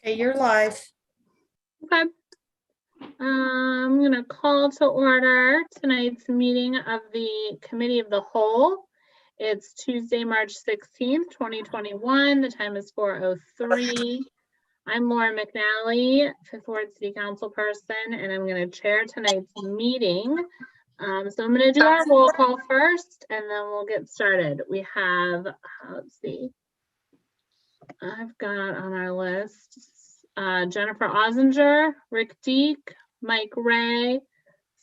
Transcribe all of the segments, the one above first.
Okay, you're live. Okay. I'm going to call to order tonight's meeting of the Committee of the Whole. It's Tuesday, March 16th, 2021. The time is 4:03. I'm Laura McNally, Fifth Ward City Council person, and I'm going to chair tonight's meeting. So I'm going to do our roll call first, and then we'll get started. We have, let's see, I've got on our list Jennifer Ozinger, Rick Deek, Mike Ray,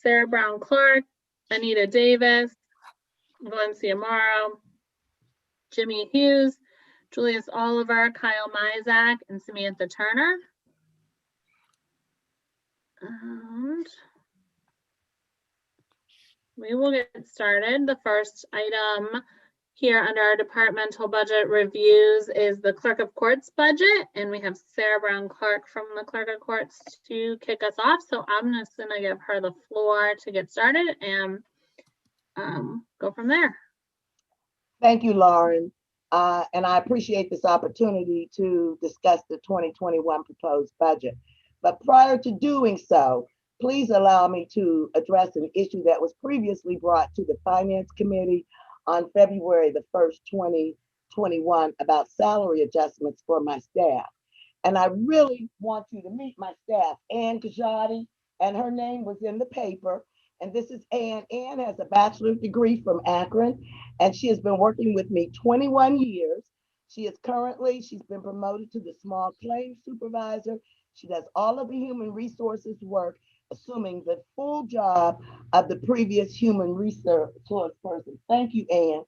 Sarah Brown Clark, Anita Davis, Valencia Morrow, Jimmy Hughes, Julius Oliver, Kyle Mizak, and Samantha Turner. And we will get started. The first item here under our departmental budget reviews is the Clerk of Courts budget, and we have Sarah Brown Clark from the Clerk of Courts to kick us off. So I'm just going to give her the floor to get started and go from there. Thank you, Lauren. And I appreciate this opportunity to discuss the 2021 proposed budget. But prior to doing so, please allow me to address an issue that was previously brought to the Finance Committee on February the 1st, 2021 about salary adjustments for my staff. And I really want you to meet my staff, Ann Kajati, and her name was in the paper. And this is Ann. Ann has a bachelor's degree from Akron, and she has been working with me 21 years. She's been promoted to the small claims supervisor. She does all of the human resources work, assuming the full job of the previous human resource person. Thank you, Ann.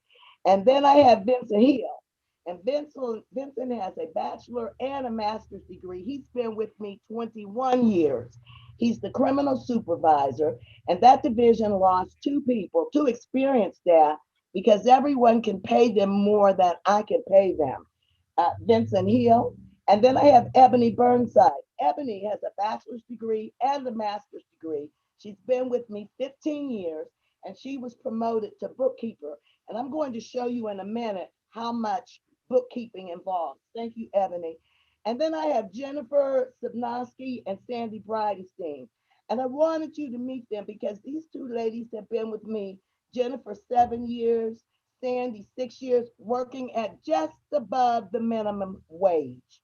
And then I have Vincent Hill. And Vincent has a bachelor and a master's degree. He's been with me 21 years. He's the criminal supervisor, and that division lost two experienced staff, because everyone can pay them more than I can pay them. Vincent Hill. And then I have Ebony Burnside. Ebony has a bachelor's degree and a master's degree. She's been with me 15 years, and she was promoted to bookkeeper. And I'm going to show you in a minute how much bookkeeping involves. Thank you, Ebony. And then I have Jennifer Subnosky and Sandy Bridenstine. And I wanted you to meet them because these two ladies have been with me, Jennifer 7 years, Sandy 6 years, working at just above the minimum wage.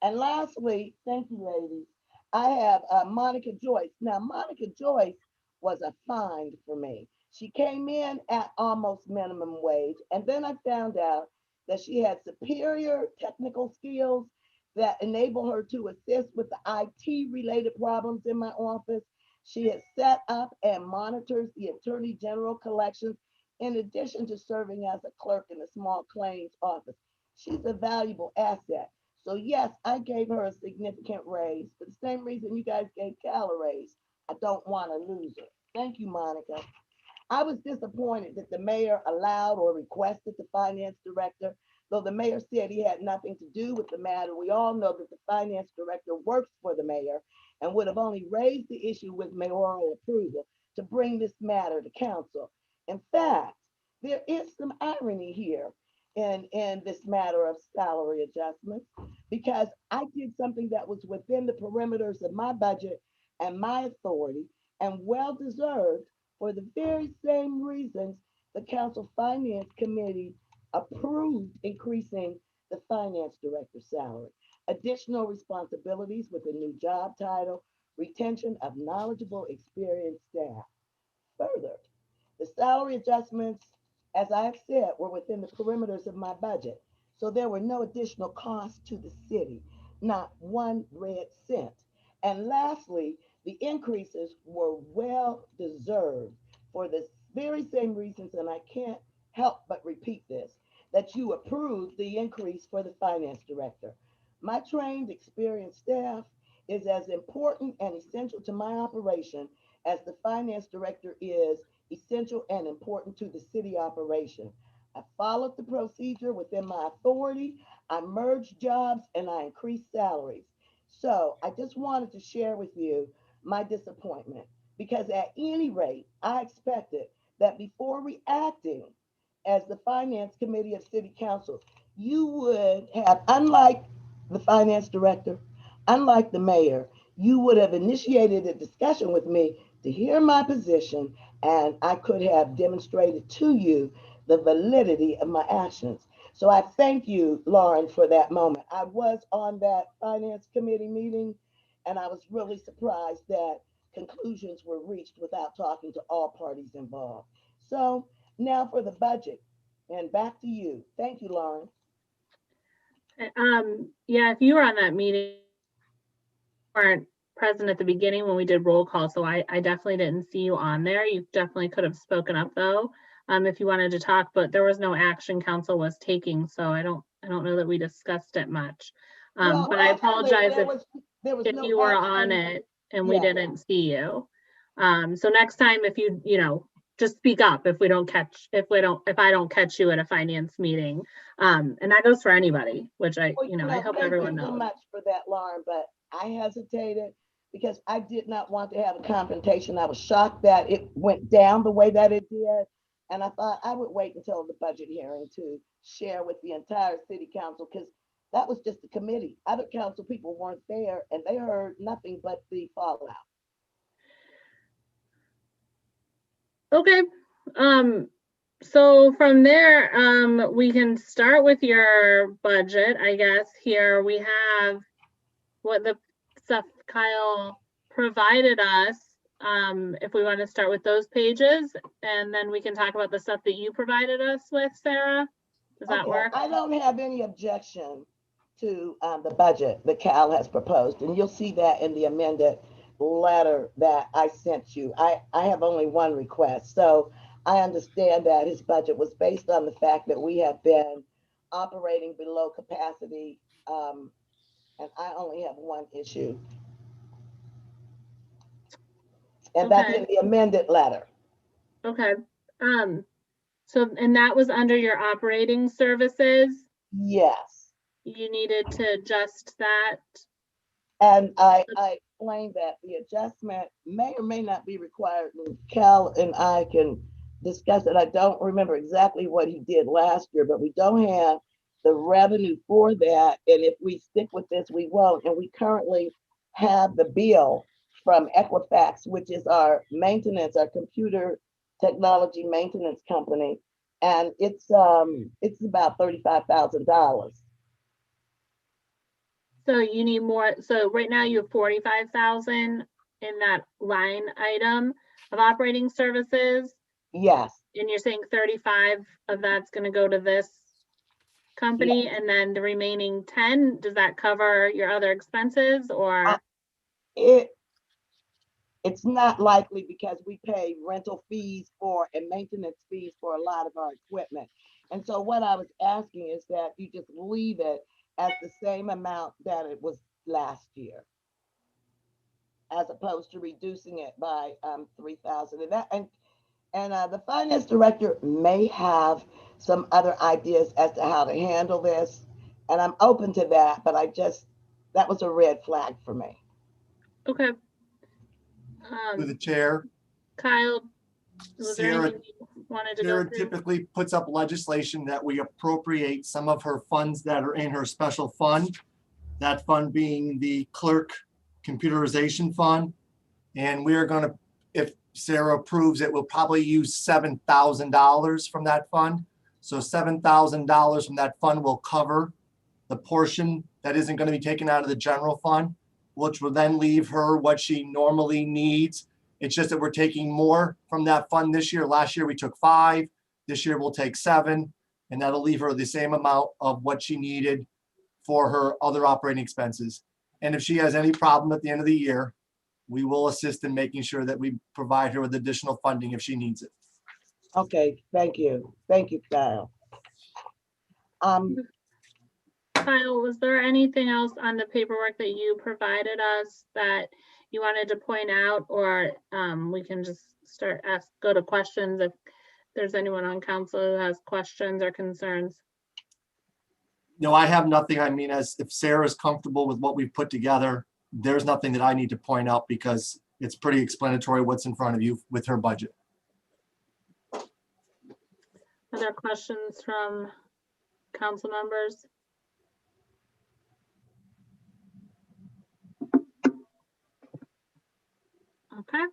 And lastly, thank you, ladies, I have Monica Joyce. Now, Monica Joyce was a find for me. She came in at almost minimum wage, and then I found out that she had superior technical skills that enable her to assist with the IT-related problems in my office. She has set up and monitors the Attorney General collections, in addition to serving as a clerk in a small claims office. She's a valuable asset. So yes, I gave her a significant raise. For the same reason you guys gave Cal a raise. I don't want to lose her. Thank you, Monica. I was disappointed that the mayor allowed or requested the finance director, though the mayor said he had nothing to do with the matter. We all know that the finance director works for the mayor and would have only raised the issue with mayoral approval to bring this matter to council. In fact, there is some irony here in this matter of salary adjustments, because I did something that was within the perimeters of my budget and my authority, and well-deserved, for the very same reasons the Council Finance Committee approved increasing the finance director's salary. Additional responsibilities with a new job title, retention of knowledgeable, experienced staff. Further, the salary adjustments, as I have said, were within the perimeters of my budget. So there were no additional costs to the city, not one red cent. And lastly, the increases were well deserved for the very same reasons, and I can't help but repeat this, that you approved the increase for the finance director. My trained, experienced staff is as important and essential to my operation as the finance director is essential and important to the city operation. I followed the procedure within my authority. I merged jobs and I increased salaries. So I just wanted to share with you my disappointment, because at any rate, I expected that before reacting as the Finance Committee of City Council, you would have, unlike the finance director, unlike the mayor, you would have initiated a discussion with me to hear my position, and I could have demonstrated to you the validity of my actions. So I thank you, Lauren, for that moment. I was on that finance committee meeting, and I was really surprised that conclusions were reached without talking to all parties involved. So now for the budget, and back to you. Thank you, Lauren. Yeah, if you were on that meeting, you weren't present at the beginning when we did roll call, so I definitely didn't see you on there. You definitely could have spoken up though, if you wanted to talk, but there was no action council was taking, so I don't know that we discussed it much. Well, But I actually, apologize there was if no you were on action. it and we Yeah. didn't see you. So next time, if you know, just speak up if I don't catch you at a finance meeting. And that goes for anybody, which I Well, I hope everyone thank you so knows. much for that, Lauren, but I hesitated because I did not want to have a confrontation. I was shocked that it went down the way that it did. And I thought I would wait until the budget hearing to share with the entire city council, because that was just the committee. Other council people weren't there and they heard nothing but the fallout. Okay. So from there, we can start with your budget, I guess. Here we have what the stuff Kyle provided us. If we want to start with those pages, and then we can talk about the stuff that you provided us with, Sarah. Does that Okay, work? I don't have any objection to the budget that Cal has proposed, and you'll see that in the amended letter that I sent you. I have only one request. So I understand that his budget was based on the fact that we have been operating below capacity, and I only have one issue, and that's Okay. in the amended letter. Okay. So, and that was under your operating services. Yes. You needed to adjust that. And I explained that the adjustment may or may not be required, and Cal and I can discuss it. I don't remember exactly what he did last year, but we don't have the revenue for that. And if we stick with this, we won't. And we currently have the bill from Equifax, which is our maintenance, our computer technology maintenance company. And it's about $35,000. So you need more. So right now you have 45,000 in that line item of operating services. Yes. And you're saying 35 of that's going to go to this company, Yes. and then the remaining 10, does that cover your other expenses or? It's not likely because we pay rental fees for and maintenance fees for a lot of our equipment. And so what I was asking is that you just leave it at the same amount that it was last year, as opposed to reducing it by 3,000. And the finance director may have some other ideas as to how to handle this, and I'm open to that. But that was a red flag for me. Okay. Through the chair, Kyle, was there Sarah, anything you wanted to go Sarah through? typically puts up legislation that we appropriate some of her funds that are in her special fund. That fund being the clerk computerization fund. And we are gonna, if Sarah approves it, we'll probably use $7,000 from that fund. So $7,000 from that fund will cover the portion that isn't gonna be taken out of the general fund, which will then leave her what she normally needs. It's just that we're taking more from that fund this year. Last year we took 5, this year we'll take 7, and that'll leave her the same amount of what she needed for her other operating expenses. And if she has any problem at the end of the year, we will assist in making sure that we provide her with additional funding if she needs it. Okay, thank you. Thank you, Kyle. Kyle, was there anything else on the paperwork that you provided us that you wanted to point out, or we can just go to questions if there's anyone on council who has questions or concerns? No, I have nothing. I mean, as if Sarah's comfortable with what we've put together, there's nothing that I need to point out because it's pretty explanatory what's in front of you with her budget. Other questions from council members? Okay.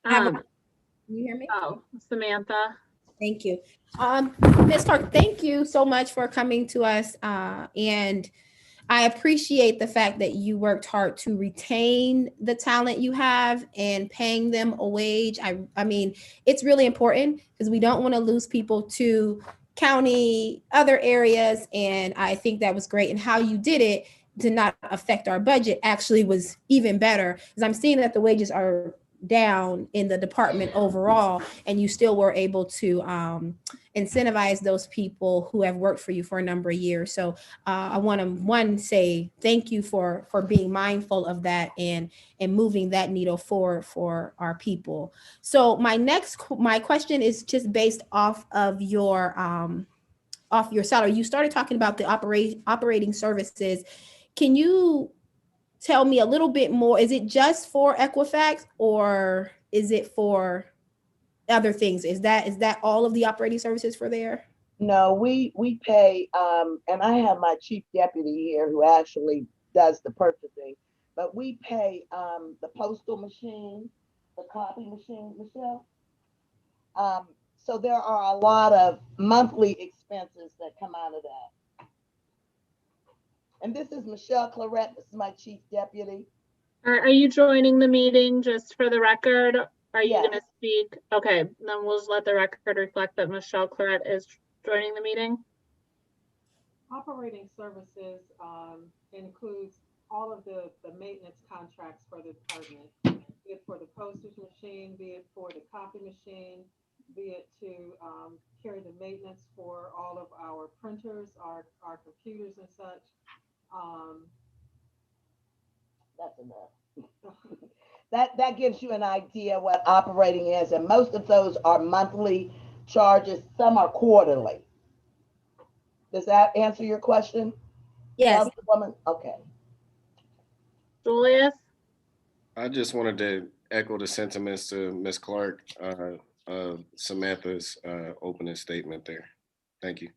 Have a- Um, Can you hear me? oh, Samantha. Thank you. Ms. Clark, thank you so much for coming to us. And I appreciate the fact that you worked hard to retain the talent you have and paying them a wage. I mean, it's really important because we don't want to lose people to county, other areas. And I think that was great. And how you did it to not affect our budget actually was even better, because I'm seeing that the wages are down in the department overall, and you still were able to incentivize those people who have worked for you for a number of years. So I want to say thank you for being mindful of that and moving that needle forward for our people. So my question is just based off of your salary. You started talking about the operating services. Can you tell me a little bit more? Is it just for Equifax, or is it for other things? Is that all of the operating services for there? No, we pay, and I have my chief deputy here who actually does the purchasing, but we pay the postal machine, the copy machine, Michelle. So there are a lot of monthly expenses that come out of that. And this is Michelle Claret. This is my chief deputy. Are you joining the meeting just for the record? Are you Yes. going to speak? Okay, then we'll just let the record reflect that Michelle Claret is joining the meeting. Operating services includes all of the maintenance contracts for the department, be it for the postage machine, be it for the copy machine, be it to carry the maintenance for all of our printers, our computers and such. That's enough. That gives you an idea what operating is, and most of those are monthly charges. Some are quarterly. Does that answer your question? Yes. Woman? Okay. Julius? I just wanted to echo the sentiments to Ms. Clark, Samantha's opening statement there. Thank you.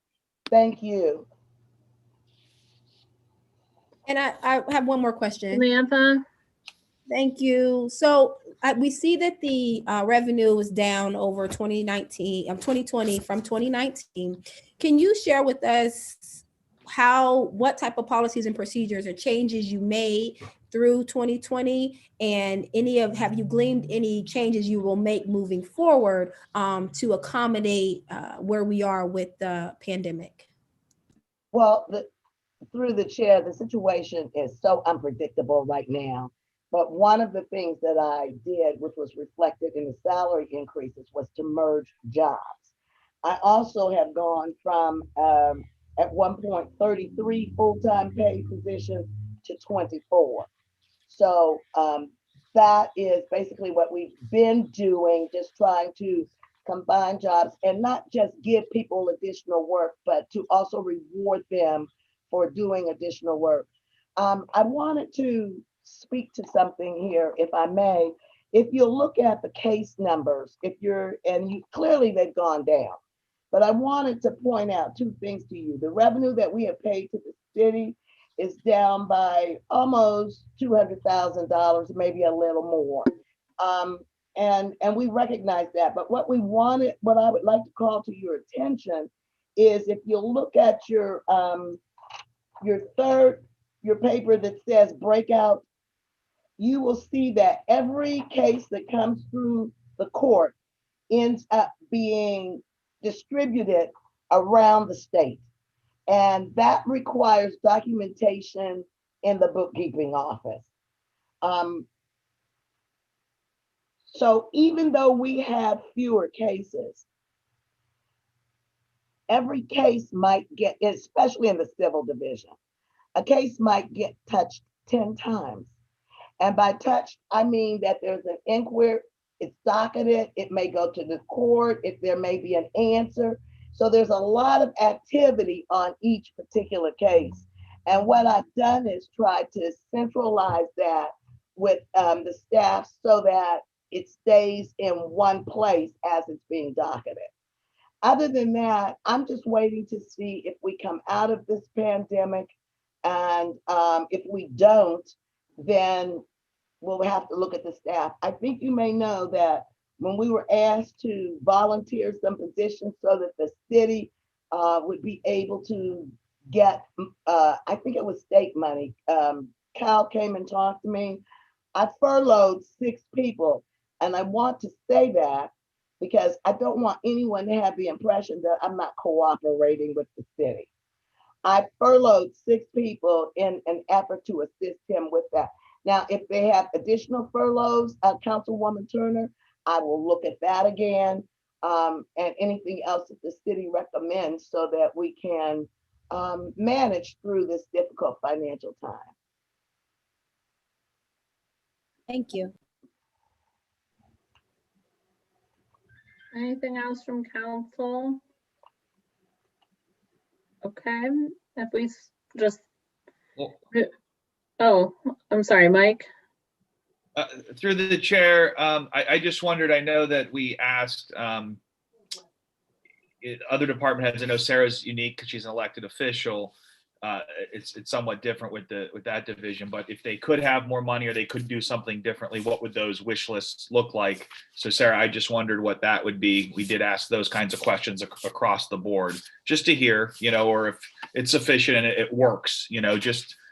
Thank you. And I have one more question. Samantha? Thank you. So we see that the revenue was down over 2020 from 2019. Can you share with us what type of policies and procedures or changes you made through 2020, and have you gleaned any changes you will make moving forward to accommodate where we are with the pandemic? Well, through the chair, the situation is so unpredictable right now. But one of the things that I did, which was reflected in the salary increases, was to merge jobs. I also have gone from, at one point, 33 full-time paid positions to 24. So that is basically what we've been doing, just trying to combine jobs and not just give people additional work, but to also reward them for doing additional work. I wanted to speak to something here, if I may. If you look at the case numbers, clearly they've gone down, but I wanted to point out two things to you. The revenue that we have paid to the city is down by almost $200,000, maybe a little more. And we recognize that, but what I would like to call to your attention is if you look at your paper that says breakout, you will see that every case that comes through the court ends up being distributed around the state. And that requires documentation in the bookkeeping office. So even though we have fewer cases, every case might get, especially in the civil division, a case might get touched 10 times. And by touch, I mean that there's an inquiry, it's docketed, it may go to the court, if there may be an answer. So there's a lot of activity on each particular case. And what I've done is try to centralize that with the staff so that it stays in one place as it's being docketed. Other than that, I'm just waiting to see if we come out of this pandemic. And if we don't, then we'll have to look at the staff. I think you may know that when we were asked to volunteer some positions so that the city would be able to get, I think it was state money. Cal came and talked to me. I furloughed 6 people, and I want to say that because I don't want anyone to have the impression that I'm not cooperating with the city. I furloughed 6 people in an effort to assist him with that. Now, if they have additional furloughs, Councilwoman Turner, I will look at that again, and anything else that the city recommends so that we can manage through this difficult financial time. Thank you. Anything else from council? Okay, if we just, Well, oh, I'm sorry, Mike. through the chair, I just wondered, I know that we asked other department heads, I know Sarah's unique because she's an elected official. It's somewhat different with that division, but if they could have more money or they could do something differently, what would those wish lists look like? So Sarah, I just wondered what that would be. We did ask those kinds of questions across the board, just to hear, or if it's sufficient and it works,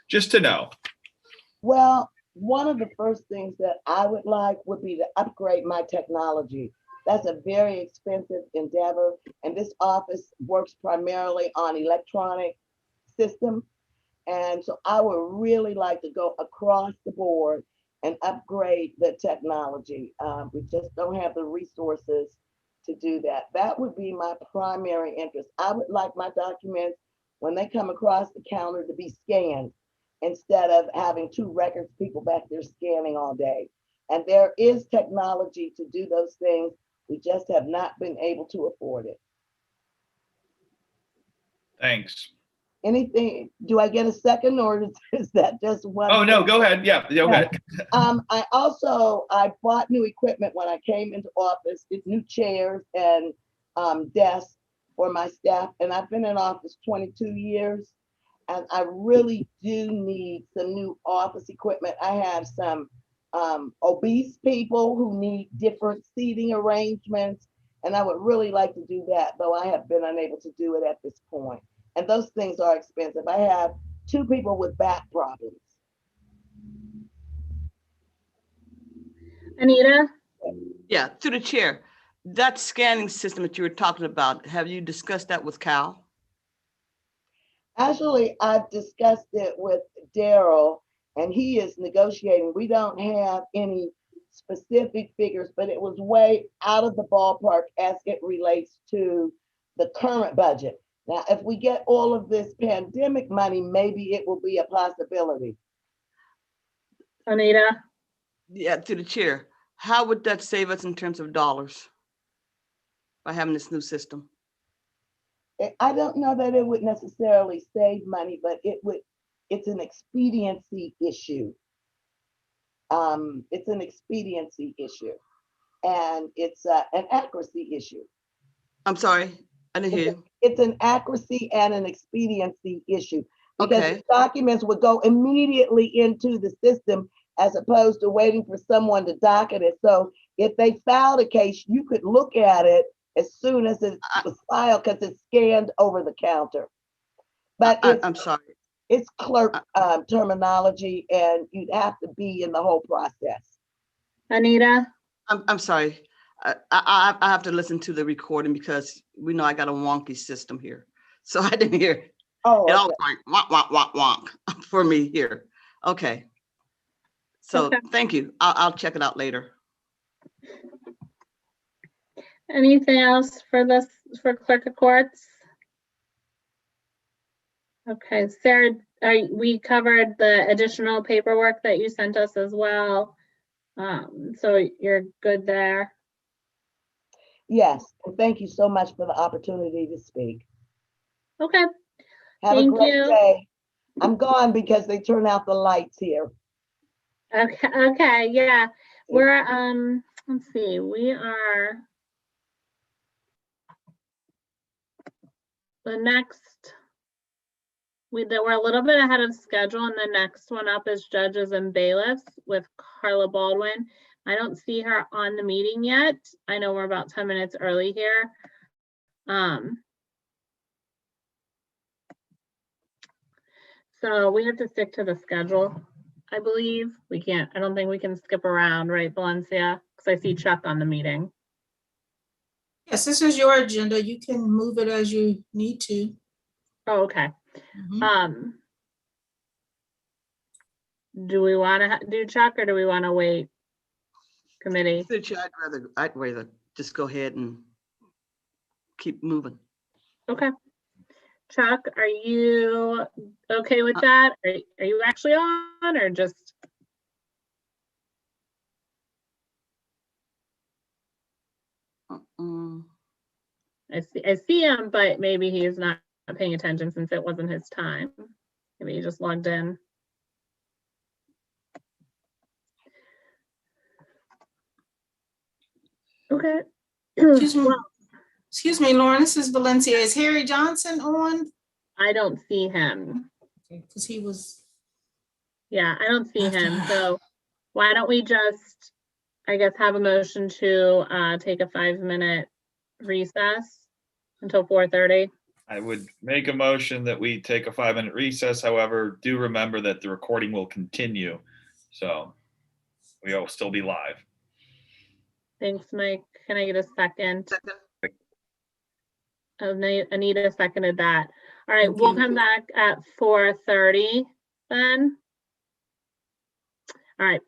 just to know. Well, one of the first things that I would like would be to upgrade my technology. That's a very expensive endeavor, and this office works primarily on electronic system. And so I would really like to go across the board and upgrade the technology. We just don't have the resources to do that. That would be my primary interest. I would like my documents, when they come across the counter, to be scanned instead of having 2 records people back there scanning all day. And there is technology to do those things. We just have not been able to afford it. Thanks. Anything, do I get a second, or is that just one? Oh, no, go ahead. Yeah, go ahead. I bought new equipment when I came into office, new chairs and desks for my staff. And I've been in office 22 years. And I really do need some new office equipment. I have some obese people who need different seating arrangements. And I would really like to do that, though I have been unable to do it at this point. And those things are expensive. I have 2 people with back problems. Anita? Yeah, through the chair. That scanning system that you were talking about, have you discussed that with Cal? Actually, I've discussed it with Daryl, and he is negotiating. We don't have any specific figures, but it was way out of the ballpark as it relates to the current budget. Now, if we get all of this pandemic money, maybe it will be a possibility. Anita? Yeah, to the chair. How would that save us in terms of dollars by having this new system? I don't know that it would necessarily save money, but it's an expediency issue. It's an expediency issue, and it's an accuracy issue. I'm sorry, I didn't hear you. It's an accuracy and an expediency issue, because Okay. the documents would go immediately into the system as opposed to waiting for someone to docket it. So if they filed a case, you could look at it as soon as it was filed because it's scanned over the counter. But I'm sorry. it's clerk terminology, and you'd have to be in the whole process. Anita? I'm sorry. I have to listen to the recording because we know I got a wonky system here. So I didn't hear it. Oh, It all okay. went wonk, wonk, wonk, wonk for me here. Okay. So Okay. thank you. I'll check it out later. Anything else for Clerk Accords? Okay, Sarah, we covered the additional paperwork that you sent us as well. So you're good there. Yes, and thank you so much for the opportunity to speak. Okay, Have a Thank great you. day. I'm gone because they turn out the lights here. okay, yeah. We're, let's see, we are the next we're a little bit ahead of schedule, and the next one up is judges and bailiffs with Carla Baldwin. I don't see her on the meeting yet. I know we're about 10 minutes early here. So we have to stick to the schedule, I believe. I don't think we can skip around, right, Valencia? Because I see Chuck on the meeting. Yes, this is your agenda. You can move it as you need to. Oh, okay. Mhm. Do we want to do Chuck, or do we want to wait? Committee. I'd rather just go ahead and keep moving. Okay. Chuck, are you okay with that? Are you actually on, or just? I see him, but maybe he's not paying attention since it wasn't his time. Maybe he just logged in. Okay. Excuse me. Well, Excuse me, Lauren, this is Valencia. Is Harry Johnson on? I don't see him. Because he was. Yeah, I don't see him. So why don't we just, I guess, have a motion to take a 5-minute recess until 4:30? I would make a motion that we take a 5-minute recess. However, do remember that the recording will continue. So we will still be live. Thanks, Mike. Can I get a second? Second. Anita seconded that. All right, Thank we'll you. come back at 4:30 then. All right,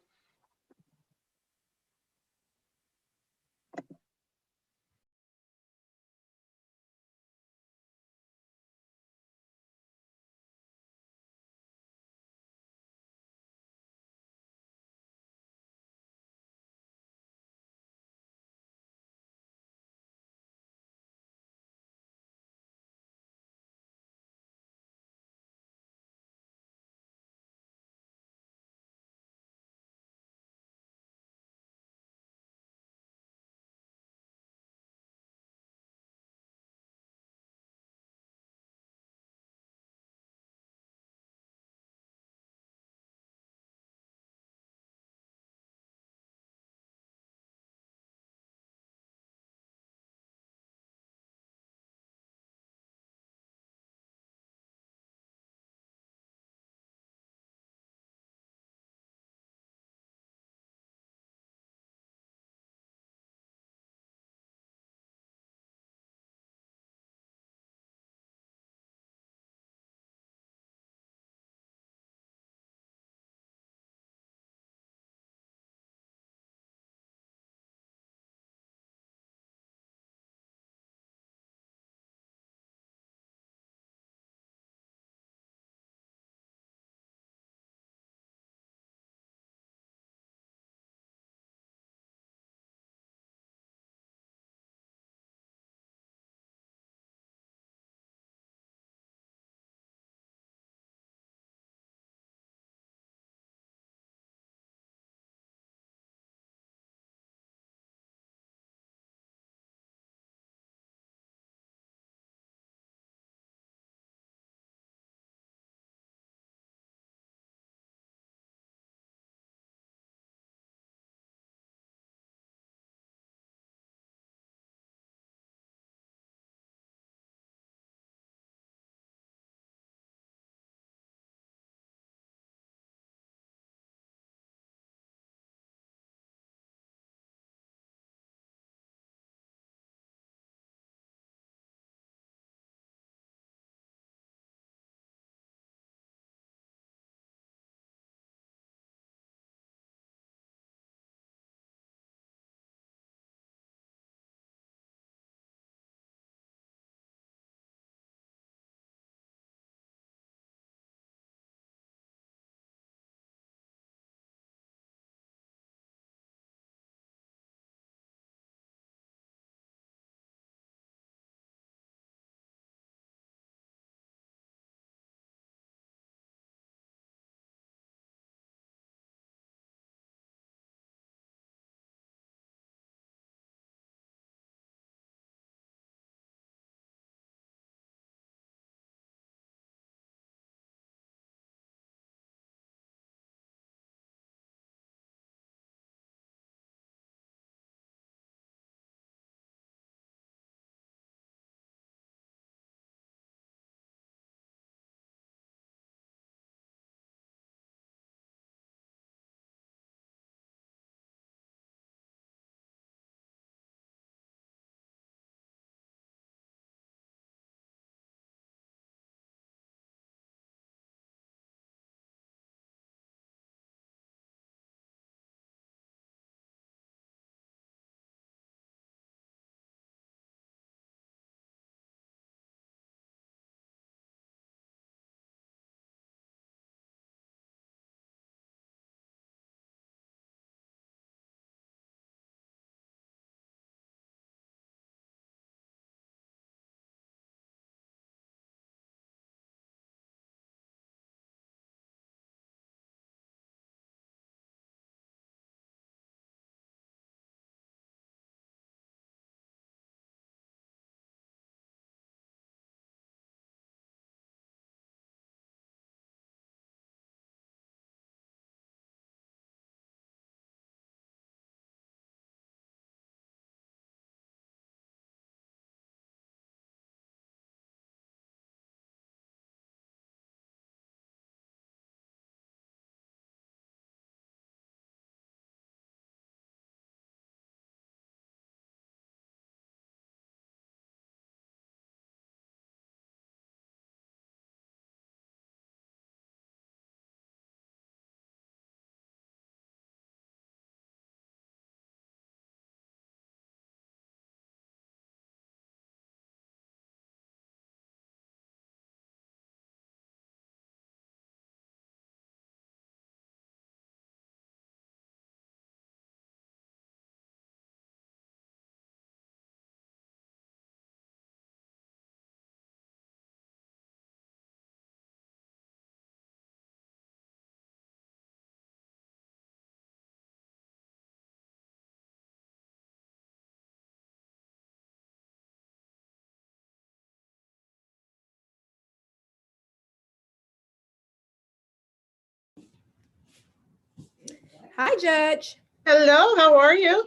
Hi, Judge. Hello, how are you?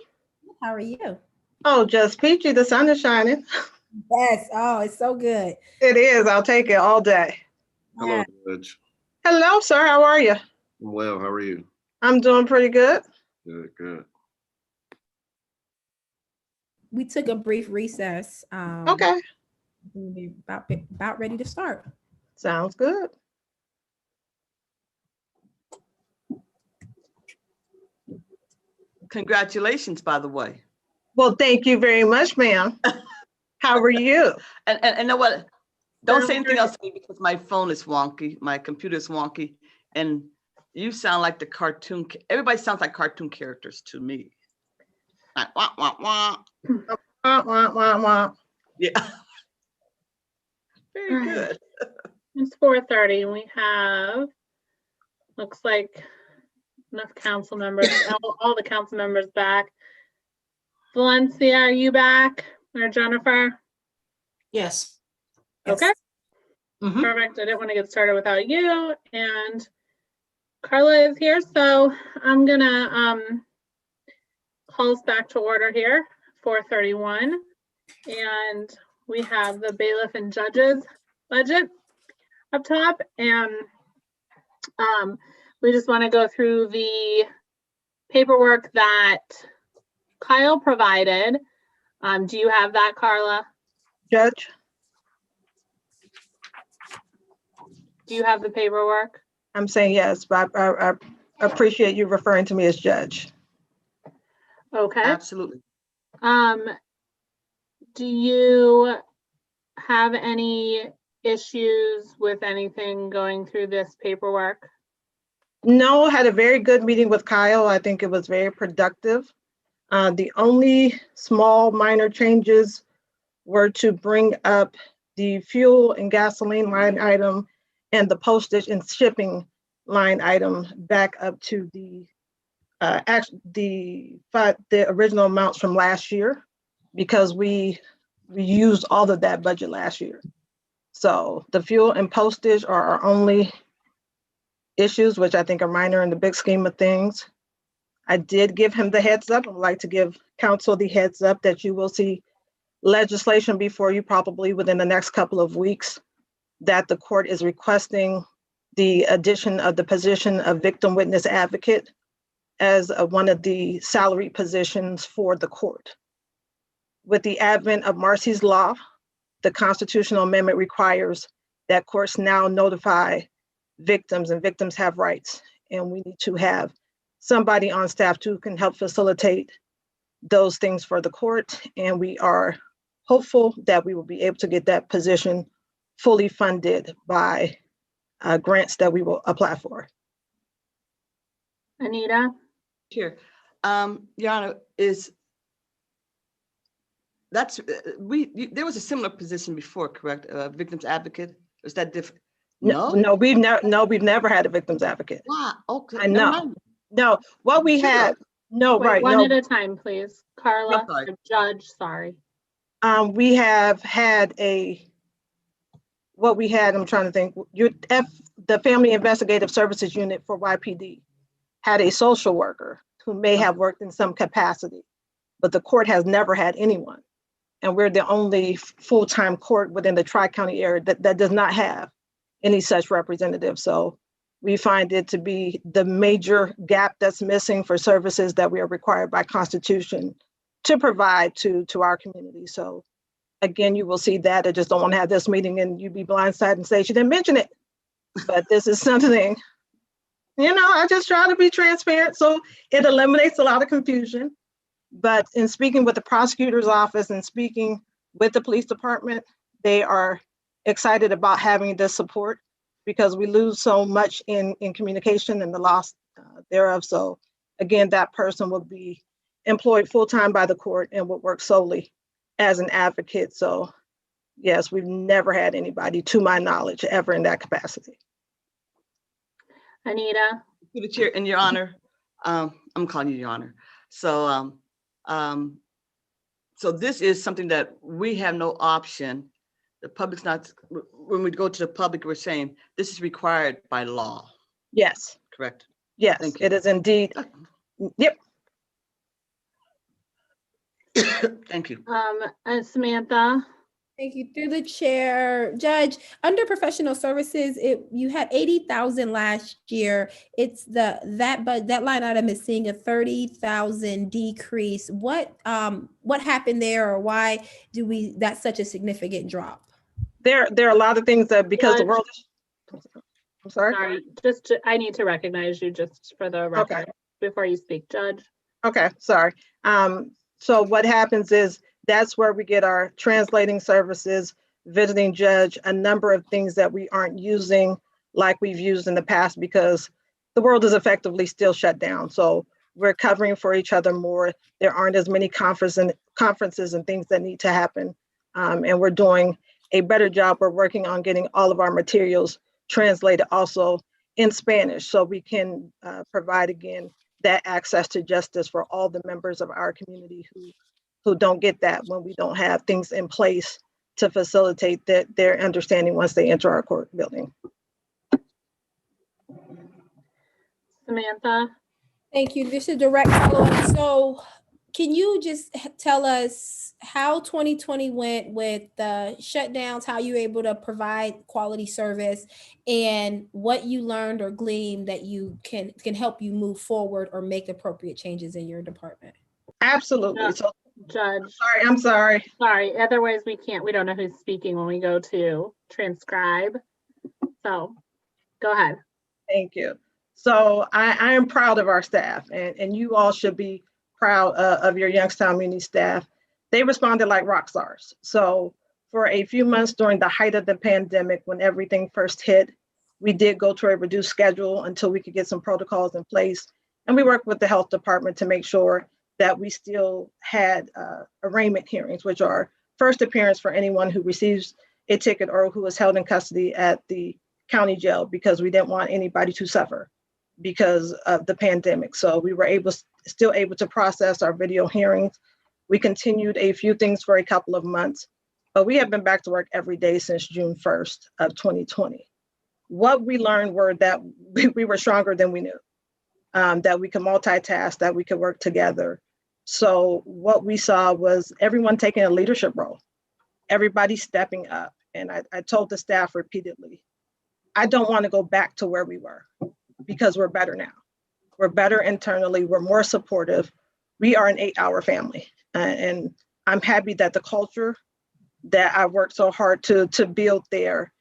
How are you? Oh, just peachy. The sun is shining. Yes. Oh, it's so good. It is. I'll take it all day. Hello, Judge. Hello, sir. How are you? I'm well. How are you? I'm doing pretty good. Good, good. We took a brief recess. Okay, We'll be about ready to start. sounds good. Congratulations, by the way. Well, thank you very much, ma'am. How are you? And know what? Don't say I'm anything great. else because my phone is wonky, my computer is wonky, and you sound like the cartoon. Everybody sounds like cartoon characters to me. Like, wah, wah, wah. Wah, wah, wah, wah. Yeah. Very All right. good. It's 4:30 and we have, looks like enough council members, all the council members back. Valencia, are you back? Or Jennifer? Yes. Okay, Mhm. perfect. I didn't want to get started without you. And Carla is here, so I'm gonna call us back to order here, 4:31. And we have the bailiff and judges budget up top. And we just want to go through the paperwork that Kyle provided. Do you have that, Carla? Judge, Do you have the paperwork? I'm saying yes, but I appreciate you referring to me as judge. Okay. Absolutely. Do you have any issues with anything going through this paperwork? No, had a very good meeting with Kyle. I think it was very productive. The only small minor changes were to bring up the fuel and gasoline line item and the postage and shipping line item back up to the original amounts from last year, because we used all of that budget last year. So the fuel and postage are our only issues, which I think are minor in the big scheme of things. I did give him the heads up. I would like to give council the heads up that you will see legislation before you probably within the next couple of weeks, that the court is requesting the addition of the position of victim witness advocate as one of the salary positions for the court. With the advent of Marcy's Law, the constitutional amendment requires that courts now notify victims, and victims have rights. And we need to have somebody on staff who can help facilitate those things for the court. And we are hopeful that we will be able to get that position fully funded by grants that we will apply for. Anita? Here, Your Honor, there was a similar position before, correct? Victims advocate. Is that different? No, we've never had a victims advocate. Wow. Okay. I know. No, what we had. No, Wait, right. one No, at a time, please. Carla, sorry. the judge, sorry. we have had what we had, I'm trying to think, the Family Investigative Services Unit for YPD had a social worker who may have worked in some capacity, but the court has never had anyone. And we're the only full-time court within the Tri-County area that does not have any such representative. So we find it to be the major gap that's missing for services that we are required by Constitution to provide to our community. So again, you will see that. I just don't want to have this meeting and you be blindsided and say she didn't mention it. But this is something, I just try to be transparent so it eliminates a lot of confusion. But in speaking with the prosecutor's office and speaking with the police department, they are excited about having this support, because we lose so much in communication and the loss thereof. So again, that person will be employed full-time by the court and will work solely as an advocate. So yes, we've never had anybody, to my knowledge, ever in that capacity. Anita? To the chair, and Your Honor, I'm calling you Your Honor. So, so this is something that we have no option. The public's not, when we go to the public, we're saying this is required by law, Yes, correct? yes, Thank you. it is indeed. Yep. Thank you. And Samantha, Thank you. Through the chair, Judge, under professional services, you had 80,000 last year. It's that line item is seeing a 30,000 decrease. What happened there, or why that's such a significant drop? There are a lot of things that because the Judge. world I'm sorry. sorry, I need to recognize you just for the record Okay. before you speak, Judge. Okay, sorry. So what happens is that's where we get our translating services, visiting judge, a number of things that we aren't using like we've used in the past because the world is effectively still shut down. So we're covering for each other more. There aren't as many conferences and things that need to happen. And we're doing a better job. We're working on getting all of our materials translated also in Spanish so we can provide again that access to justice for all the members of our community who don't get that when we don't have things in place to facilitate their understanding once they enter our court building. Samantha? Thank you. This is a direct follow-up. So can you just tell us how 2020 went with the shutdowns, how you were able to provide quality service, and what you learned or gleaned that you can help you move forward or make appropriate changes in your department? Absolutely. So, Judge. I'm sorry. Sorry, otherwise we don't know who's speaking when we go to transcribe. So go ahead. Thank you. So I am proud of our staff and you all should be proud of your Youngstown Muni staff. They responded like rock stars. So for a few months during the height of the pandemic, when everything first hit, we did go to a reduced schedule until we could get some protocols in place. And we worked with the health department to make sure that we still had arraignment hearings, which are first appearance for anyone who receives a ticket or who is held in custody at the county jail, because we didn't want anybody to suffer because of the pandemic. So we were still able to process our video hearings. We continued a few things for a couple of months, but we have been back to work every day since June 1st of 2020. What we learned were that we were stronger than we knew, that we could multitask, that we could work together. So what we saw was everyone taking a leadership role, everybody stepping up. And I told the staff repeatedly, I don't want to go back to where we were because we're better now. We're better internally, we're more supportive. We are an 8-hour family. And I'm happy that the culture that I worked so hard to build there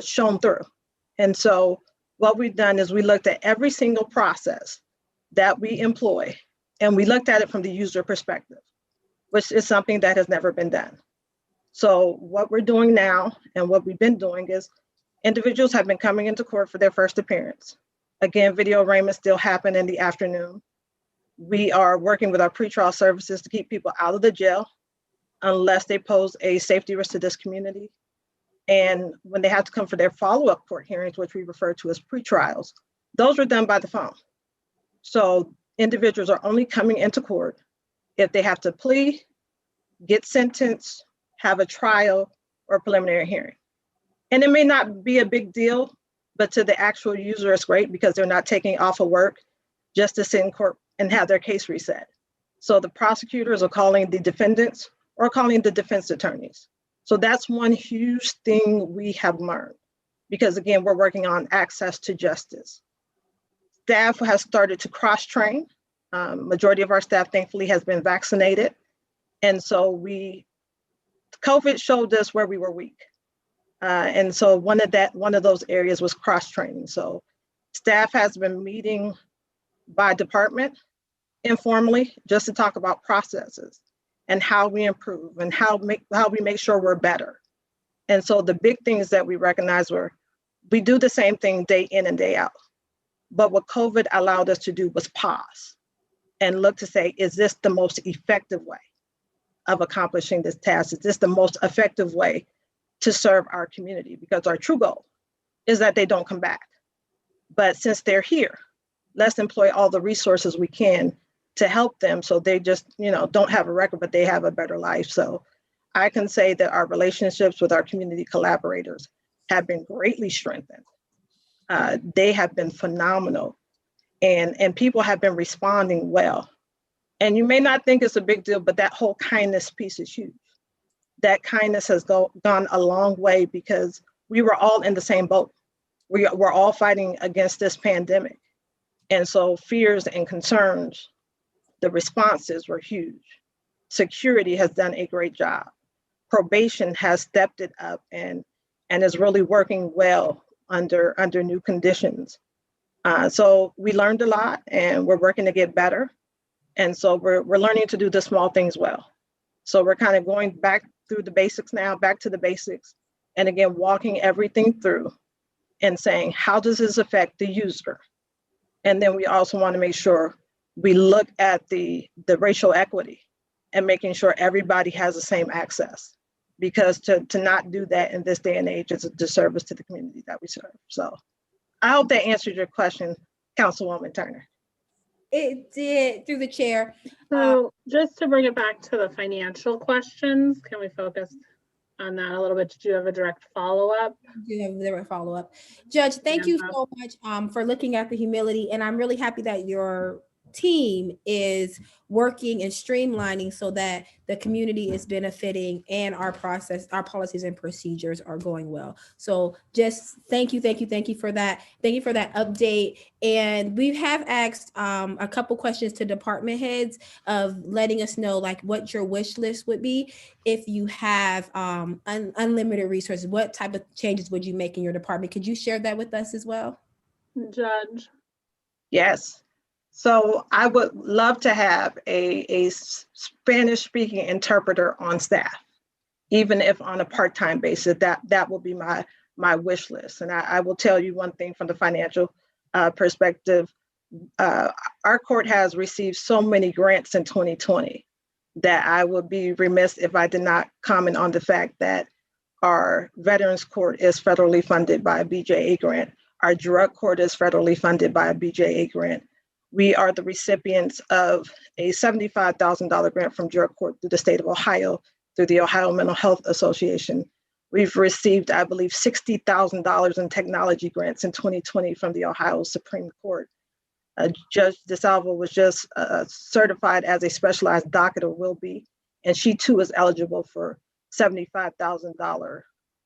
shone through. And so what we've done is we looked at every single process that we employ, and we looked at it from the user perspective, which is something that has never been done. So what we're doing now and what we've been doing is individuals have been coming into court for their first appearance. Again, video arraignments still happen in the afternoon. We are working with our pretrial services to keep people out of the jail unless they pose a safety risk to this community. And when they have to come for their follow-up court hearings, which we refer to as pretrials, those were done by the phone. So individuals are only coming into court if they have to plea, get sentenced, have a trial, or preliminary hearing. And it may not be a big deal, but to the actual user, it's great because they're not taking off of work just to sit in court and have their case reset. So the prosecutors are calling the defendants or calling the defense attorneys. So that's one huge thing we have learned, because again, we're working on access to justice. Staff has started to cross-train. Majority of our staff, thankfully, has been vaccinated. And so COVID showed us where we were weak. And so one of those areas was cross-training. So staff has been meeting by department informally just to talk about processes and how we improve and how we make sure we're better. And so the big things that we recognize were, we do the same thing day in and day out. But what COVID allowed us to do was pause and look to say, is this the most effective way of accomplishing this task? Is this the most effective way to serve our community? Because our true goal is that they don't come back. But since they're here, let's employ all the resources we can to help them so they just, don't have a record, but they have a better life. So I can say that our relationships with our community collaborators have been greatly strengthened. They have been phenomenal And people have been responding well. And you may not think it's a big deal, but that whole kindness piece is huge. That kindness has gone a long way because we were all in the same boat. We're all fighting against this pandemic. And so fears and concerns, the responses were huge. Security has done a great job. Probation has stepped it up and is really working well under new conditions. So we learned a lot and we're working to get better. And so we're learning to do the small things well. So we're kind of going back through the basics now, back to the basics. And again, walking everything through and saying, how does this affect the user? And then we also want to make sure we look at the racial equity and making sure everybody has the same access. Because to not do that in this day and age is a disservice to the community that we serve. So I hope that answered your question, Councilwoman Turner. It did, through the chair. So just to bring it back to the financial questions, can we focus on that a little bit? Did you have a direct follow-up? Do have a direct follow-up. Judge, thank you so much for looking at the humility. And I'm really happy that your team is working and streamlining so that the community is benefiting and our policies and procedures are going well. So just thank you for that. Thank you for that update. And we have asked a couple questions to department heads of letting us know like what your wish list would be if you have unlimited resources. What type of changes would you make in your department? Could you share that with us as well? Judge. Yes. So I would love to have a Spanish-speaking interpreter on staff, even if on a part-time basis. That will be my wish list. And I will tell you one thing from the financial perspective. Our court has received so many grants in 2020 that I would be remiss if I did not comment on the fact that our Veterans Court is federally funded by a BJA grant. Our Drug Court is federally funded by a BJA grant. We are the recipients of a $75,000 grant from Drug Court through the state of Ohio, through the Ohio Mental Health Association. We've received, I believe, $60,000 in technology grants in 2020 from the Ohio Supreme Court. Judge DeSalvo was just certified as a specialized docket, or will be, and she too is eligible for $75,000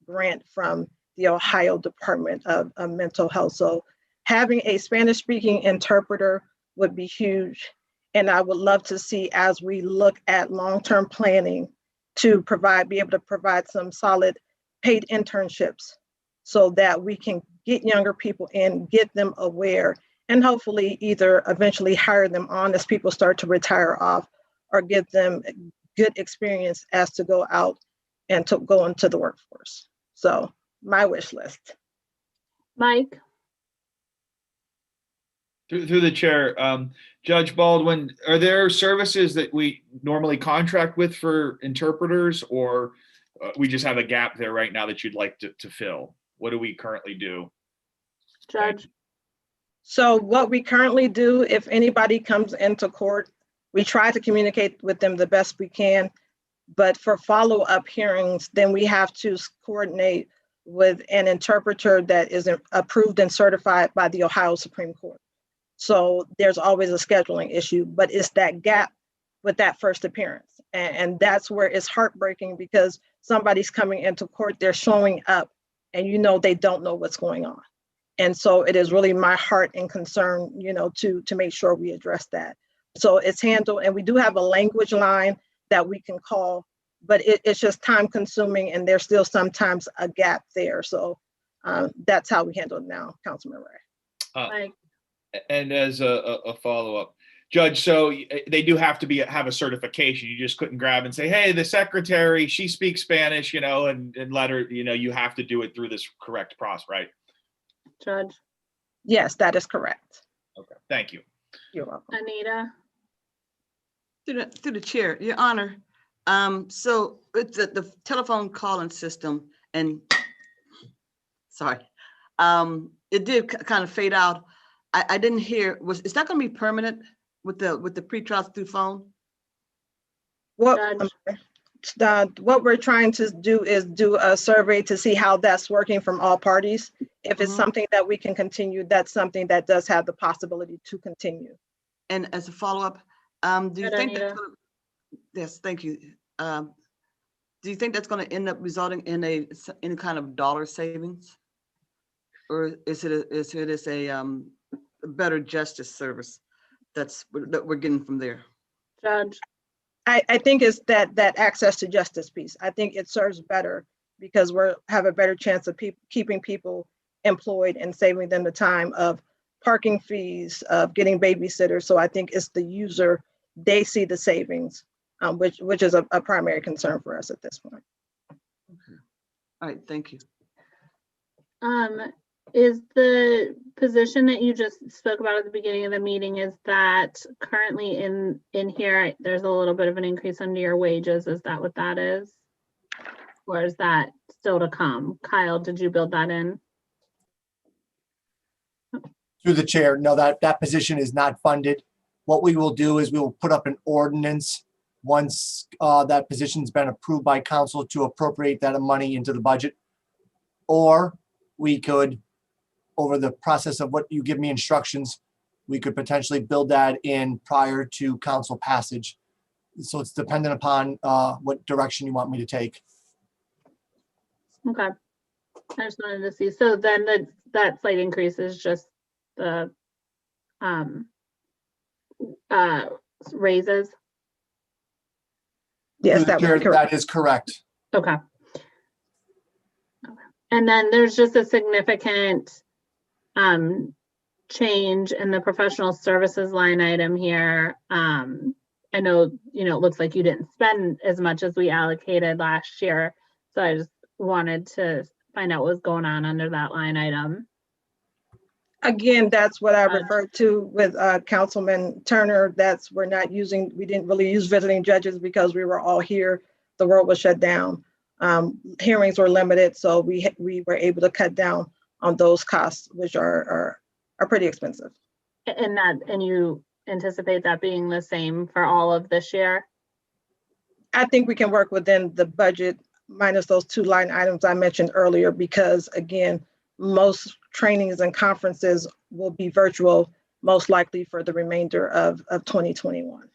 grant from the Ohio Department of Mental Health. So having a Spanish-speaking interpreter would be huge. And I would love to see, as we look at long-term planning, to be able to provide some solid paid internships so that we can get younger people in, get them aware, and hopefully either eventually hire them on as people start to retire off, or give them good experience as to go out and to go into the workforce. So my wish list. Mike? Through the chair, Judge Baldwin, are there services that we normally contract with for interpreters, or we just have a gap there right now that you'd like to fill? What do we currently do? Judge? So what we currently do, if anybody comes into court, we try to communicate with them the best we can. But for follow-up hearings, then we have to coordinate with an interpreter that is approved and certified by the Ohio Supreme Court. So there's always a scheduling issue, but it's that gap with that first appearance. And that's where it's heartbreaking, because somebody's coming into court, they're showing up, and they don't know what's going on. And so it is really my heart and concern, to make sure we address that. So it's handled, and we do have a language line that we can call, but it's just time consuming, and there's still sometimes a gap there. So that's how we handle it now, Councilman Ray. And as a follow-up, Judge, so they do have to have a certification. You just couldn't grab and say, hey, the secretary, she speaks Spanish, and let her, you have to do it through this correct process, right? Judge? Yes, that is correct. Okay, thank you. You're welcome. Anita? Through the chair, Your Honor. So with the telephone calling system, and sorry, it did kind of fade out. I didn't hear. Is that going to be permanent with the PreTrials through phone? What? what we're trying to do is do a survey to see how that's working from all parties. If it's Mhm. something that we can continue, that's something that does have the possibility to continue. And as a follow-up, do you Good, think that's Anita. gonna, yes, thank you. Do you think that's gonna end up resulting in any kind of dollar savings? Or is it a better justice service that we're getting from there? Judge, I think it's that access to justice piece. I think it serves better because have a better chance of keeping people employed and saving them the time of parking fees, of getting babysitters. So I think it's the user, they see the savings, which is a primary concern for us at this point. Okay. All right, thank you. is the position that you just spoke about at the beginning of the meeting, is that currently in here, there's a little bit of an increase under your wages? Is that what that is? Or is that still to come? Kyle, did you build that in? Through the chair, no, that position is not funded. What we will do is we will put up an ordinance once that position's been approved by council to appropriate that money into the budget. Or we could, over the process of what you give me instructions, we could potentially build that in prior to council passage. So it's dependent upon what direction you want me to take. Okay. I just wanted to see. So then that slight increase is just the raises. Yes, Through the that would chair, be correct. that is correct. Okay. And then there's just a significant change in the professional services line item here. I know, it looks like you didn't spend as much as we allocated last year. So I just wanted to find out what was going on under that line item. Again, that's what I referred to with Councilman Turner. We didn't really use visiting judges because we were all here. The world was shut down. Hearings were limited, so we were able to cut down on those costs, which are pretty expensive. And you anticipate that being the same for all of this year? I think we can work within the budget minus those two line items I mentioned earlier, because again, most trainings and conferences will be virtual, most likely for the remainder of 2021.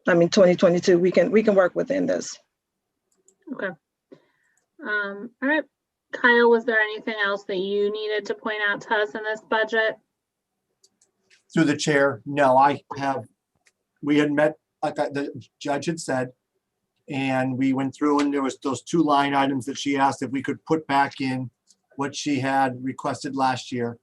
2022, we can work within this. Okay. All right. Kyle, was there anything else that you needed to point out to us in this budget? Through the chair, no, we had met, like the judge had said, and we went through and there was those two line items that she asked if we could put back in what she had requested last year.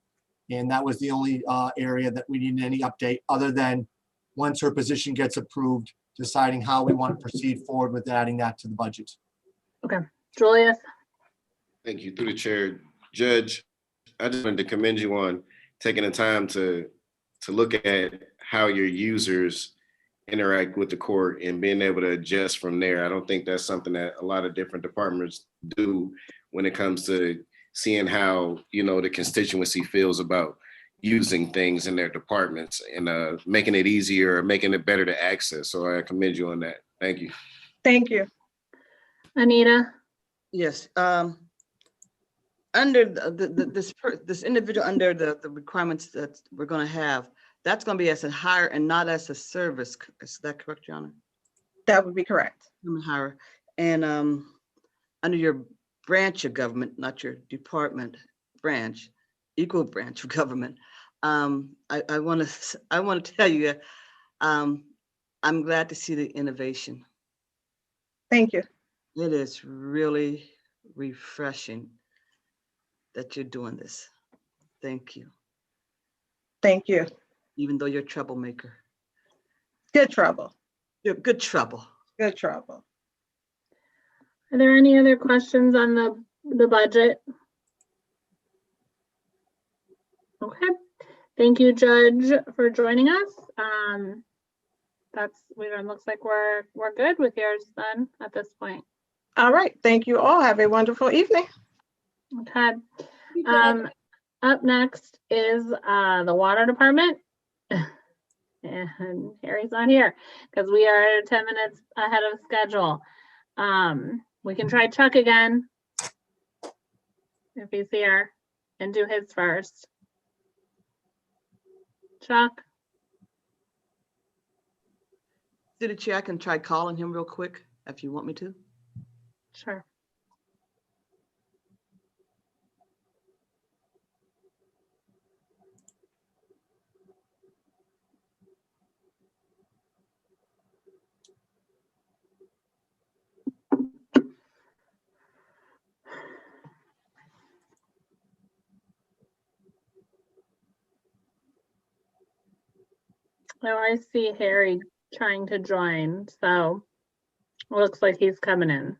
And that was the only area that we needed any update, other than once her position gets approved, deciding how we want to proceed forward with adding that to the budget. Okay. Julius? Thank you. Through the chair, Judge, I just wanted to commend you on taking the time to look at how your users interact with the court and being able to adjust from there. I don't think that's something that a lot of different departments do when it comes to seeing how, the constituency feels about using things in their departments and making it easier, making it better to access. So I commend you on that. Thank you. Thank you. Anita? Yes. Under this individual, under the requirements that we're going to have, that's going to be as a hire and not as a service. Is that correct, Your Honor? That would be correct. Hire. And under your branch of government, not your department branch, equal branch of government, I want to tell you, I'm glad to see the innovation. Thank you. It is really refreshing that you're doing this. Thank you. Thank you. Even though you're a troublemaker. Good trouble. You're good trouble. Good trouble. Are there any other questions on the budget? Okay. Thank you, Judge, for joining us. It looks like we're good with yours then at this point. All right. Thank you all. Have a wonderful evening. Okay. Up next is the water department. and Harry's not here because we are 10 minutes ahead of schedule. We can try Chuck again if he's here and do his first. Chuck? Through the chair, I can try calling him real quick if you want me to. Sure. Oh, I see Harry trying to join, so looks like he's coming in.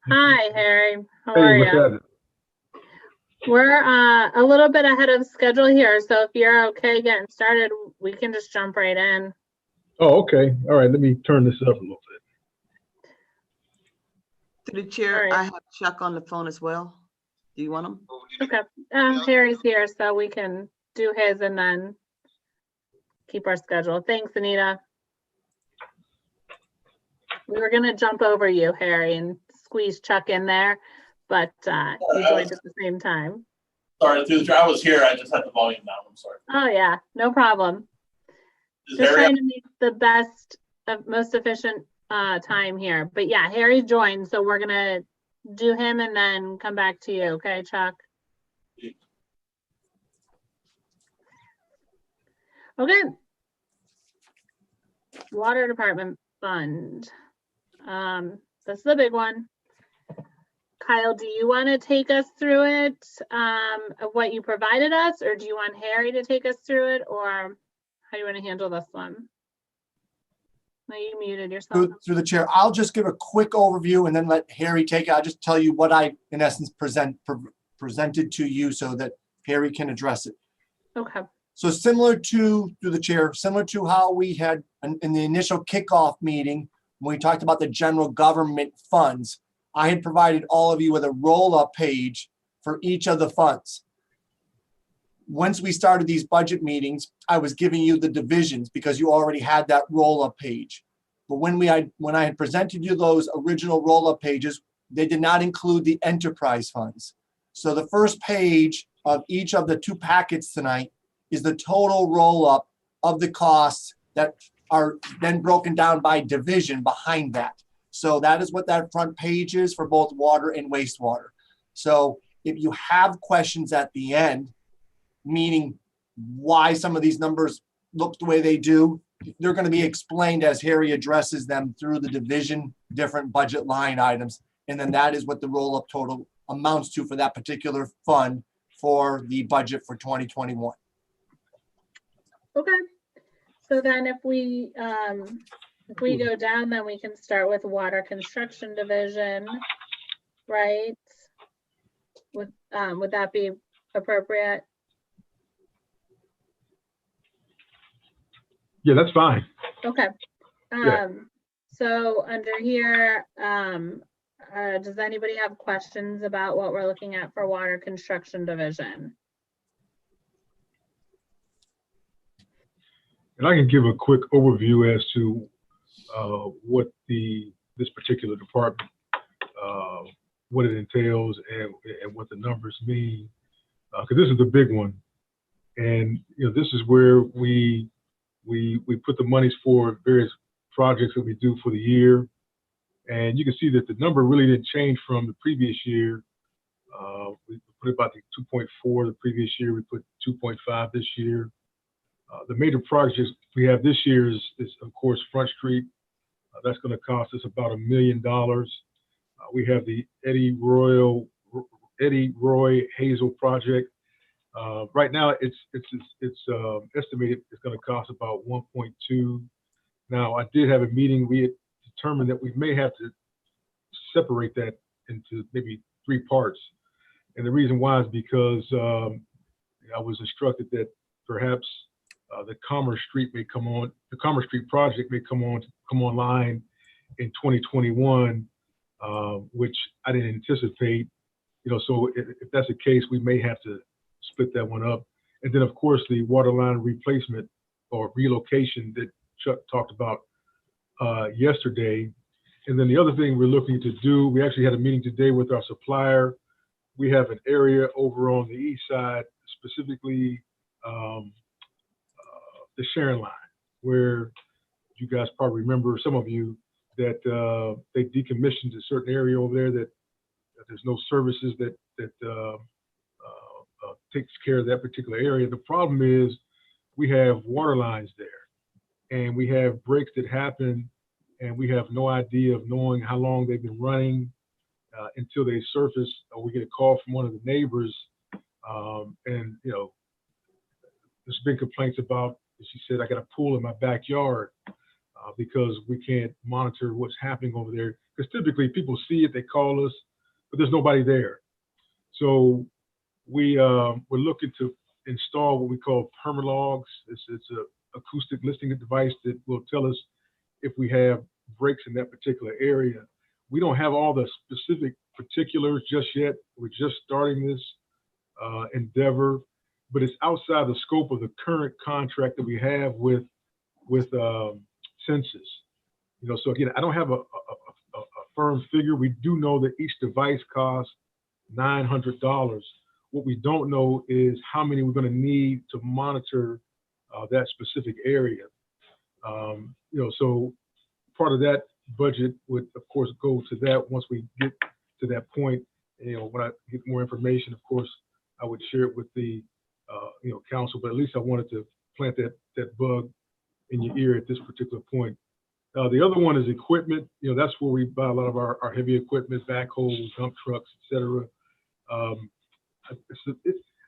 Hi, Harry. How are you? We're a little bit ahead of schedule here, so if you're okay getting started, we can just jump right in. Oh, okay. All right. Let me turn this up a little bit. Through the chair, All right. I have Chuck on the phone as well. Do you want him? Okay. Harry's here, so we can do his and then keep our schedule. Thanks, Anita. We were gonna jump over you, Harry, and squeeze Chuck in there, but you joined at the same time. Sorry, I was here. I just had the volume down. I'm sorry. Oh yeah, no problem. Is Just Harry trying to make the best, most efficient time here. But yeah, Harry joined, so we're gonna do him and then come back to you. Okay, Chuck? Okay. Water Department Fund. That's the big one. Kyle, do you want to take us through it, of what you provided us, or do you want Harry to take us through it, or how do you want to handle this one? Are you muted yourself? Through the chair, I'll just give a quick overview and then let Harry take it. I'll just tell you what I, in essence, presented to you so that Harry can address it. Okay. So similar to, through the chair, similar to how we had in the initial kickoff meeting, when we talked about the general government funds, I had provided all of you with a roll-up page for each of the funds. Once we started these budget meetings, I was giving you the divisions because you already had that roll-up page. But when I had presented you those original roll-up pages, they did not include the enterprise funds. So the first page of each of the two packets tonight is the total roll-up of the costs that are then broken down by division behind that. So that is what that front page is for both water and wastewater. So if you have questions at the end, meaning why some of these numbers look the way they do, they're going to be explained as Harry addresses them through the division, different budget line items. And then that is what the roll-up total amounts to for that particular fund for the budget for 2021. Okay. So then if we go down, then we can start with water construction division, right? Would that be appropriate? Yeah, that's fine. Okay. Yeah. So under here, does anybody have questions about what we're looking at for water construction division? And I can give a quick overview as to what this particular department, what it entails and what the numbers mean, because this is the big one. And this is where we put the monies for various projects that we do for the year. And you can see that the number really didn't change from the previous year. We put about the 2.4 the previous year. We put 2.5 this year. The major projects we have this year is of course, Front Street. That's going to cost us about $1 million. We have the Eddie Roy Hazel project. Right now, it's estimated it's going to cost about 1.2. Now, I did have a meeting. We had determined that we may have to separate that into maybe 3 parts. And the reason why is because I was instructed that perhaps the Commerce Street project may come online in 2021, which I didn't anticipate. So if that's the case, we may have to split that one up. And then, of course, the water line replacement or relocation that Chuck talked about yesterday. And then the other thing we're looking to do, we actually had a meeting today with our supplier. We have an area over on the east side, specifically the Sharon line, where you guys probably remember, some of you, that they decommissioned a certain area over there that there's no services that takes care of that particular area. The problem is we have water lines there, and we have breaks that happen, and we have no idea of knowing how long they've been running until they surface, or we get a call from one of the neighbors. And you know, there's been complaints about, she said, I got a pool in my backyard because we can't monitor what's happening over there. Because typically people see it, they call us, but there's nobody there. So we're looking to install what we call permalogs. It's a acoustic listening device that will tell us if we have breaks in that particular area. We don't have all the specific particulars just yet. We're just starting this endeavor, but it's outside the scope of the current contract that we have with Census. You know, so again, I don't have a firm figure. We do know that each device costs $900. What we don't know is how many we're going to need to monitor that specific area. You know, so part of that budget would, of course, go to that once we get to that point. You know, when I get more information, of course, I would share it with the you know, council. But at least I wanted to plant that bug in your ear at this particular point. The other one is equipment. You know, that's where we buy a lot of our heavy equipment, backhoes, dump trucks, etc.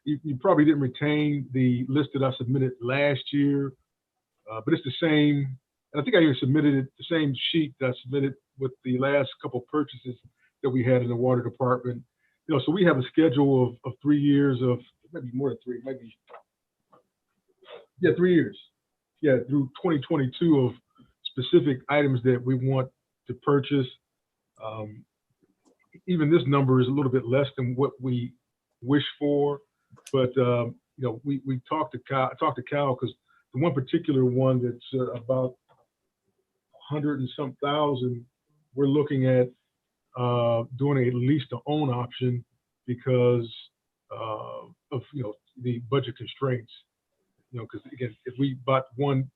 You probably didn't retain the list that I submitted last year, but it's the same. And I think I even submitted it, the same sheet that I submitted with the last couple purchases that we had in the water department. You know, so we have a schedule of 3 years of, maybe more than three, it might be, yeah, 3 years. Yeah, through 2022 of specific items that we want to purchase. Even this number is a little bit less than what we wish for, but you know, we talked to Cal. I talked to Cal because the one particular one that's about 100 and some thousand, we're looking at doing a lease to own option because of, you know, the budget constraints. You know, because again, if we bought one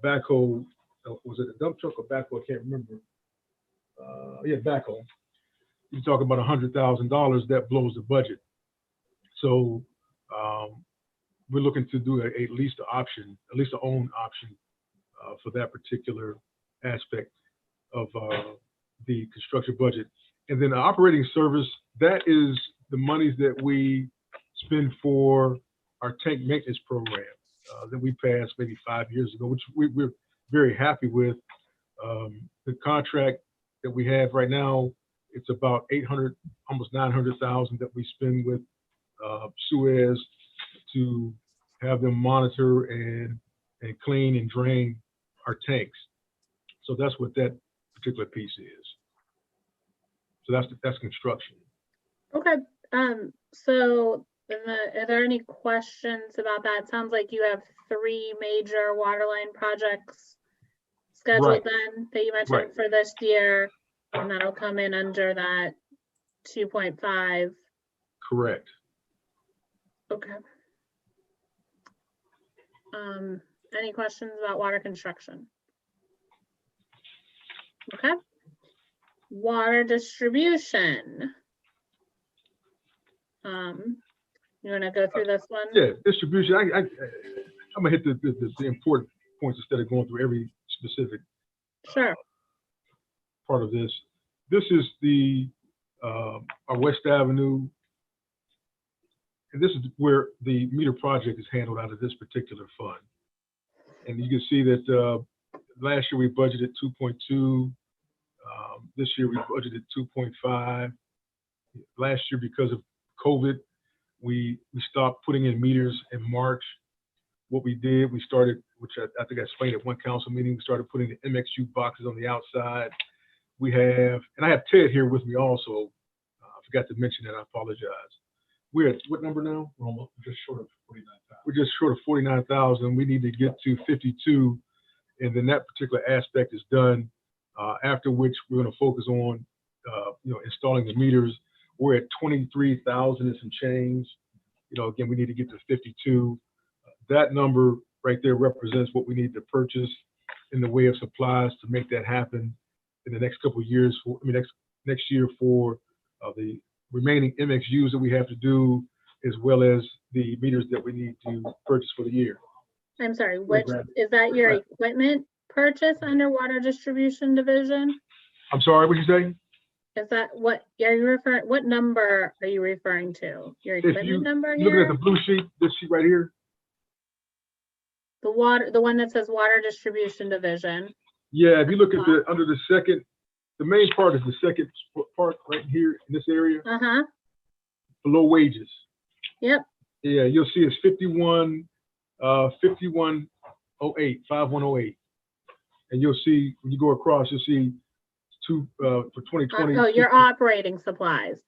backhoe, was it a dump truck or backhoe? I can't remember. Yeah, backhoe. You're talking about $100,000. That blows the budget. So we're looking to do a lease to option, at least to own option for that particular aspect of the construction budget. And then the operating service, that is the monies that we spend for our tank maintenance program that we passed maybe 5 years ago, which we're very happy with. The contract that we have right now, it's about 800, almost 900,000 that we spend with Suez to have them monitor and clean and drain our tanks. So that's what that particular piece is. So that's construction. Okay. So are there any questions about that? It sounds like you have 3 major water line projects scheduled Right. then that you mentioned Right. for this year, and that'll come in under that 2.5. Correct. Okay. Any questions about water construction? Okay. Water distribution. You want to go through this one? Yeah, distribution. I'm gonna hit the important points instead of going through every specific Sure. part of this. This is the our West Avenue, and this is where the meter project is handled out of this particular fund. And you can see that last year we budgeted 2.2. This year we budgeted 2.5. Last year, because of COVID, we stopped putting in meters in March. What we did, we started, which I think I explained at one council meeting, we started putting the MXU boxes on the outside. We have, and I have Ted here with me also. I forgot to mention that, I apologize. We're at what number now? We're almost just short of 49,000. We're just short of 49,000. We need to get to 52, and then that particular aspect is done. After which we're going to focus on, installing the meters. We're at 23,000 and some change. Again, we need to get to 52. That number right there represents what we need to purchase in the way of supplies to make that happen in the next couple of years. Next year for the remaining MXUs that we have to do, as well as the meters that we need to purchase for the year. I'm sorry, which, is that your equipment purchase under water distribution division? I'm sorry, what did you say? Is that what, are you referring, what number are you referring to? Your equipment number Looking here? at the blue sheet, this sheet right here. The one that says water distribution division. Yeah, if you look at under the second, the main part is the second part right here in this area. Uh-huh. Below wages. Yep. Yeah, you'll see it's 5108, 5108. And you'll see, when you go across, you'll see for 2020. Oh, your operating supplies.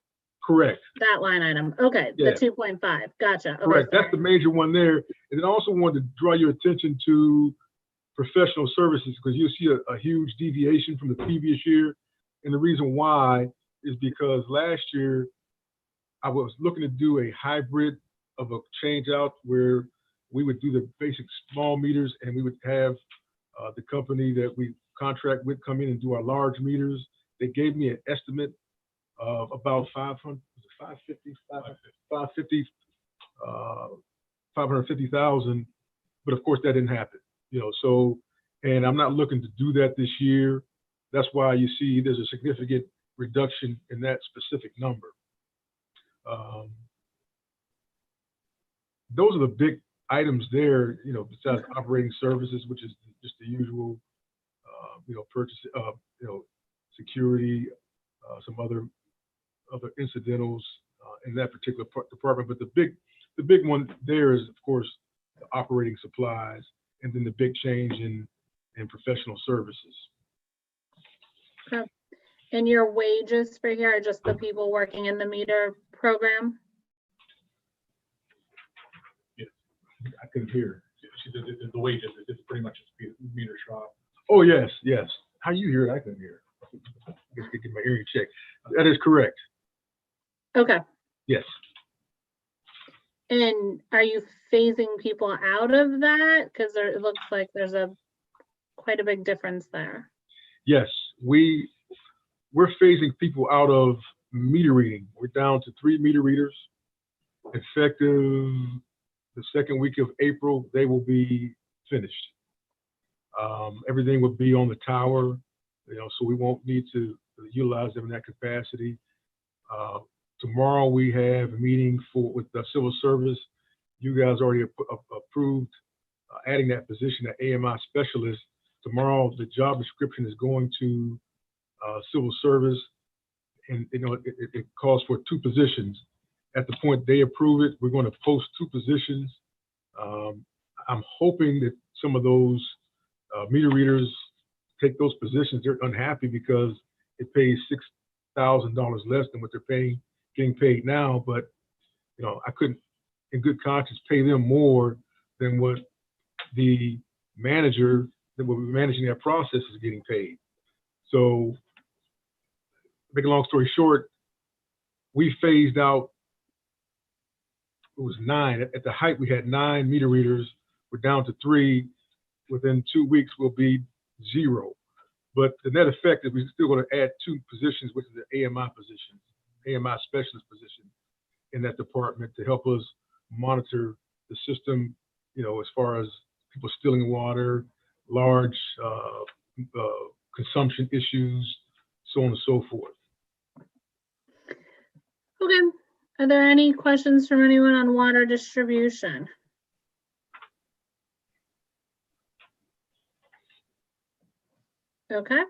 Correct. That line item. Okay, Yeah. the 2.5. Gotcha. Okay, Correct. That's sorry. the major one there. And then I also wanted to draw your attention to professional services, because you'll see a huge deviation from the previous year. And the reason why is because last year I was looking to do a hybrid of a change out where we would do the basic small meters, and we would have the company that we contract with come in and do our large meters. They gave me an estimate of about 550,000, but of course that didn't happen, so, and I'm not looking to do that this year. That's why you see there's a significant reduction in that specific number. Those are the big items there, besides operating services, which is just the usual, purchase, security, some other incidentals in that particular department. But the big one there is, of course, the operating supplies, and then the big change in professional services. Okay. And your wages for here are just the people working in the meter program? I couldn't hear. The wages, it's pretty much a meter shop. Oh, yes. How you hear it? I couldn't hear. I guess I could get my hearing checked. That is correct. Okay. Yes. And are you phasing people out of that? Because it looks like there's quite a big difference there. Yes, we're phasing people out of meter reading. We're down to 3 meter readers. Effective the second week of April, they will be finished. Everything will be on the tower, so we won't need to utilize them in that capacity. Tomorrow we have a meeting with the civil service. You guys already approved adding that position, that AMI specialist. Tomorrow, the job description is going to civil service, and it calls for 2 positions. At the point they approve it, we're going to post 2 positions. I'm hoping that some of those meter readers take those positions. They're unhappy because it pays $6,000 less than what they're getting paid now. But I couldn't, in good conscience, pay them more than what the manager that will be managing that process is getting paid. So, make a long story short, we phased out. It was 9. At the height, we had 9 meter readers. We're down to 3. Within 2 weeks, we'll be 0. But the net effect is we're still going to add 2 positions, which is the AMI position, AMI specialist position in that department to help us monitor the system, as far as people stealing water, large consumption issues, so on and so forth. Okay. Are there any questions from anyone on water distribution? Okay.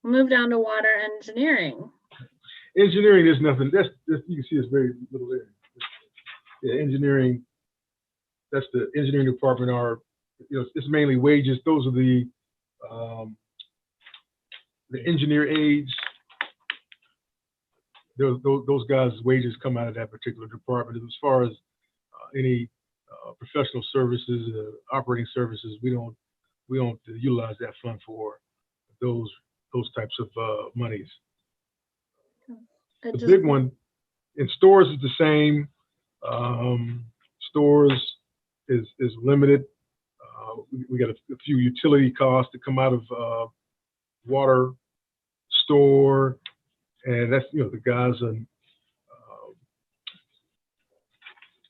We'll move down to water engineering. Engineering is nothing. That's you can see it's very little there. Yeah, engineering. That's the engineering department. It's mainly wages. Those are the engineer aides. those guys' wages come out of that particular department. As far as any professional services, operating services, we don't utilize that fund for those types of monies. The big one in stores is the same. Stores is limited. We got a few utility costs that come out of water, store, and that's, the guys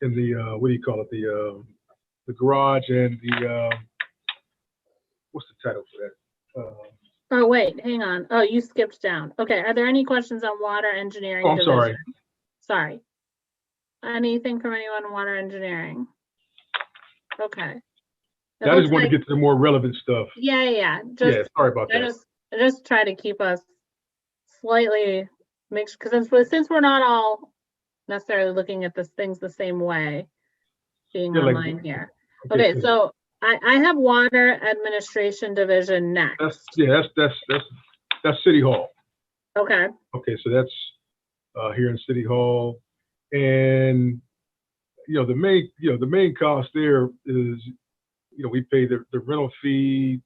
in the what do you call it, the garage and the what's the title for that? Oh, wait, hang on. Oh, you skipped down. Okay, are there any questions on water engineering? Oh, I'm sorry. division? Sorry. Anything from anyone in water engineering? Okay. It I just looks want like- to get to the more relevant stuff. Yeah. Yeah, sorry about I that. just try to keep us slightly mixed, because since we're not all necessarily looking at the things the same way, being Yeah, like- online here. Okay, so I have water administration division next. That's City Hall. Okay, Okay, so that's here in City Hall, and the main cost there is, we pay the rental fee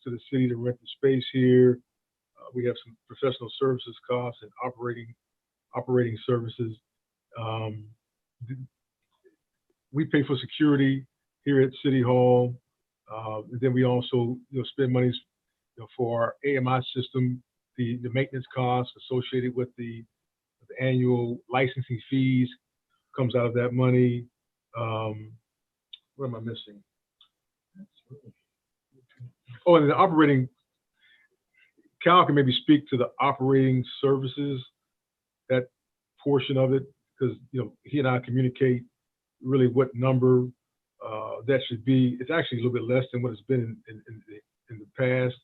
to the city to rent the space here. We have some professional services costs and operating services. We pay for security here at City Hall. And then we also spend monies for our AMI system, the maintenance costs associated with the annual licensing fees comes out of that money. What am I missing? Oh, and the operating, Cal can maybe speak to the operating services, that portion of it, because he and I communicate really what number that should be. It's actually a little bit less than what it's been in the past,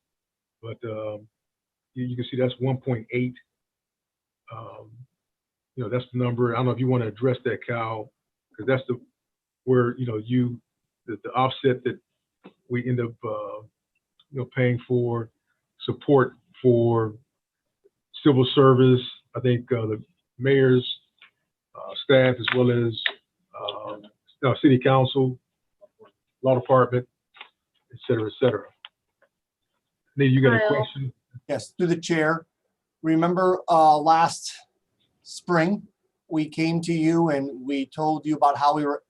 but you can see that's 1.8. That's the number. I don't know if you want to address that, Cal, because that's where the offset that we end up paying for support for civil service. I think the mayor's staff, as well as city council, law department, et cetera, et cetera. Nate, you got a Kyle. question? Yes, through the chair. Remember last spring, we came to you and we told you about how we were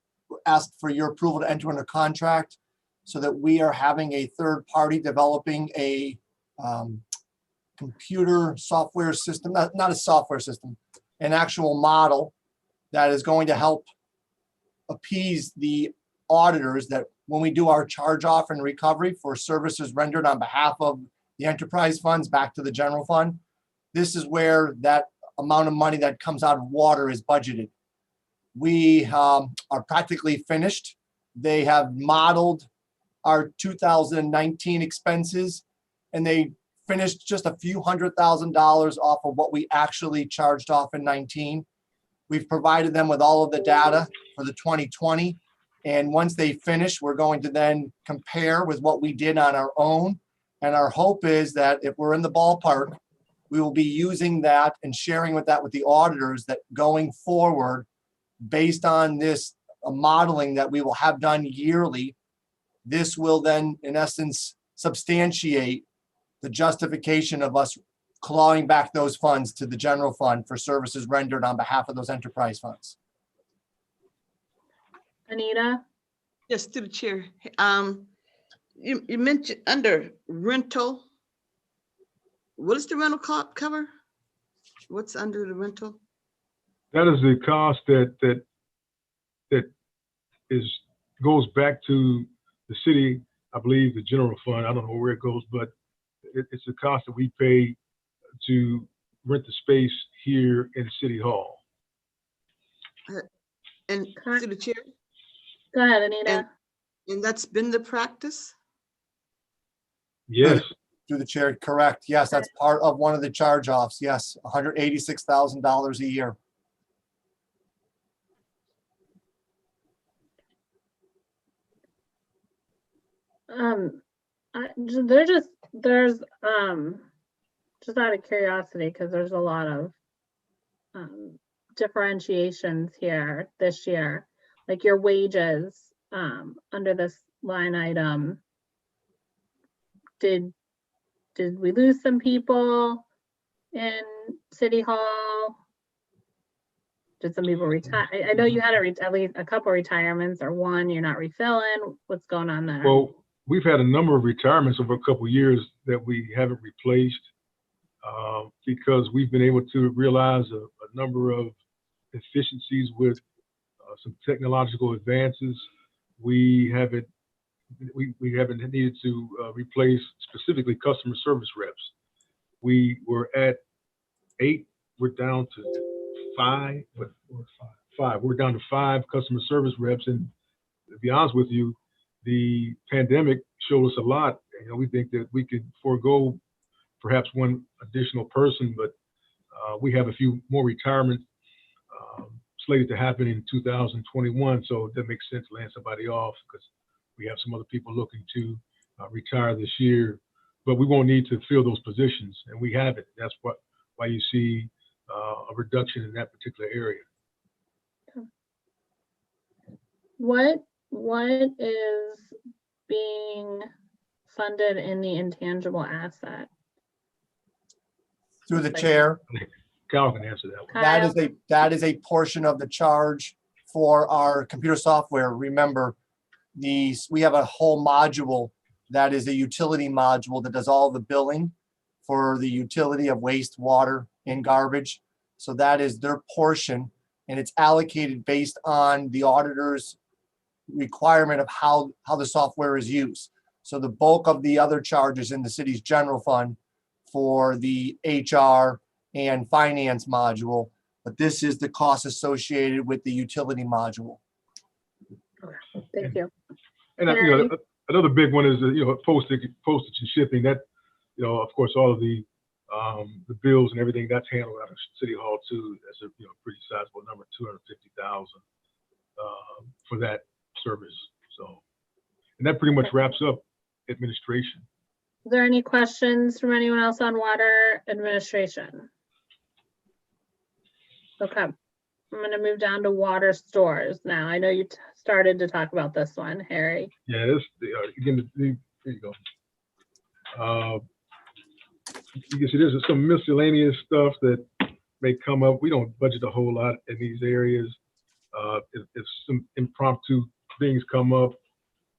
asked for your approval to enter into contract so that we are having a third party developing a computer software system, not a software system, an actual model that is going to help appease the auditors that when we do our charge off and recovery for services rendered on behalf of the enterprise funds back to the general fund, this is where that amount of money that comes out of water is budgeted. We are practically finished. They have modeled our 2019 expenses, and they finished just a few $100,000 off of what we actually charged off in 19. We've provided them with all of the data for the 2020. And once they finish, we're going to then compare with what we did on our own. And our hope is that if we're in the ballpark, we will be using that and sharing with the auditors that going forward, based on this modeling that we will have done yearly, this will then, in essence, substantiate the justification of us clawing back those funds to the general fund for services rendered on behalf of those enterprise funds. Anita? Yes, through the chair. You mentioned under rental. What is the rental cover? What's under the rental? That is the cost that goes back to the city, I believe the general fund. I don't know where it goes, but it's the cost that we pay to rent the space here in City Hall. And through the chair, Go ahead, Anita. and that's been the practice? Yes. Through the chair, correct. Yes, that's part of one of the charge offs. Yes, $186,000 a year. There's just out of curiosity, because there's a lot of differentiations here this year, like your wages under this line item. Did we lose some people in City Hall? Did some people retire? I know you had at least a couple retirements, or one you're not refilling. What's going on there? Well, we've had a number of retirements over a couple of years that we haven't replaced because we've been able to realize a number of efficiencies with some technological advances. We haven't needed to replace specifically customer service reps. We were at 8, we're down to 5, but we're down to 5 customer service reps. And to be honest with you, the pandemic showed us a lot. You know, we think that we could forego perhaps one additional person, but we have a few more retirements slated to happen in 2021. So that makes sense to land somebody off because we have some other people looking to retire this year, but we won't need to fill those positions, and we haven't. That's why you see a reduction in that particular area. What is being funded in the intangible asset? Through the chair, Cal can answer that one. Kyle? that is a portion of the charge for our computer software. Remember, we have a whole module that is a utility module that does all the billing for the utility of waste, water, and garbage. So that is their portion, and it's allocated based on the auditor's requirement of how the software is used. So the bulk of the other charges in the city's general fund for the HR and finance module, but this is the cost associated with the utility module. Thank you. And you know, another big one is postage and shipping. That, you know, of course, all of the bills and everything that's handled out of City Hall too. That's a pretty sizable number, $250,000 for that service. So, and that pretty much wraps up administration. Is there any questions from anyone else on water administration? Okay, I'm going to move down to water stores now. I know you started to talk about this one, Harry. Yeah, this again. There you go. You can see there's some miscellaneous stuff that may come up. We don't budget a whole lot in these areas. If some impromptu things come up,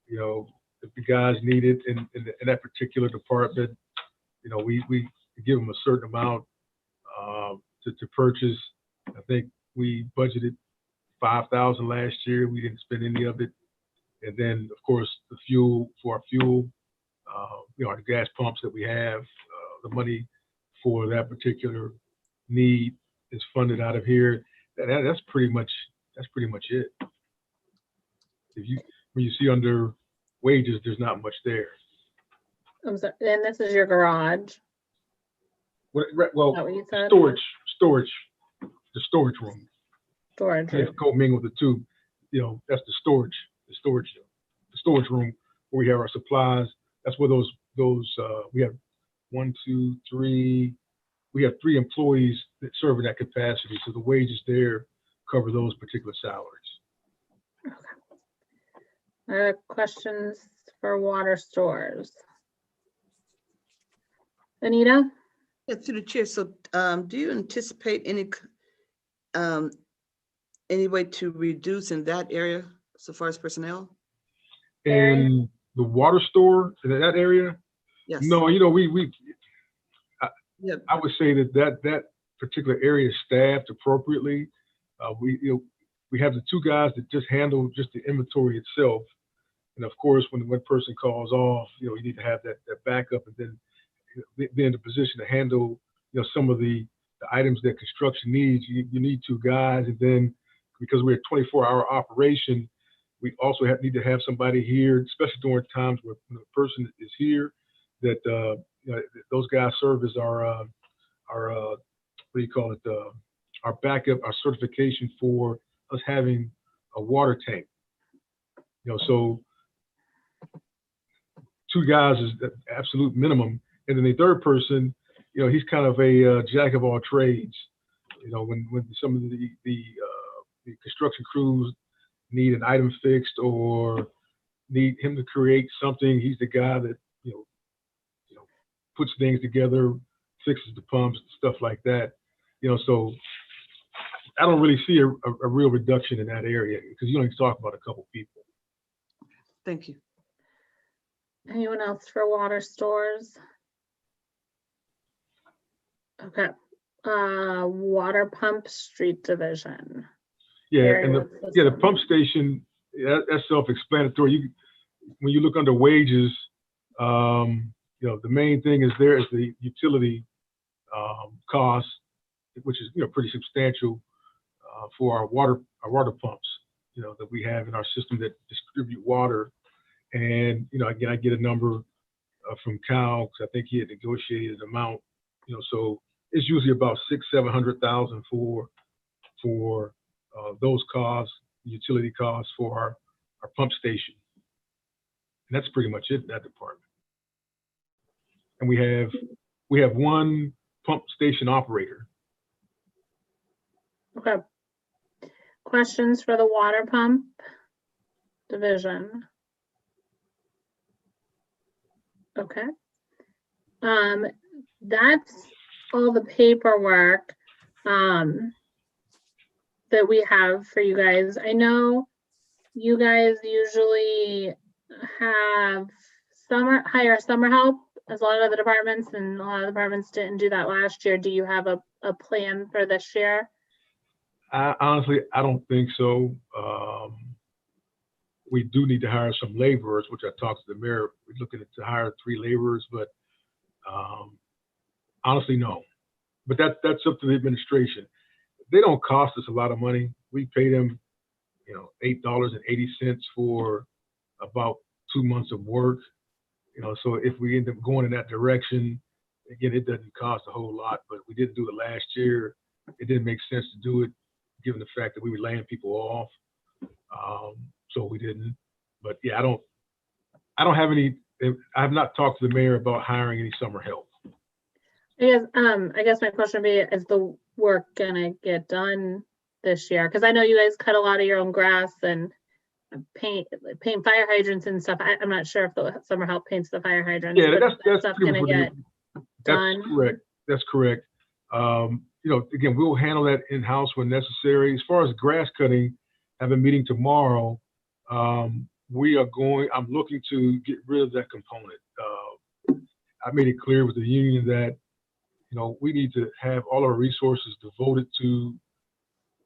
you know, if the guys need it in that particular department, you know, we give them a certain amount to purchase. I think we budgeted $5,000 last year. We didn't spend any of it. And then, of course, the fuel for our fuel, you know, our gas pumps that we have, the money for that particular need is funded out of here. That's pretty much it. When you see under wages, there's not much there. I'm sorry, and this is your garage? Well, Is that what you said? The storage room. Storage If room. co-mingle the two, you know, that's the storage room where we have our supplies. That's where those we have 1, 2, 3. We have 3 employees that serve in that capacity. So the wages there cover those particular salaries. Okay. Questions for water stores? Anita? Yeah, through the chair. So do you anticipate any way to reduce in that area so far as personnel? And the water store in that area? Yes. No, you know, Yeah. I would say that particular area is staffed appropriately. We have the 2 guys that just handle just the inventory itself. And of course, when one person calls off, you know, you need to have that backup and then be in the position to handle, you know, some of the items that construction needs. You need 2 guys, and then because we're a 24-hour operation, we also need to have somebody here, especially during times when the person is here, that you know, those guys serve as our what do you call it? Our backup, our certification for us having a water tank. You know, so 2 guys is the absolute minimum. And then the third person, you know, he's kind of a jack of all trades. You know, when some of the construction crews need an item fixed or need him to create something, he's the guy that puts things together, fixes the pumps, stuff like that. You know, so I don't really see a real reduction in that area because you only talk about a couple people. Thank you. Anyone else for water stores? Okay. Water pump street division. Yeah, Barry, and what's this the one? pump station, that's self-explanatory. When you look under wages, you know, the main thing is there is the utility cost, which is pretty substantial for our water pumps, that we have in our system that distribute water. And again, I get a number from Cal because I think he had negotiated an amount. So it's usually about $600,000-700,000 for those costs, utility costs for our pump station. And that's pretty much it in that department. And we have one pump station operator. Okay. Questions for the water pump division? Okay. That's all the paperwork that we have for you guys. I know you guys usually have hire summer help as a lot of the departments, and a lot of departments didn't do that last year. Do you have a plan for this year? Honestly, I don't think so. We do need to hire some laborers, which I talked to the mayor. We're looking to hire 3 laborers, but honestly, no. But that's up to the administration. They don't cost us a lot of money. We pay them, $8.80 for about 2 months of work. So if we end up going in that direction, again, it doesn't cost a whole lot. But we didn't do it last year. It didn't make sense to do it, given the fact that we were laying people off. So we didn't. But yeah, I don't have any. I have not talked to the mayor about hiring any summer help. I guess my question would be, is the work gonna get done this year? Because I know you guys cut a lot of your own grass and paint fire hydrants and stuff. I'm not sure if the summer help paints the fire hydrants. Yeah, but that's stuff pretty gonna much get done. That's correct. That's correct. Again, we'll handle that in-house when necessary. As far as grass cutting, I have a meeting tomorrow. I'm looking to get rid of that component. I made it clear with the union that, we need to have all our resources devoted to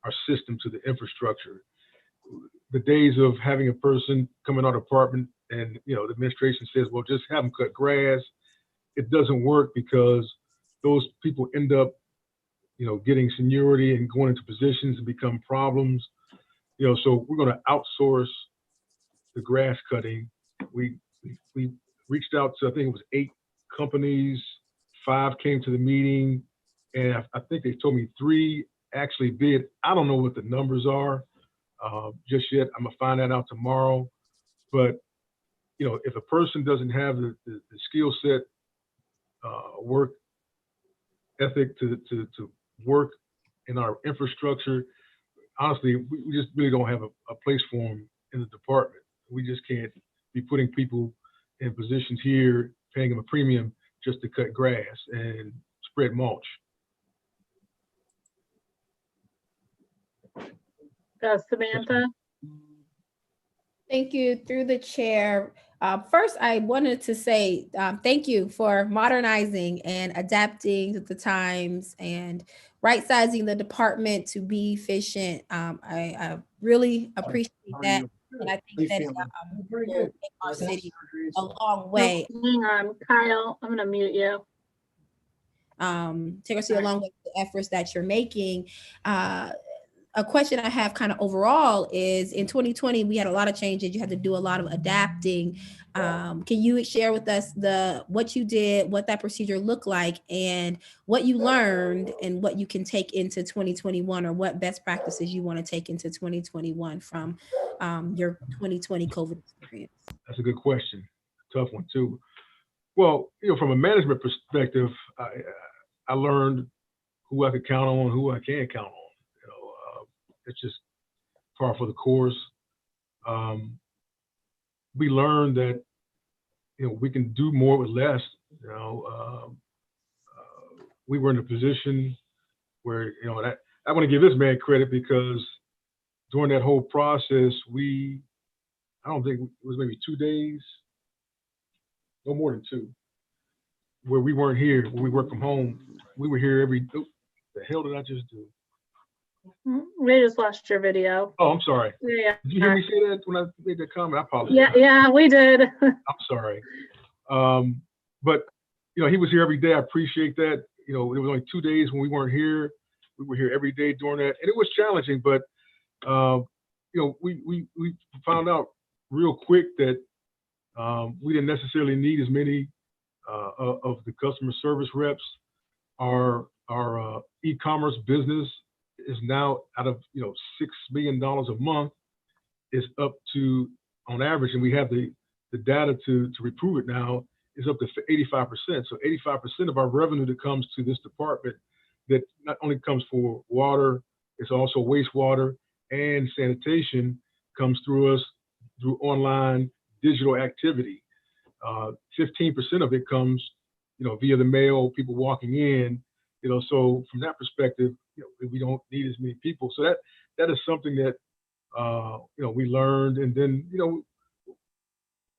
our system, to the infrastructure. The days of having a person come in our department and, the administration says, well, just have them cut grass. It doesn't work because those people end up, getting seniority and going into positions and become problems. So we're going to outsource the grass cutting. We reached out to, I think it was 8 companies, 5 came to the meeting, and I think they told me 3 actually bid. I don't know what the numbers are just yet. I'm gonna find that out tomorrow. But if a person doesn't have the skill set, work ethic to work in our infrastructure, honestly, we just really don't have a place for them in the department. We just can't be putting people in positions here, paying them a premium just to cut grass and spread mulch. Samantha? Thank you. Through the chair. First, I wanted to say thank you for modernizing and adapting to the times and right-sizing the department to be efficient. I really appreciate that. And I think that will take our city a long way. Hang on, Kyle, I'm gonna mute you. Take our city a long way with the efforts that you're making. A question I have kind of overall is, in 2020, we had a lot of changes. You had to do a lot of adapting. Can you share with us what you did, what that procedure looked like, and what you learned and what you can take into 2021, or what best practices you want to take into 2021 from your 2020 COVID experience? That's a good question. Tough one too. Well, from a management perspective, I learned who I could count on, who I can't count on. It's just par for the course. We learned that we can do more with less. We were in a position where I want to give this man credit, because during that whole process, I don't think it was maybe 2 days, no more than 2, where we weren't here, when we worked from home. We were here the hell did I just do? We just lost your video. Oh, I'm sorry. Yeah. Did you hear me say that when I made that comment? I apologize. Yeah, we did. I'm sorry. But he was here every day. I appreciate that. It was only 2 days when we weren't here. We were here every day during that, and it was challenging. But we found out real quick that we didn't necessarily need as many of the customer service reps. Our e-commerce business is now, out of $6 million a month, is up to, on average, and we have the data to reprove it now, is up to 85%. So 85% of our revenue that comes to this department, that not only comes for water, it's also wastewater and sanitation, comes through us through online digital activity. 15% of it comes, via the mail, people walking in. So from that perspective, we don't need as many people. So that is something that we learned, and then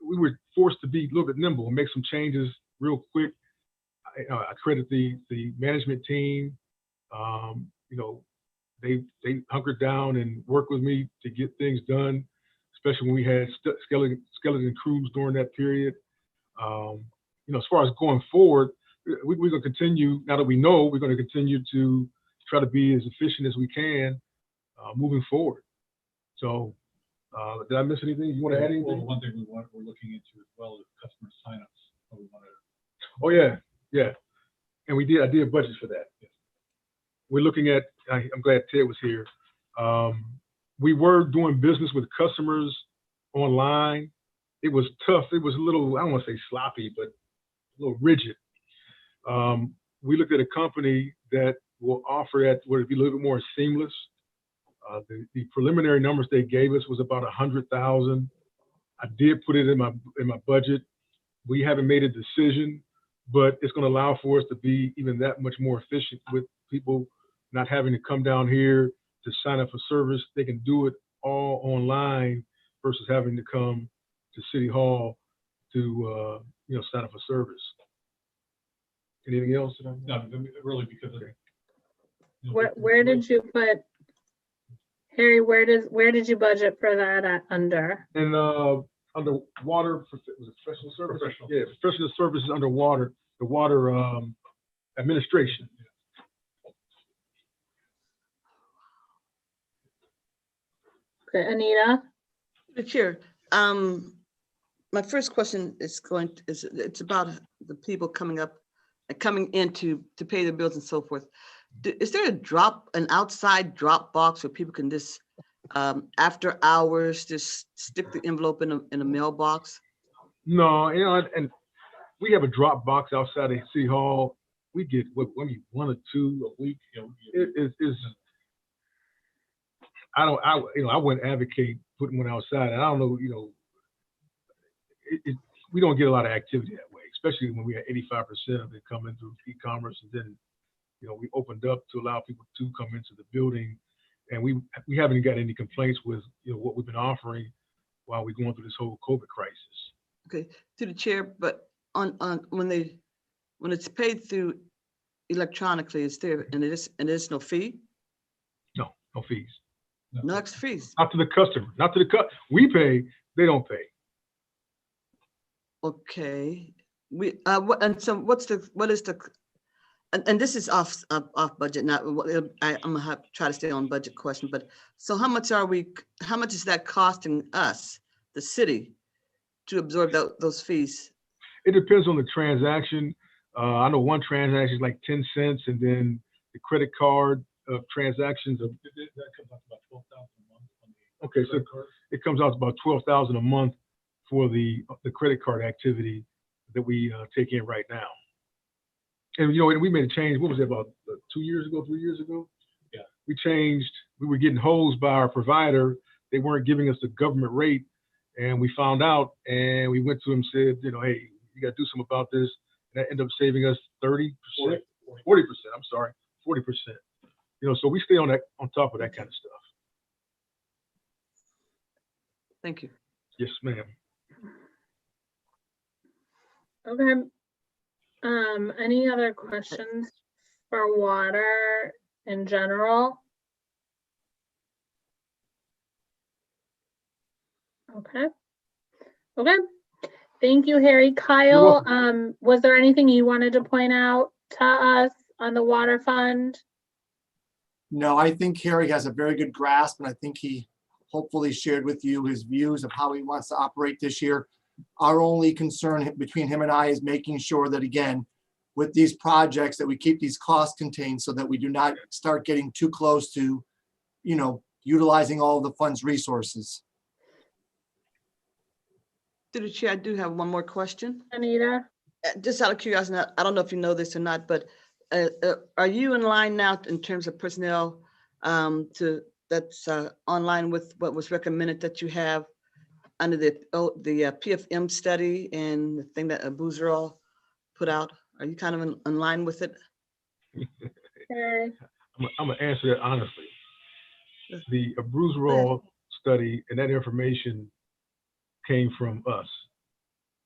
we were forced to be a little bit nimble and make some changes real quick. I credit the management team. They hunkered down and worked with me to get things done, especially when we had skeleton crews during that period. As far as going forward, we're going to continue. Now that we know, we're going to continue to try to be as efficient as we can moving forward. So, did I miss anything? You want to add anything? Well, one thing we're looking into as well is customer signups. Oh yeah. And I did budget for that. Yes. We're looking at, I'm glad Ted was here. We were doing business with customers online. It was tough. It was a little, I don't want to say sloppy, but a little rigid. We looked at a company that will offer that, where it'd be a little bit more seamless. The preliminary numbers they gave us was about 100,000. I did put it in my budget. We haven't made a decision, but it's going to allow for us to be even that much more efficient with people not having to come down here to sign up for service. They can do it all online versus having to come to City Hall to sign up for service. Anything else? No, really, because of, Where did you put, Harry? Where did you budget for that under? And under water, was it professional service? Yeah, professional services under water, the water administration. Okay, Anita. The chair, my first question is it's about the people coming in to pay their bills and so forth. Is there an outside drop box where people can just after hours just stick the envelope in a mailbox? No, and we have a drop box outside of City Hall. We get maybe 1 or 2 a week. It is. I wouldn't advocate putting one outside. And I don't know, we don't get a lot of activity that way, especially when we had 85% of it coming through e-commerce, and then we opened up to allow people to come into the building, and we haven't got any complaints with what we've been offering while we're going through this whole COVID crisis. Okay, to the chair, but on when it's paid through electronically, is there and there's no fee? No fees. No extra fees. Not to the customer. Not to the we pay. They don't pay. Okay. And this is off budget. Not I'm gonna have to try to stay on budget question. But so how much is that costing us, the city, to absorb those fees? It depends on the transaction. I know one transaction is like 10 cents, and then the credit card transactions of that comes out to about 12,000 a month. Okay, so it comes out to about 12,000 a month for the credit card activity that we take in right now. And you know, we made a change. What was it, about 2 years ago, 3 years ago? Yeah. We changed. We were getting hosed by our provider. They weren't giving us the government rate, and we found out. And we went to him and said, you know, hey, you got to do something about this. And that ended up saving us 30%, 40%. I'm sorry, 40%. You know, so we stay on top of that kind of stuff. Thank you. Yes, ma'am. Okay. Any other questions for water in general? Okay. Okay. Thank you, Harry. Kyle, was there anything you wanted to point out to us on the water fund? No, I think Harry has a very good grasp, and I think he hopefully shared with you his views of how he wants to operate this year. Our only concern between him and I is making sure that, again, with these projects, that we keep these costs contained so that we do not start getting too close to, you know, utilizing all of the fund's resources. Through the chair, I do have one more question. Anita? Just out of curiosity, I don't know if you know this or not, but are you in line now in terms of personnel that's online with what was recommended that you have under the PFM study and the thing that Buzerall put out? Are you kind of in line with it? Harry? I'm gonna answer that honestly. The Buzerall study and that information came from us.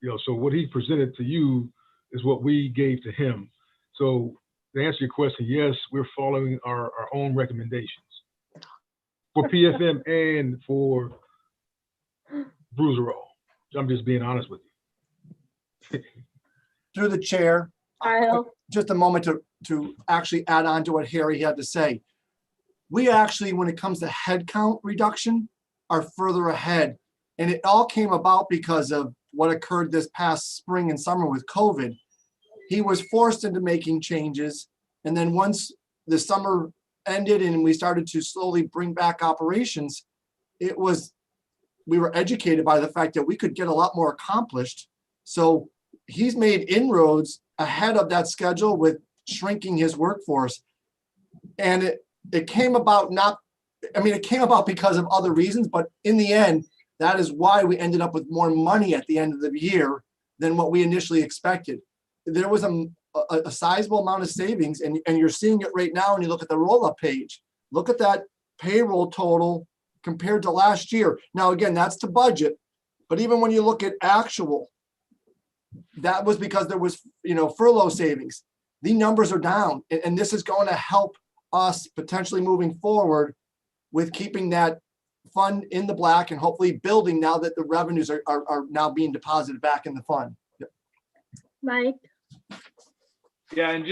You know, so what he presented to you is what we gave to him. So to answer your question, yes, we're following our own recommendations for PFM and for Buzerall. I'm just being honest with you. Through the chair, Kyle? just a moment to actually add on to what Harry had to say. We actually, when it comes to headcount reduction, are further ahead. And it all came about because of what occurred this past spring and summer with COVID. He was forced into making changes. And then once the summer ended and we started to slowly bring back operations, we were educated by the fact that we could get a lot more accomplished. So he's made inroads ahead of that schedule with shrinking his workforce. And it came about it came about because of other reasons, but in the end, that is why we ended up with more money at the end of the year than what we initially expected. There was a sizable amount of savings, and you're seeing it right now when you look at the roll-up page. Look at that payroll total compared to last year. Now, again, that's to budget, but even when you look at actual, that was because there was, furlough savings. The numbers are down, and this is going to help us potentially moving forward with keeping that fund in the black and hopefully building now that the revenues are now being deposited back in the fund. Mike? Yeah, and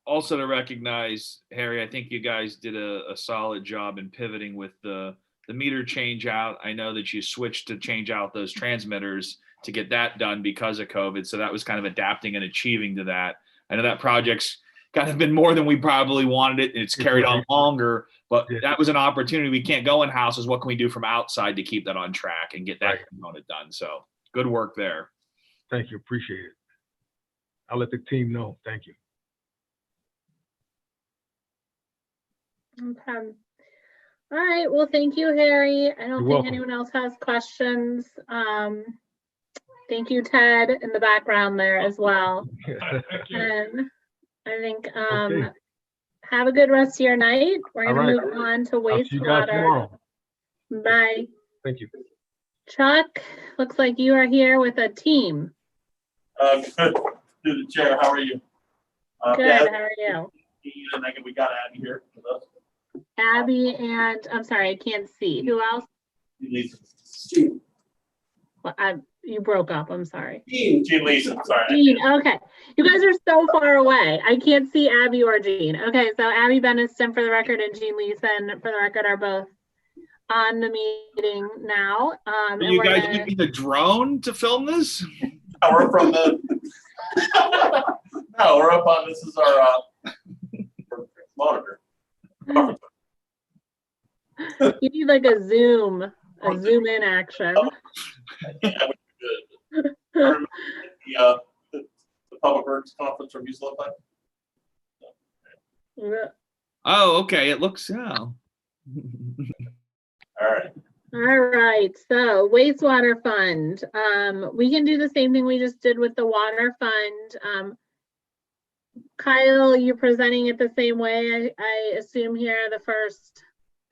also to recognize, Harry, I think you guys did a solid job in pivoting with the meter change out. I know that you switched to change out those transmitters to get that done because of COVID. So that was kind of adapting and achieving to that. I know that project's kind of been more than we probably wanted it. And it's carried on longer, but that was an opportunity. We can't go in houses. What can we do from outside to keep that on track and get that component done? So good work there. Thank you. Appreciate it. I'll let the team know. Thank you. Okay. All right. Well, thank you, Harry. I don't You're think welcome. anyone else has questions. Thank you, Ted, in the background there as well. And I think Okay. have a good rest of your night. We're All going right. to move on to I'll see you guys wastewater. tomorrow. Bye. Thank you. Chuck, looks like you are here with a team. Good. Through the chair, how are you? Good. Yeah, How are you? and I think we got Abby here with us. Abby and I'm sorry, I can't see. Who else? Lisa. Well, you broke up. I'm sorry. Jean Lisa, sorry. Jean, okay. You guys are so far away. I can't see Abby or Jean. Okay, so Abby Beniston for the record and Jean Leeson for the record are both on the meeting now. Are you guys using the drone to film this? No, we're from the. No, we're up on. This is our monitor. You need like a zoom in action. Yeah, we did. I remember the Public Works Conference reviews look like? Oh, okay. It looks, yeah. All right. All right, so wastewater fund. We can do the same thing we just did with the water fund. Kyle, you're presenting it the same way. I assume here the first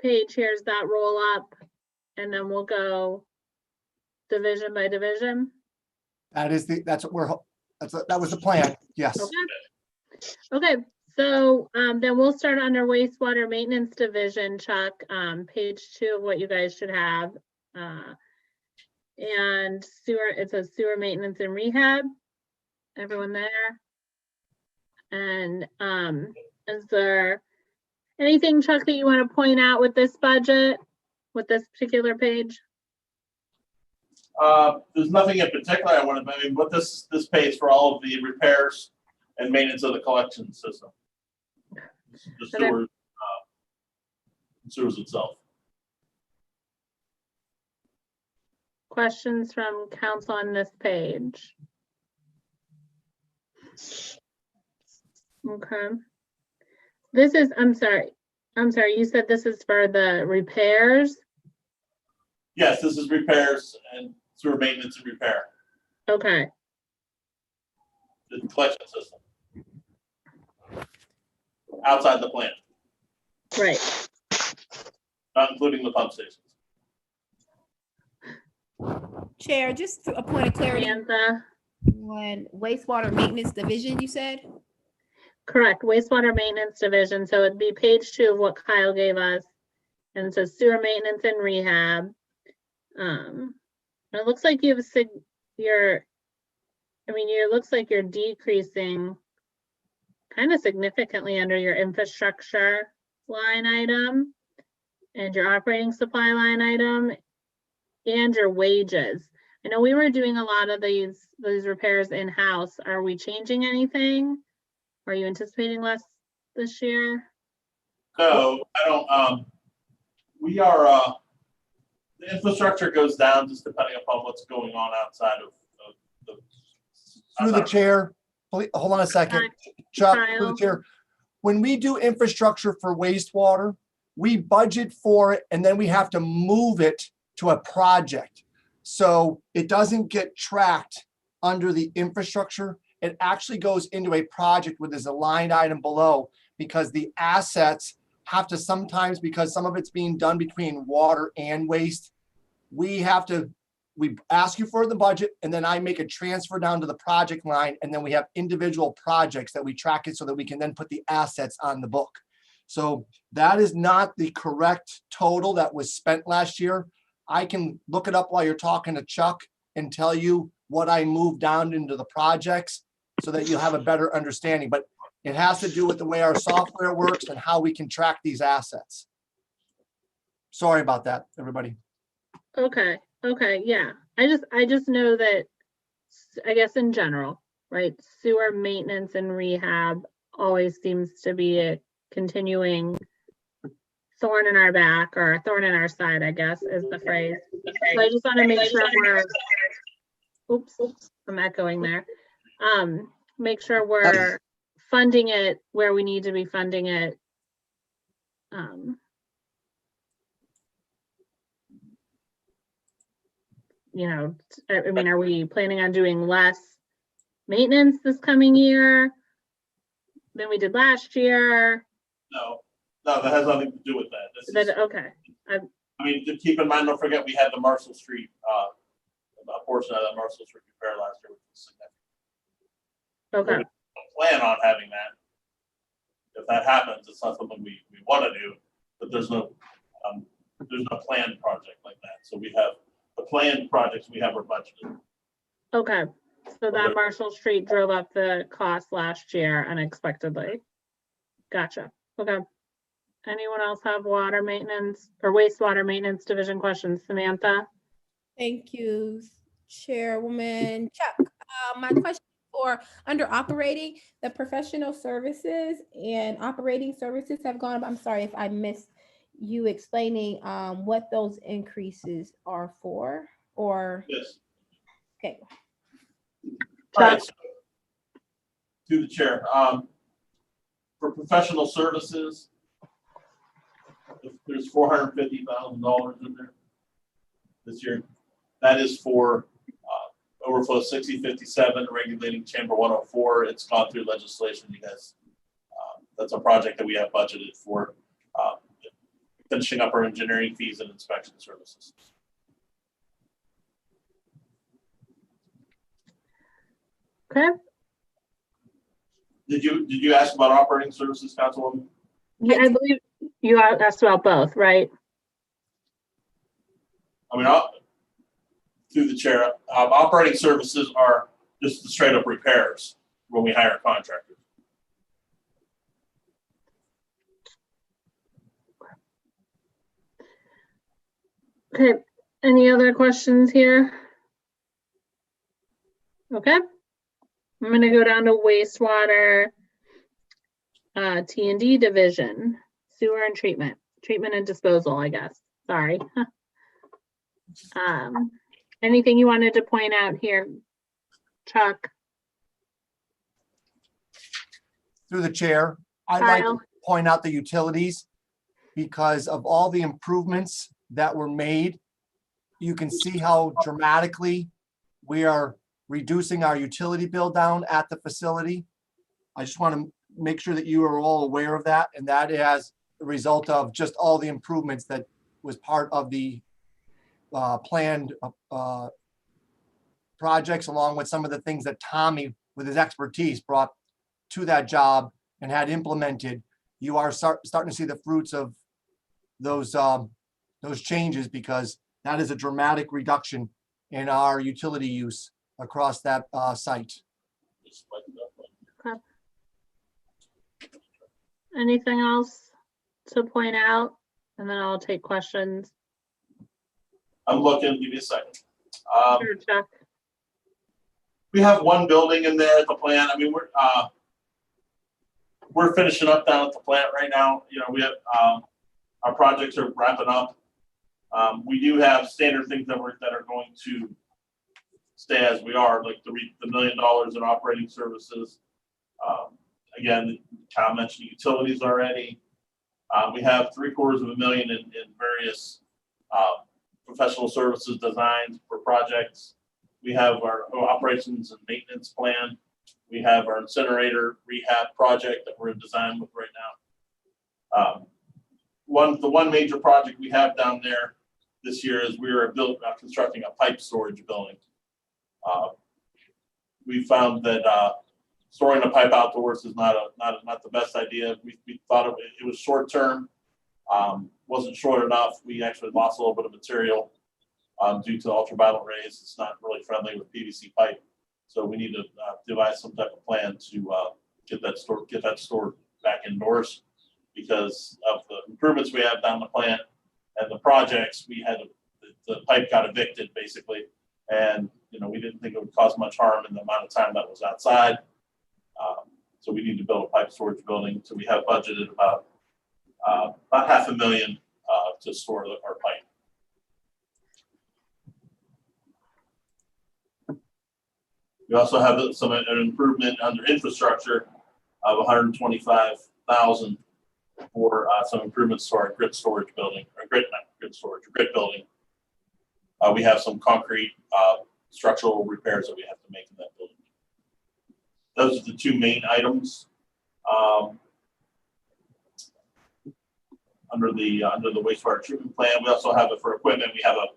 page here is that roll up, and then we'll go division by division. That was the plan. Yes. Okay, so then we'll start under wastewater maintenance division, Chuck, page 2 of what you guys should have. And sewer, it says sewer maintenance and rehab. Everyone there? And is there anything, Chuck, that you want to point out with this budget, with this particular page? There's nothing in particular I want to, I mean, what this pays for all of the repairs and maintenance of the collection system. The sewers, sewers itself. Questions from council on this page? Okay. This is, I'm sorry, you said this is for the repairs? Yes, this is repairs and sewer maintenance and repair, Okay, the collection system. Outside the plant, right. not including the pump stations. Chair, just a point of clarity. Samantha? When wastewater maintenance division, you said? Correct, wastewater maintenance division, so it'd be page 2 of what Kyle gave us. And it says sewer maintenance and rehab. It looks like you have it looks like you're decreasing kind of significantly under your infrastructure line item and your operating supply line item and your wages. I know we were doing a lot of these repairs in-house. Are we changing anything? Are you anticipating less this year? No, I don't, we are, the infrastructure goes down just depending upon what's going on outside of the. Through the chair, hold on a second. Chuck, through the Kyle. chair. When we do infrastructure for wastewater, we budget for it and then we have to move it to a project. So it doesn't get tracked under the infrastructure. It actually goes into a project where there's a line item below because the assets have to sometimes, because some of it's being done between water and waste, we ask you for the budget and then I make a transfer down to the project line and then we have individual projects that we track it so that we can then put the assets on the book. So that is not the correct total that was spent last year. I can look it up while you're talking to Chuck and tell you what I moved down into the projects so that you'll have a better understanding. But it has to do with the way our software works and how we can track these assets. Sorry about that, everybody. Okay, yeah. I just know that, I guess in general, right, sewer maintenance and rehab always seems to be a continuing thorn in our back, or a thorn in our side, I guess is the phrase. So I just want to make sure oops, I'm echoing there. Make sure we're funding it where we need to be funding it. I mean, are we planning on doing less maintenance this coming year than we did last year? No, that has nothing to do with that. This is, Okay. I mean, to keep in mind, don't forget, we had the Marshall Street, a portion of the Marshall Street repair last year, which was significant. Okay. We don't plan on having that. If that happens, it's not something we want to do, but there's no planned project like that. So we have the planned projects we have are budgeted. Okay. So that Marshall Street drove up the cost last year unexpectedly. Gotcha. Okay. Anyone else have water maintenance or wastewater maintenance division questions? Samantha? Thank you, Chairwoman Chuck. My question for under operating, the professional services and operating services have gone up. I'm sorry if I missed you explaining what those increases are for, or? Yes. Okay. All right. Through the chair, for professional services, there's $450,000 in there this year. That is for overflow 6057, regulating chamber 104. It's gone through legislation, you guys. That's a project that we have budgeted for finishing up our engineering fees and inspection services. Okay. Did you ask about operating services, Councilwoman? Yeah, I believe you asked about both, right? I mean, through the chair, operating services are just the straight up repairs when we hire contractors. Okay, any other questions here? Okay, I'm gonna go down to wastewater, T&D division, sewer and treatment and disposal, I guess, sorry. Anything you wanted to point out here, Chuck? Through the chair, I'd like to Kyle? point out the utilities because of all the improvements that were made. You can see how dramatically we are reducing our utility bill down at the facility. I just want to make sure that you are all aware of that, and that is as a result of just all the improvements that was part of the planned projects, along with some of the things that Tommy, with his expertise, brought to that job and had implemented. You are starting to see the fruits of those changes, because that is a dramatic reduction in our utility use across that site. Okay. Anything else to point out? And then I'll take questions. I'm looking, give me a second. Sure, Chuck. We have one building in there at the plant. I mean, we're finishing up down at the plant right now. You know, we have our projects are wrapping up. We do have standard things that are going to stay as we are, like the $1 million in operating services. Again, Tom mentioned utilities already. We have $750,000 in various professional services designs for projects. We have our operations and maintenance plan. We have our incinerator rehab project that we're in design with right now. The one major project we have down there this year is we are constructing a pipe storage building. We found that storing a pipe outdoors is not the best idea. We thought it was short term, wasn't short enough. We actually lost a little bit of material due to ultraviolet rays. It's not really friendly with PVC pipe, so we need to devise some type of plan to get that stored back indoors. Because of the improvements we have down the plant and the projects, the pipe got evicted basically, and we didn't think it would cause much harm in the amount of time that was outside. So we need to build a pipe storage building. So we have budgeted about $500,000 to store our pipe. We also have an improvement under infrastructure of $125,000 for some improvements to our grid storage building, grid building. We have some concrete structural repairs that we have to make in that building. Those are the two main items under the wastewater treatment plan. We also have it for equipment. We have a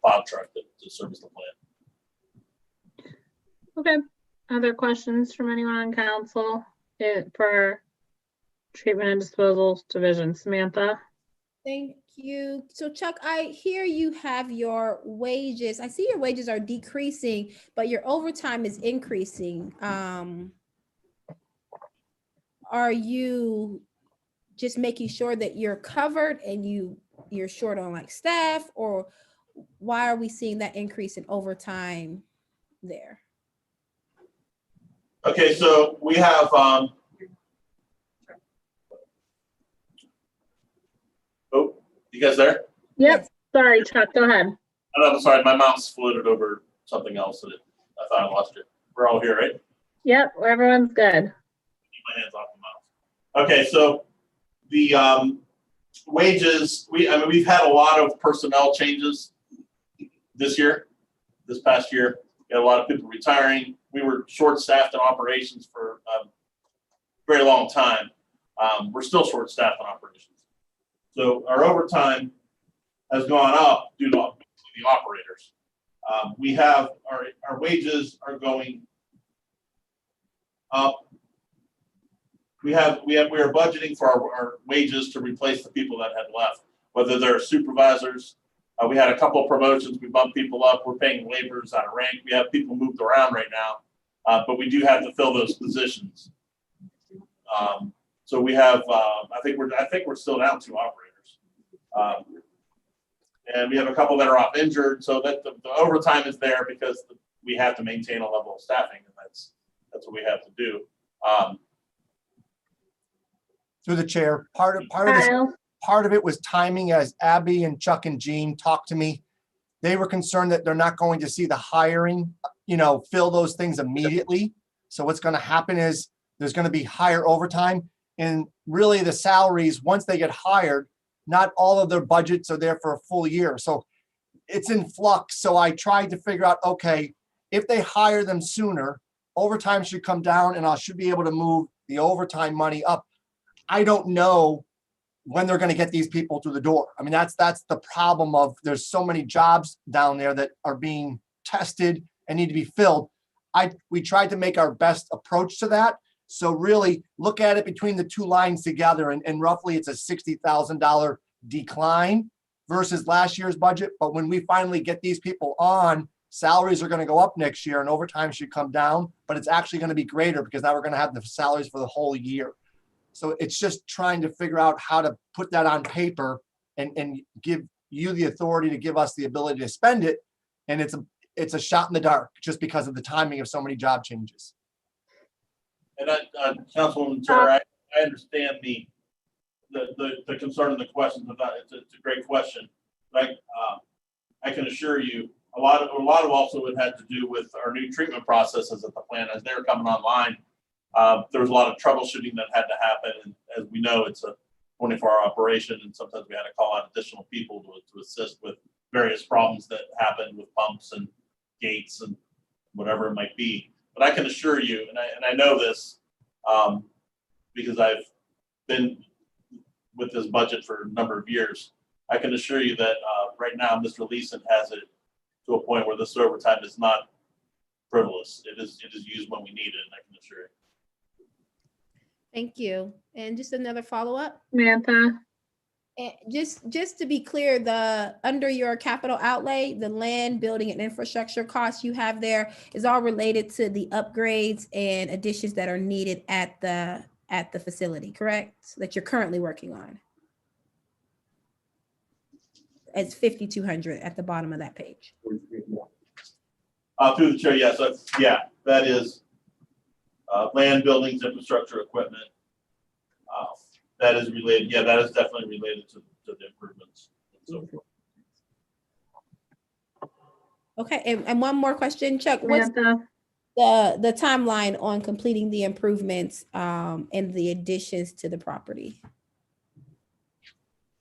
plow truck to service the plant. Okay. Other questions from anyone on council for treatment and disposal division? Samantha? Thank you. So Chuck, I hear you have your wages. I see your wages are decreasing, but your overtime is increasing. Are you just making sure that you're covered and you're short on like staff, or why are we seeing that increase in overtime there? Okay, so we have oh, you guys there? Yep. Sorry, Chuck, go ahead. I'm sorry, my mouse floated over something else that I thought I lost it. We're all here, right? Yep, everyone's good. Keep my hands off the mouse. Okay, so the wages, we've had a lot of personnel changes this past year. We had a lot of people retiring. We were short-staffed in operations for a very long time. We're still short-staffed in operations. So our overtime has gone up due to the operators. We have our wages are going up. We are budgeting for our wages to replace the people that had left, whether they're supervisors. We had a couple of promotions. We bumped people up. We're paying laborers out of rank. We have people moved around right now, but we do have to fill those positions. So we have, I think we're still down 2 operators. And we have a couple that are off injured, so that the overtime is there because we have to maintain a level of staffing, and that's what we have to do. Through the chair, part of it was timing. As Abby and Chuck and Jean talked to me, they were concerned that they're not going to see the hiring, fill those things immediately. So what's going to happen is there's going to be higher overtime, and really the salaries, once they get hired, not all of their budgets are there for a full year. So it's in flux. So I tried to figure out, okay, if they hire them sooner, overtime should come down and I should be able to move the overtime money up. I don't know when they're going to get these people through the door. I mean, that's the problem of there's so many jobs down there that are being tested and need to be filled. We tried to make our best approach to that. So really look at it between the 2 lines together, and roughly it's a $60,000 decline versus last year's budget. But when we finally get these people on, salaries are going to go up next year and overtime should come down, but it's actually going to be greater because now we're going to have the salaries for the whole year. So it's just trying to figure out how to put that on paper and give you the authority to give us the ability to spend it. And it's a shot in the dark just because of the timing of so many job changes. And Councilwoman Turner, I understand the concern and the questions about it. It's a great question. But I can assure you, a lot of also it had to do with our new treatment processes at the plant as they're coming online. There was a lot of troubleshooting that had to happen, and as we know, it's a 24-hour operation, and sometimes we had to call out additional people to assist with various problems that happen with pumps and gates and whatever it might be. But I can assure you, and I know this because I've been with this budget for a number of years, I can assure you that right now Mr. Leeson has it to a point where this overtime is not frivolous. It is used when we need it, and I can assure you. Thank you. And just another follow-up. Samantha. And just to be clear, under your capital outlay, the land, building, and infrastructure costs you have there is all related to the upgrades and additions that are needed at the facility, correct? That you're currently working on. It's 5,200 at the bottom of that page. Through the chair, yes, that is land, buildings, infrastructure, equipment. That is related. Yeah, that is definitely related to the improvements and so forth. Okay, and one more question, Chuck. What's the timeline on completing the improvements and the additions to the property?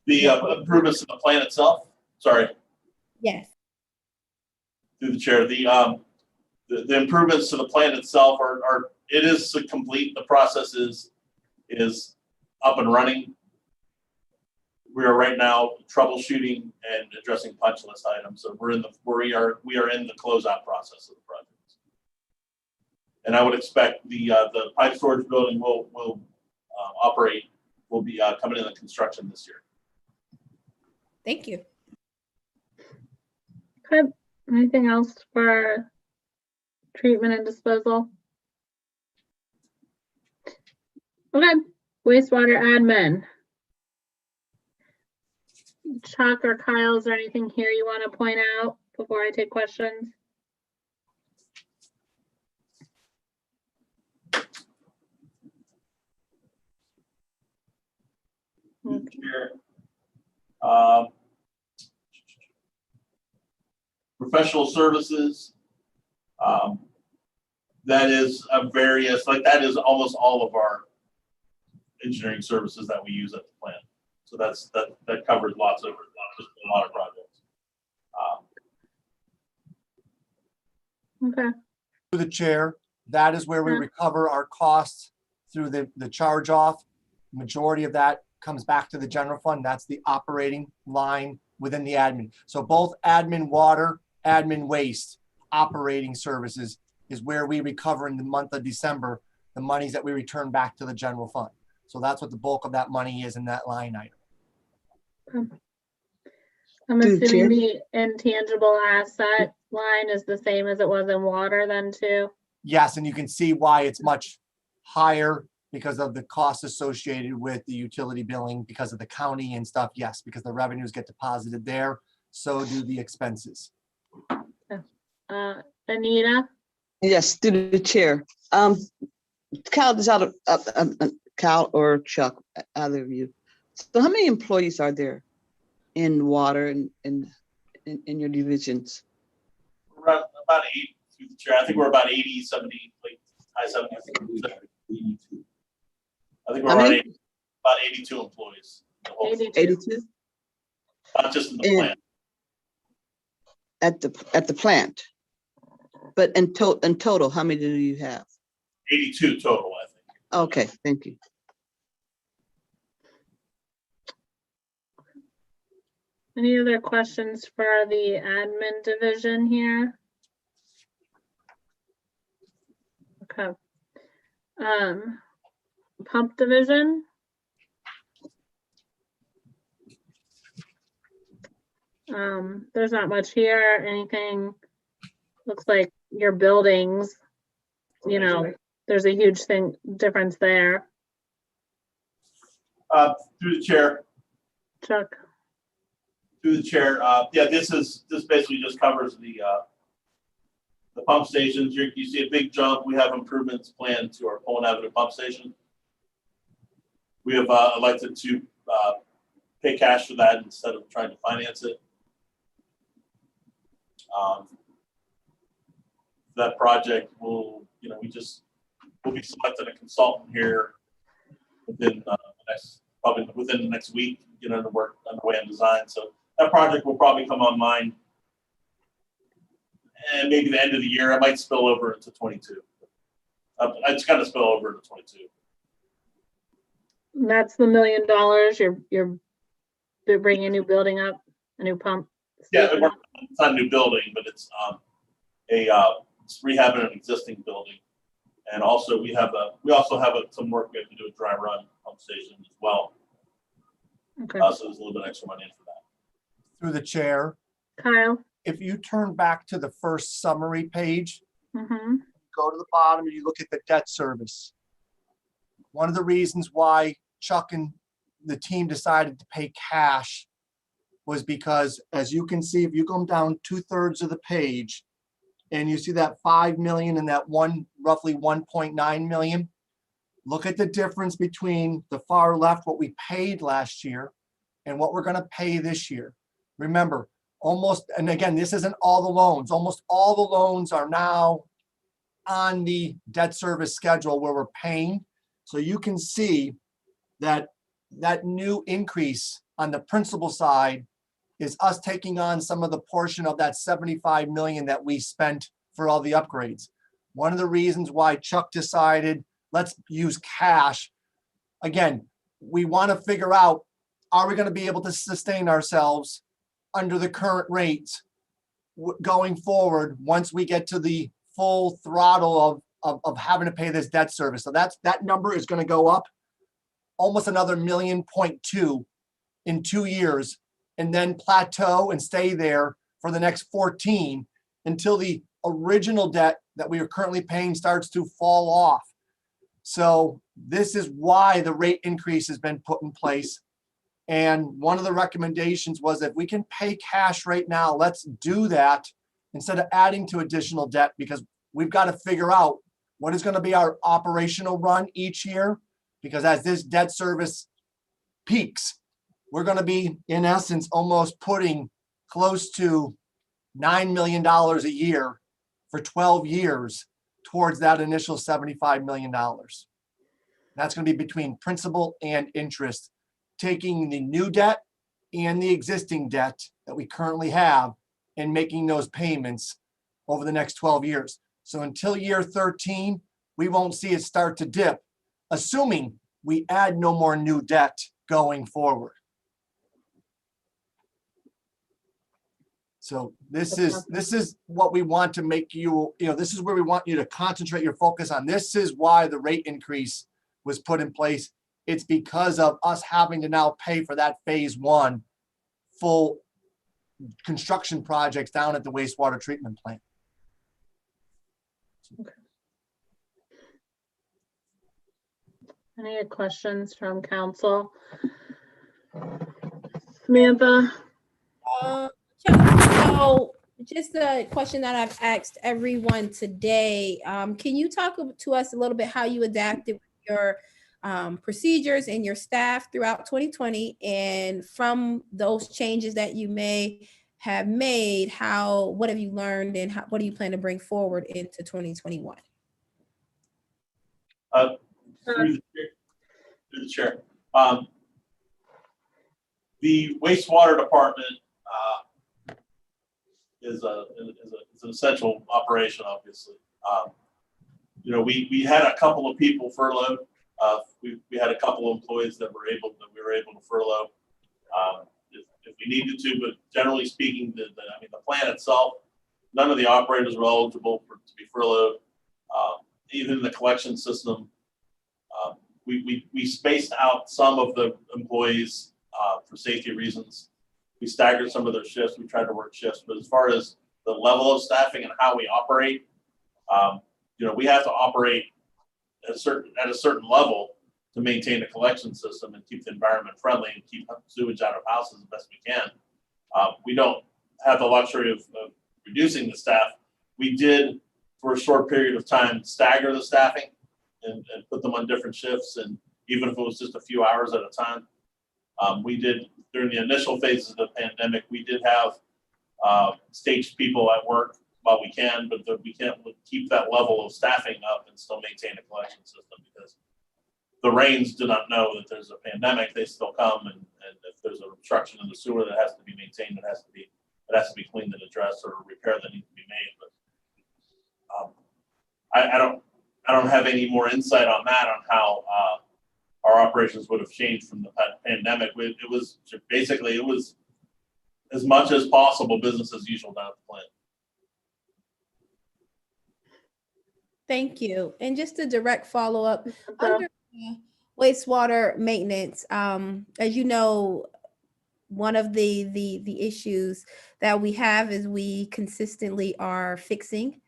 The improvements to the plant itself. Sorry. Yes. Through the chair, the improvements to the plant itself it is complete. The process is up and running. We are right now troubleshooting and addressing punch list items. So we are in the closeout process of the project. And I would expect the pipe storage building will be coming into construction this year. Thank you. Okay. Anything else for treatment and disposal? Okay. Wastewater admin. Chuck or Kyle, is there anything here you want to point out before I take questions? Okay. Professional services. That is a various, like that is almost all of our engineering services that we use at the plant. So that covers a lot of projects. Okay, Through the chair, that is where we Yeah. recover our costs through the charge off. Majority of that comes back to the general fund. That's the operating line within the admin. So both admin water, admin waste, operating services is where we recover in the month of December, the monies that we return back to the general fund. So that's what the bulk of that money is in that line item. I'm Through the assuming chair. the intangible asset line is the same as it was in water then too. Yes, and you can see why it's much higher because of the costs associated with the utility billing, because of the county and stuff. Yes, because the revenues get deposited there, so do the expenses. Anita, Yes, through the chair. Cal is out of, Cal or Chuck, either of you. So how many employees are there in water and in your divisions? Around about 80 through the chair. I think we're about 80, 70, like high 70s. I think we're How around many? about 82 employees. The whole- 82. 82 Not just in the And- plant. at the plant. But in total, how many do you have? 82 total, I think. Okay, thank you. Any other questions for the admin division here? Okay. Pump division? There's not much here. Anything, looks like your buildings, you know, there's a huge difference there. Through the chair, Chuck, yeah, this basically just covers the pump stations. You see a big jump. We have improvements planned to our Poland Avenue pump station. We have elected to pay cash for that instead of trying to finance it. That project we'll be selecting a consultant here within within the next week, get underway on design. So that project will probably come online and maybe the end of the year. It might spill over into 22. It's kind of spill over into 22. that's the $1 million. You're bringing a new building up, a new pump. Yeah, station up? it's not a new building, but it's it's rehabbing an existing building, and also we also have some work we have to do a dry run pump station as well. Okay, So there's a little bit extra money in for that. Through the chair, Kyle. if you turn back to the first summary page, Mm-hmm. go to the bottom and you look at the debt service. One of the reasons why Chuck and the team decided to pay cash was because, as you can see, if you come down 2/3 of the page and you see that 5 million and that roughly 1.9 million, look at the difference between the far left, what we paid last year, and what we're going to pay this year. Remember, and again, this isn't all the loans. Almost all the loans are now on the debt service schedule where we're paying. So you can see that that new increase on the principal side is us taking on some of the portion of that 75 million that we spent for all the upgrades. One of the reasons why Chuck decided, let's use cash. Again, we want to figure out, are we going to be able to sustain ourselves under the current rates going forward once we get to the full throttle of having to pay this debt service. So that number is going to go up almost another 1.2 million in 2 years, and then plateau and stay there for the next 14 until the original debt that we are currently paying starts to fall off. So this is why the rate increase has been put in place. And one of the recommendations was, if we can pay cash right now, let's do that instead of adding to additional debt, because we've got to figure out what is going to be our operational run each year. Because as this debt service peaks, we're going to be, in essence, almost putting close to $9 million a year for 12 years towards that initial $75 million. That's going to be between principal and interest, taking the new debt and the existing debt that we currently have and making those payments over the next 12 years. So until year 13, we won't see it start to dip, assuming we add no more new debt going forward. So this is what we want to make you, this is where we want you to concentrate your focus on. This is why the rate increase was put in place. It's because of us having to now pay for that phase one full construction projects down at the wastewater treatment plant. Any questions from council? Samantha? So just a question that I've asked everyone today. Can you talk to us a little bit how you adapted your procedures and your staff throughout 2020, and from those changes that you may have made, what have you learned, and what do you plan to bring forward into 2021? Through the chair. The wastewater department is an essential operation, obviously. We had a couple of people furloughed. We had a couple of employees that we were able to furlough if we needed to, but generally speaking, the plan itself, none of the operators were eligible to be furloughed. Even the collection system, we spaced out some of the employees for safety reasons. We staggered some of their shifts. We tried to work shifts, but as far as the level of staffing and how we operate, we have to operate at a certain level to maintain the collection system and keep the environment friendly and keep sewage out of houses as best we can. We don't have the luxury of reducing the staff. We did, for a short period of time, stagger the staffing and put them on different shifts, and even if it was just a few hours at a time. We did, during the initial phases of the pandemic, we did have staged people at work while we can, but we can't keep that level of staffing up and still maintain a collection system, because the rains do not know that there's a pandemic. They still come, and if there's a obstruction in the sewer that has to be maintained, it has to be cleaned and addressed, or a repair that needs to be made. But I don't have any more insight on that, on how our operations would have changed from the pandemic. It was as much as possible business as usual down at the plant. Thank you. And just a direct follow-up, under wastewater maintenance, as you know, one of the issues that we have is we consistently are fixing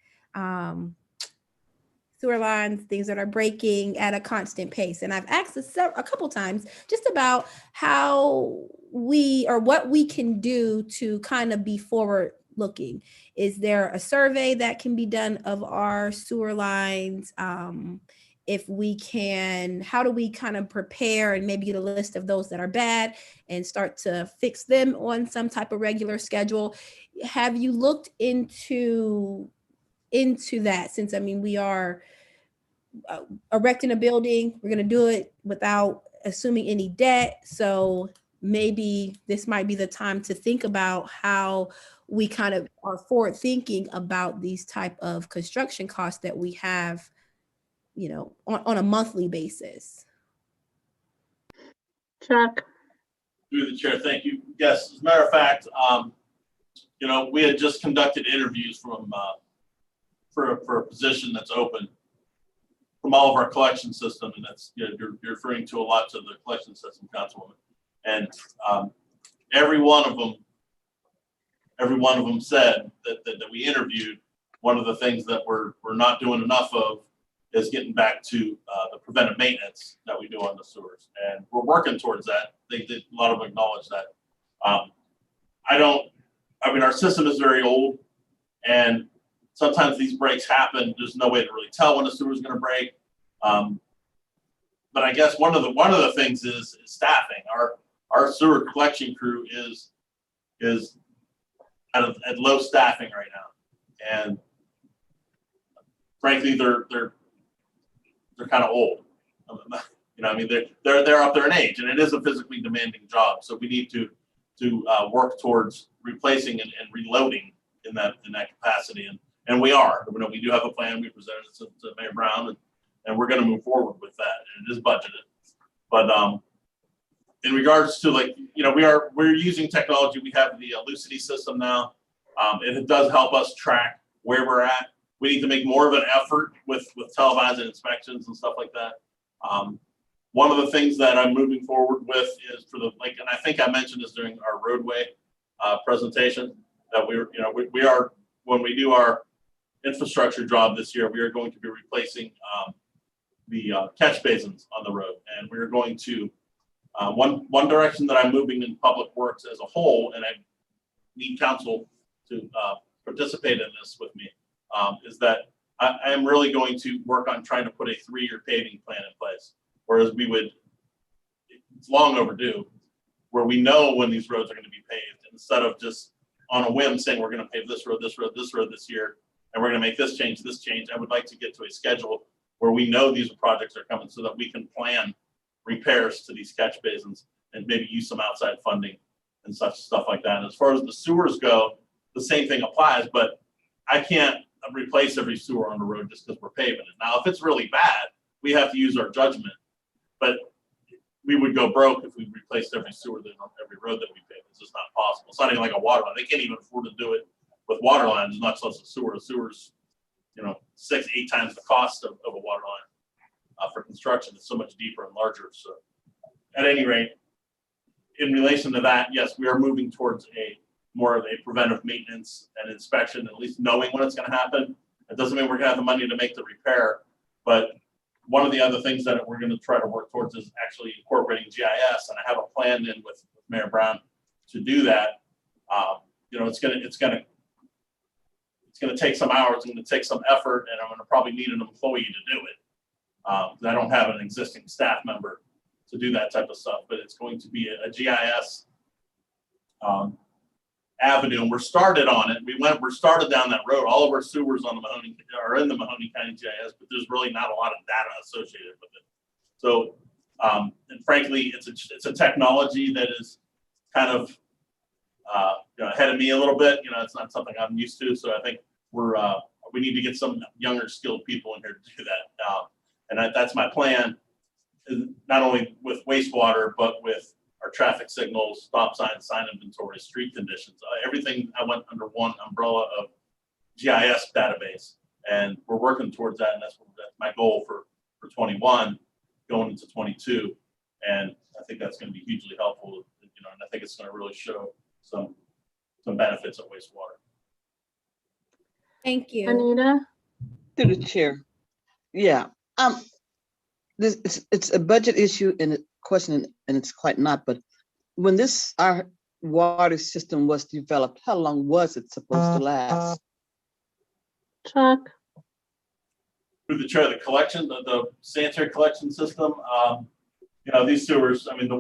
sewer lines, things that are breaking at a constant pace. And I've asked a couple times just about how what we can do to kind of be forward looking. Is there a survey that can be done of our sewer lines? If we can, how do we kind of prepare and maybe get a list of those that are bad and start to fix them on some type of regular schedule? Have you looked into that? Since, we are erecting a building, we're going to do it without assuming any debt. So maybe this might be the time to think about how we kind of are forward thinking about these type of construction costs that we have, on a monthly basis. Chuck? Through the chair, thank you. Yes, as a matter of fact, we had just conducted interviews for a position that's open from all of our collection system, and that's you're referring to a lot to the collection system, Councilwoman, and every one of them said that we interviewed. One of the things that we're not doing enough of is getting back to the preventive maintenance that we do on the sewers, and we're working towards that. A lot of them acknowledge that. Our system is very old, and sometimes these breaks happen. There's no way to really tell when a sewer is going to break. But I guess one of the things is staffing. Our sewer collection crew is at low staffing right now, and frankly, they're kind of old. You know, I mean, they're up there in age, and it is a physically demanding job. So we need to work towards replacing and reloading in that capacity, and we are. You know, we do have a plan. We presented it to Mayor Brown, and we're going to move forward with that. And it is budgeted, but in regards to, like, you know, we're using technology. We have the Lucity system now. It does help us track where we're at. We need to make more of an effort with televised inspections and stuff like that. One of the things that I'm moving forward with is for the, like, and I think I mentioned this during our roadway presentation, that we are, when we do our infrastructure job this year, we are going to be replacing the catch basins on the road. And we're going to, one direction that I'm moving in public works as a whole, and I need council to participate in this with me, is that I am really going to work on trying to put a 3-year paving plan in place. Whereas it's long overdue, where we know when these roads are going to be paved, instead of just on a whim saying we're going to pave this road, this road, this road this year, and we're going to make this change, this change. I would like to get to a schedule where we know these projects are coming, so that we can plan repairs to these catch basins and maybe use some outside funding and stuff like that. And as far as the sewers go, the same thing applies, but I can't replace every sewer on the road just because we're paving it. Now, if it's really bad, we have to use our judgment, but we would go broke if we replaced every sewer on every road that we pave. It's just not possible. It's not even like a water line. They can't even afford to do it with water lines, much less a sewer. A sewer's, 6-8 times the cost of a water line for construction. It's so much deeper and larger. So at any rate, in relation to that, yes, we are moving towards more of a preventive maintenance and inspection, at least knowing when it's going to happen. It doesn't mean we're going to have the money to make the repair, but one of the other things that we're going to try to work towards is actually incorporating GIS, and I have a plan in with Mayor Brown to do that. It's going to take some hours, it's going to take some effort, and I'm going to probably need an employee to do it. I don't have an existing staff member to do that type of stuff, but it's going to be a GIS avenue, and we're started on it. We're started down that road. All of our sewers on the Mahoney are in the Mahoney County GIS, but there's really not a lot of data associated with it. So, and frankly, it's a technology that is kind of ahead of me a little bit. It's not something I'm used to. So I think we need to get some younger skilled people in here to do that. And that's my plan, not only with wastewater, but with our traffic signals, stop signs, sign inventory, street conditions, everything. I went under one umbrella of GIS database, and we're working towards that. And that's my goal for 21 going into 22. And I think that's going to be hugely helpful, and I think it's going to really show some benefits of wastewater. Thank you. Anita? Through the chair. Yeah. It's a budget issue and a question, and it's quite not, but when our water system was developed, how long was it supposed to last? Chuck? Through the chair, the sanitary collection system, these sewers, I mean, the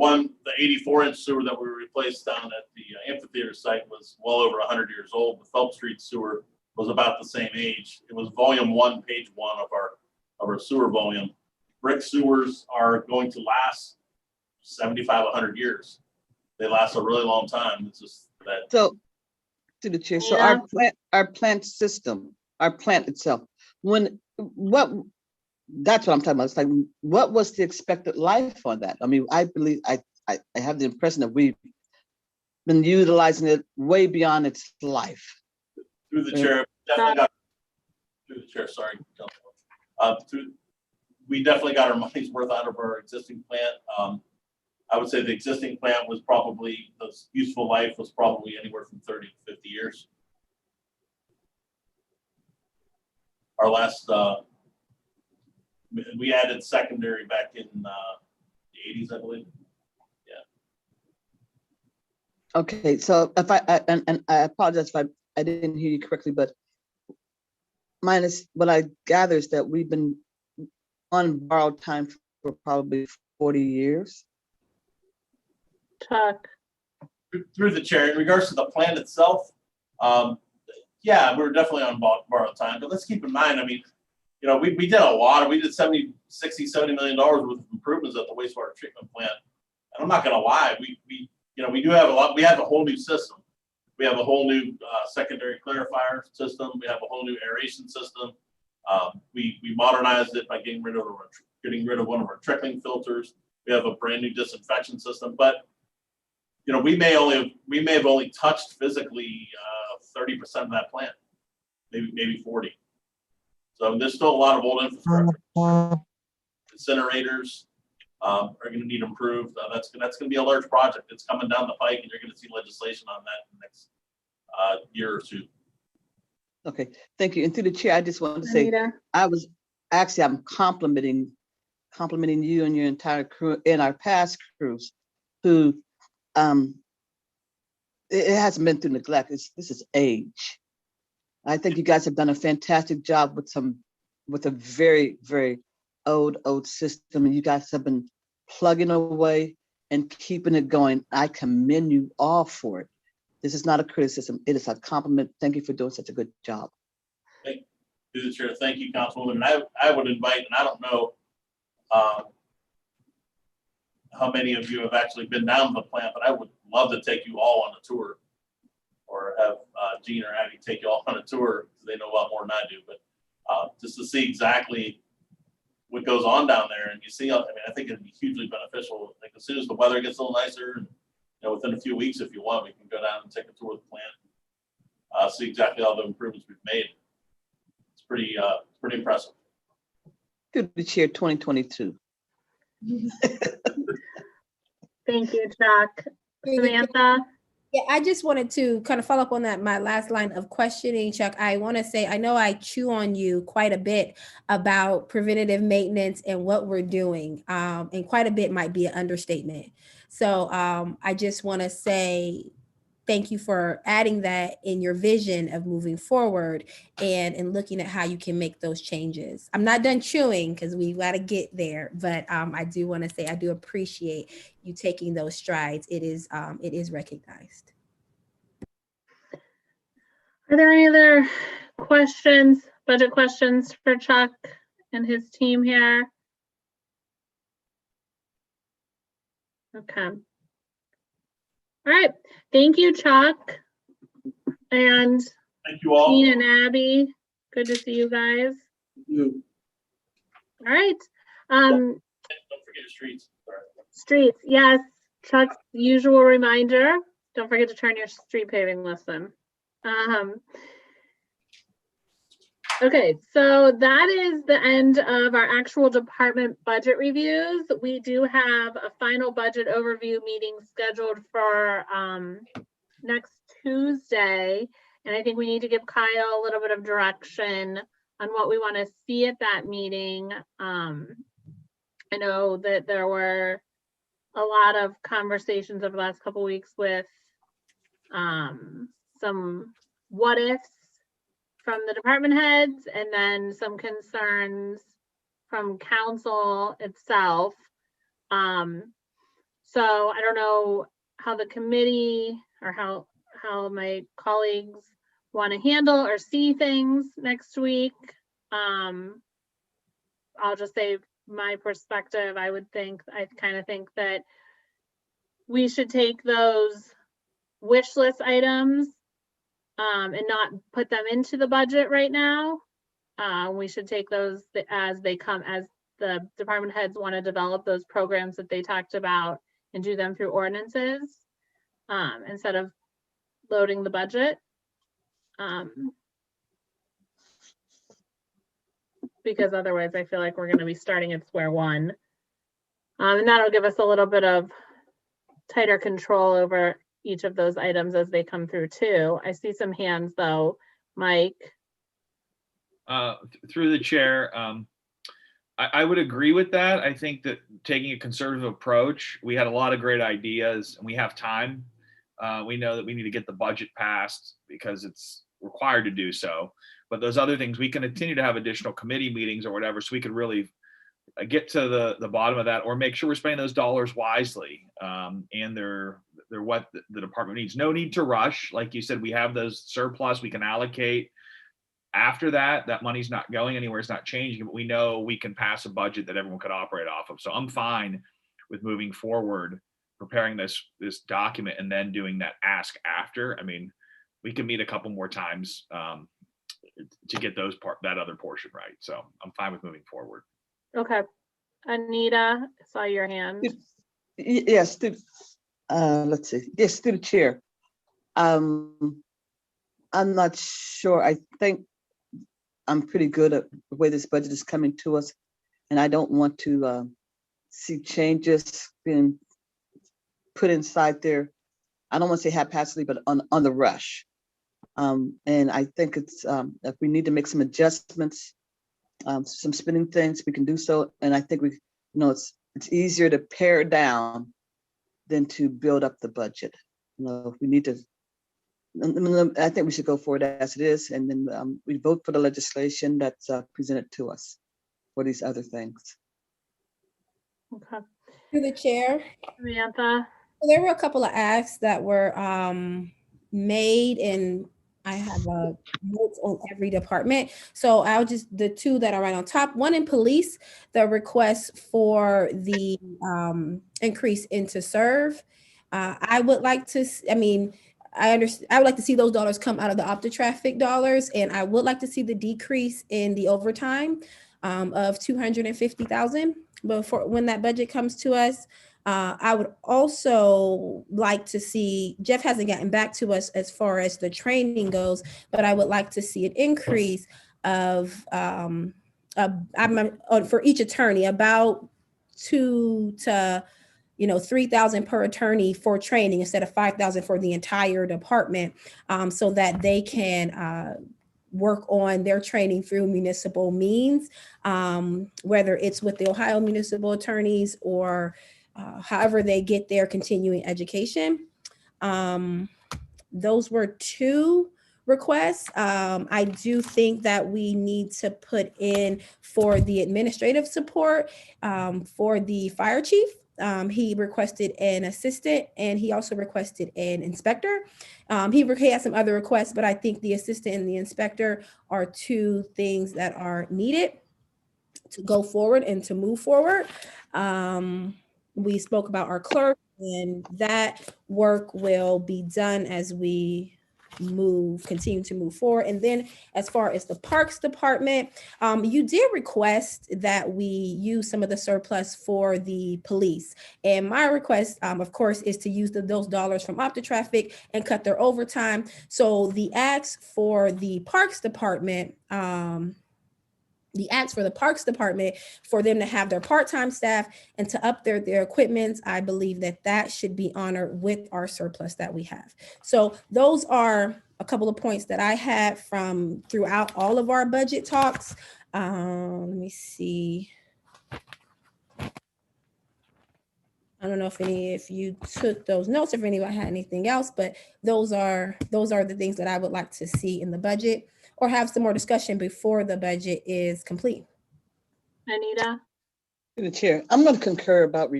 84-inch sewer that we replaced down at the amphitheater site was well over 100 years old. The Phelps Street sewer was about the same age. It was volume 1, page 1 of our sewer volume. Brick sewers are going to last 75, 100 years. They last a really long time. It's just that. So, to the chair, so our plant system, our plant itself, that's what I'm talking about. It's like, what was the expected life on that? I mean, I believe I have the impression that we've been utilizing it way beyond its life. Through the chair, sorry. We definitely got our money's worth out of our existing plant. I would say the existing plant was probably, the useful life was probably anywhere from 30 to 50 years. Our last, we added secondary back in the 80s, I believe. Yeah. Okay, so if I apologize if I didn't hear you correctly, but what I gather is that we've been on borrowed time for probably 40 years. Chuck? Through the chair, in regards to the plant itself, yeah, we're definitely on borrowed time, but let's keep in mind, I mean, you know, we did a lot. We did 70 million dollars worth of improvements at the wastewater treatment plant. And I'm not gonna lie, we do have a lot. We have a whole new system. We have a whole new secondary clarifier system. We have a whole new aeration system. We modernized it by getting rid of one of our trickling filters. We have a brand new disinfection system. But you know, we may have only touched physically 30% of that plant, maybe 40. So there's still a lot of old infrastructure. Incinerators are going to need improved. That's going to be a large project. It's coming down the pike, and you're going to see legislation on that in the next year or two. Okay, thank you. And through the chair, I just wanted to say, I'm complimenting you and your entire crew and our past crews who, it hasn't been through neglect. This is age. I think you guys have done a fantastic job with a very, very old system, and you guys have been plugging away and keeping it going. I commend you all for it. This is not a criticism. It is a compliment. Thank you for doing such a good job. Thank you, the chair. Thank you, Councilwoman. And I would invite, and I don't know how many of you have actually been down to the plant, but I would love to take you all on a tour, or have Gene or Abby take you all on a tour, because they know a lot more than I do. But just to see exactly what goes on down there, and you see, I mean, I think it'd be hugely beneficial. Like as soon as the weather gets a little nicer, and you know, within a few weeks, if you want, we can go down and take a tour of the plant, see exactly all the improvements we've made. It's pretty impressive. Through the chair, 2022. Thank you, Chuck. Samantha? Yeah, I just wanted to kind of follow up on that, my last line of questioning, Chuck. I want to say, I know I chew on you quite a bit about preventative maintenance and what we're doing, and quite a bit might be an understatement. So I just want to say thank you for adding that in your vision of moving forward and looking at how you can make those changes. I'm not done chewing because we got to get there, but I do want to say I do appreciate you taking those strides. It is recognized. Are there any other questions, budget questions for Chuck and his team here? Okay. All right. Thank you, Chuck. And thank you all. Gene and Abby. Good to see you guys. All right. Don't forget your streets. Sorry. Streets, yes. Chuck's usual reminder. Don't forget to turn your street paving list in. Okay, so that is the end of our actual department budget reviews. We do have a final budget overview meeting scheduled for next Tuesday. And I think we need to give Kyle a little bit of direction on what we want to see at that meeting. I know that there were a lot of conversations over the last couple of weeks with some what ifs from the department heads, and then some concerns from council itself. So I don't know how the committee or how my colleagues want to handle or see things next week. I'll just say my perspective. I kind of think that we should take those wish list items and not put them into the budget right now. We should take those as they come, as the department heads want to develop those programs that they talked about, and do them through ordinances instead of loading the budget. Because otherwise I feel like we're going to be starting at square one. And that'll give us a little bit of tighter control over each of those items as they come through too. I see some hands though. Mike? Through the chair, I would agree with that. I think that taking a conservative approach, we had a lot of great ideas and we have time. We know that we need to get the budget passed because it's required to do so. But those other things, we can continue to have additional committee meetings or whatever, so we could really get to the bottom of that, or make sure we're spending those dollars wisely. And they're what the department needs. No need to rush. Like you said, we have those surplus we can allocate. after that, that money's not going anywhere. It's not changing, but we know we can pass a budget that everyone could operate off of. So I'm fine with moving forward, preparing this document and then doing that ask after. I mean, we can meet a couple more times to get that other portion right. So I'm fine with moving forward. Okay. Anita, I saw your hand. Yes, let's see. Yes, through the chair. I'm not sure. I think I'm pretty good at the way this budget is coming to us, and I don't want to see changes being put inside there. I don't want to say haphazardly, but on the rush. And I think it's if we need to make some adjustments, some spending things, we can do so. And I think it's easier to pare down than to build up the budget. If we need to, I think we should go for it as it is, and then we vote for the legislation that's presented to us for these other things. Okay. Through the chair. Samantha. There were a couple of asks that were made, and I have notes on every department. So I'll just, the two that are right on top, one in police, the request for the increase into serve. I would like to, I would like to see those dollars come out of the OptiTraffic dollars, and I would like to see the decrease in the overtime of 250,000 before when that budget comes to us. I would also like to see, Jeff hasn't gotten back to us as far as the training goes, but I would like to see an increase of for each attorney about 2,000 to 3,000 per attorney for training instead of 5,000 for the entire department, so that they can work on their training through municipal means, whether it's with the Ohio municipal attorneys or however they get their continuing education. Those were two requests. I do think that we need to put in for the administrative support for the fire chief. He requested an assistant, and he also requested an inspector. He had some other requests, but I think the assistant and the inspector are two things that are needed to go forward and to move forward. We spoke about our clerk, and that work will be done as we continue to move forward. And then as far as the parks department, you did request that we use some of the surplus for the police. And my request, of course, is to use those dollars from OptiTraffic and cut their overtime. So the ask for the parks department, for them to have their part-time staff and to up their equipment, I believe that should be honored with our surplus that we have. So those are a couple of points that I had from throughout all of our budget talks. Let me see. I don't know if you took those notes, if anybody had anything else, but those are the things that I would like to see in the budget, or have some more discussion before the budget is complete. Anita? To the chair, I'm going to concur about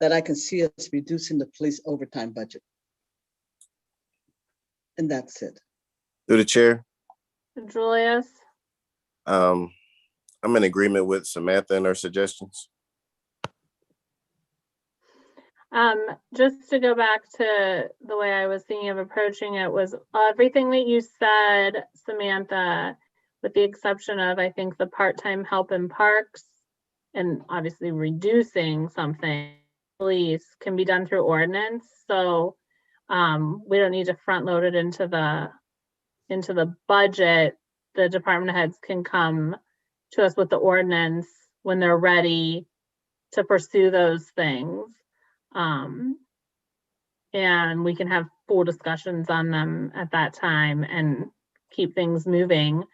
that I can see us reducing the police overtime budget. And that's it. Through the chair. Julius? I'm in agreement with Samantha and her suggestions. Just to go back to the way I was thinking of approaching it was everything that you said, Samantha, with the exception of, I think, the part-time help in parks and obviously reducing something, police can be done through ordinance. So we don't need to front load it into the budget. The department heads can come to us with the ordinance when they're ready to pursue those things. And we can have full discussions on them at that time and keep things moving.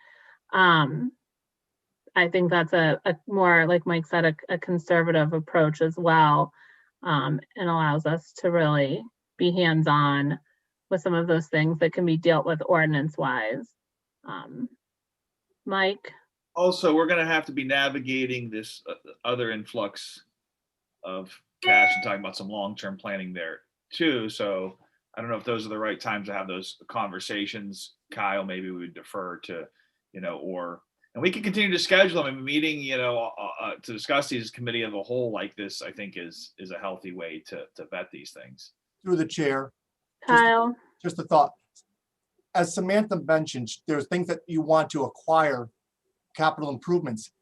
I think that's a more, like Mike said, a conservative approach as well, and allows us to really be hands-on with some of those things that can be dealt with ordinance-wise. Mike? Also, we're going to have to be navigating this other influx of cash and talking about some long-term planning there too. So I don't know if those are the right times to have those conversations. Kyle, maybe we would defer to and we can continue to schedule them a meeting, to discuss these committee of the whole like this, I think is a healthy way to vet these things. Through the chair, Kyle, just a thought. As Samantha mentioned, there's things that you want to acquire, capital improvements.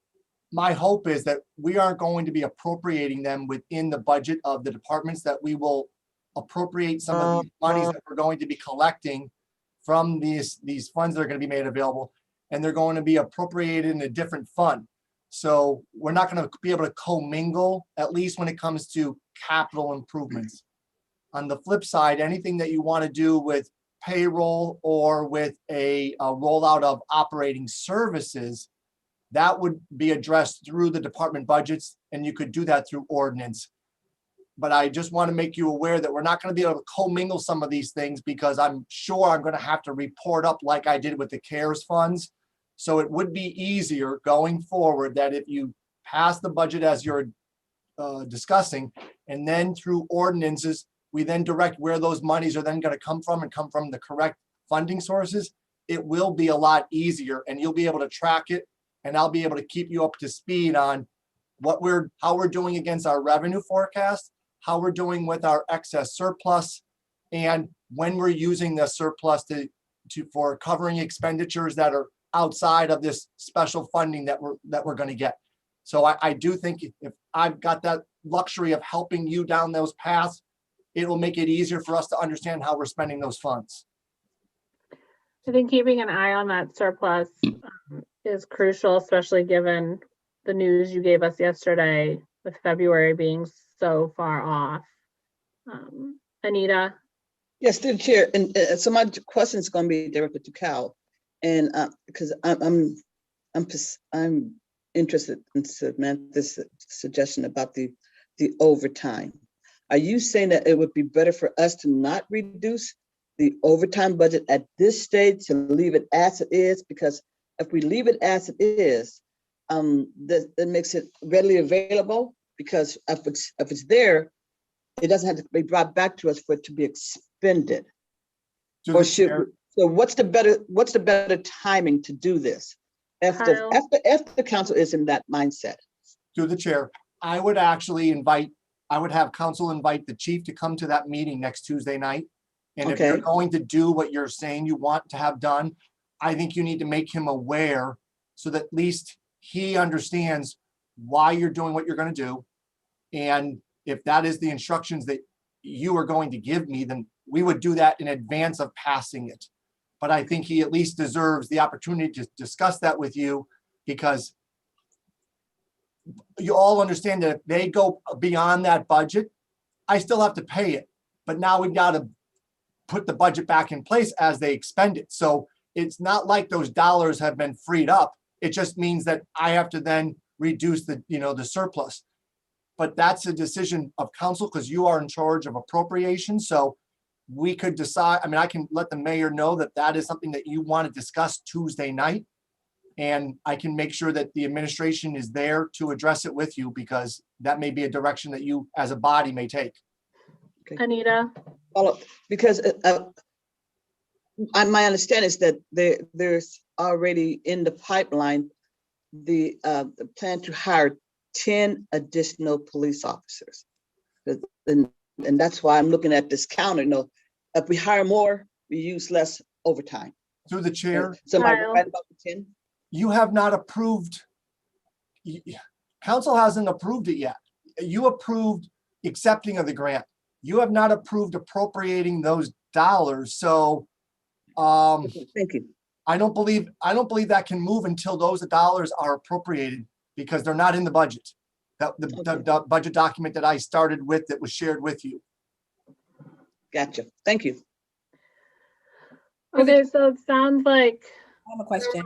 My hope is that we aren't going to be appropriating them within the budget of the departments, that we will appropriate some of these monies that we're going to be collecting from these funds that are going to be made available, and they're going to be appropriated in a different fund. So we're not going to be able to commingle, at least when it comes to capital improvements. On the flip side, anything that you want to do with payroll or with a rollout of operating services, that would be addressed through the department budgets, and you could do that through ordinance. But I just want to make you aware that we're not going to be able to commingle some of these things, because I'm sure I'm going to have to report up like I did with the CARES funds. So it would be easier going forward that if you pass the budget as you're discussing, and then through ordinances, we then direct where those monies are then going to come from, and come from the correct funding sources, it will be a lot easier, and you'll be able to track it, and I'll be able to keep you up to speed on how we're doing against our revenue forecast, how we're doing with our excess surplus, and when we're using the surplus for covering expenditures that are outside of this special funding that we're going to get. So I do think if I've got that luxury of helping you down those paths, it will make it easier for us to understand how we're spending those funds. I think keeping an eye on that surplus is crucial, especially given the news you gave us yesterday with February being so far off. Anita? Yes, through the chair. And so my question is going to be directed to Cal. And because I'm interested in Samantha's suggestion about the overtime. Are you saying that it would be better for us to not reduce the overtime budget at this stage, to leave it as it is? Because if we leave it as it is, that makes it readily available, because if it's there, it doesn't have to be brought back to us for it to be expended. Or should, so what's the better timing to do this? If the council is in that mindset. Through the chair, I would have council invite the chief to come to that meeting next Tuesday night. And if you're going to do what you're saying you want to have done, I think you need to make him aware, so that at least he understands why you're doing what you're going to do. And if that is the instructions that you are going to give me, then we would do that in advance of passing it. But I think he at least deserves the opportunity to discuss that with you, because you all understand that if they go beyond that budget, I still have to pay it. But now we've got to put the budget back in place as they expend it. So it's not like those dollars have been freed up. It just means that I have to then reduce the surplus. But that's a decision of council, because you are in charge of appropriation. So we could decide, I can let the mayor know that that is something that you want to discuss Tuesday night. And I can make sure that the administration is there to address it with you, because that may be a direction that you as a body may take. Anita? Because my understanding is that there's already in the pipeline the plan to hire 10 additional police officers. And that's why I'm looking at this counter. If we hire more, we use less overtime. Through the chair. So am I right about the 10? You have not approved, council hasn't approved it yet. You approved accepting of the grant. You have not approved appropriating those dollars. So thank you. I don't believe that can move until those dollars are appropriated, because they're not in the budget. The budget document that I started with, that was shared with you. Gotcha. Thank you. Okay, so it sounds like I have a question.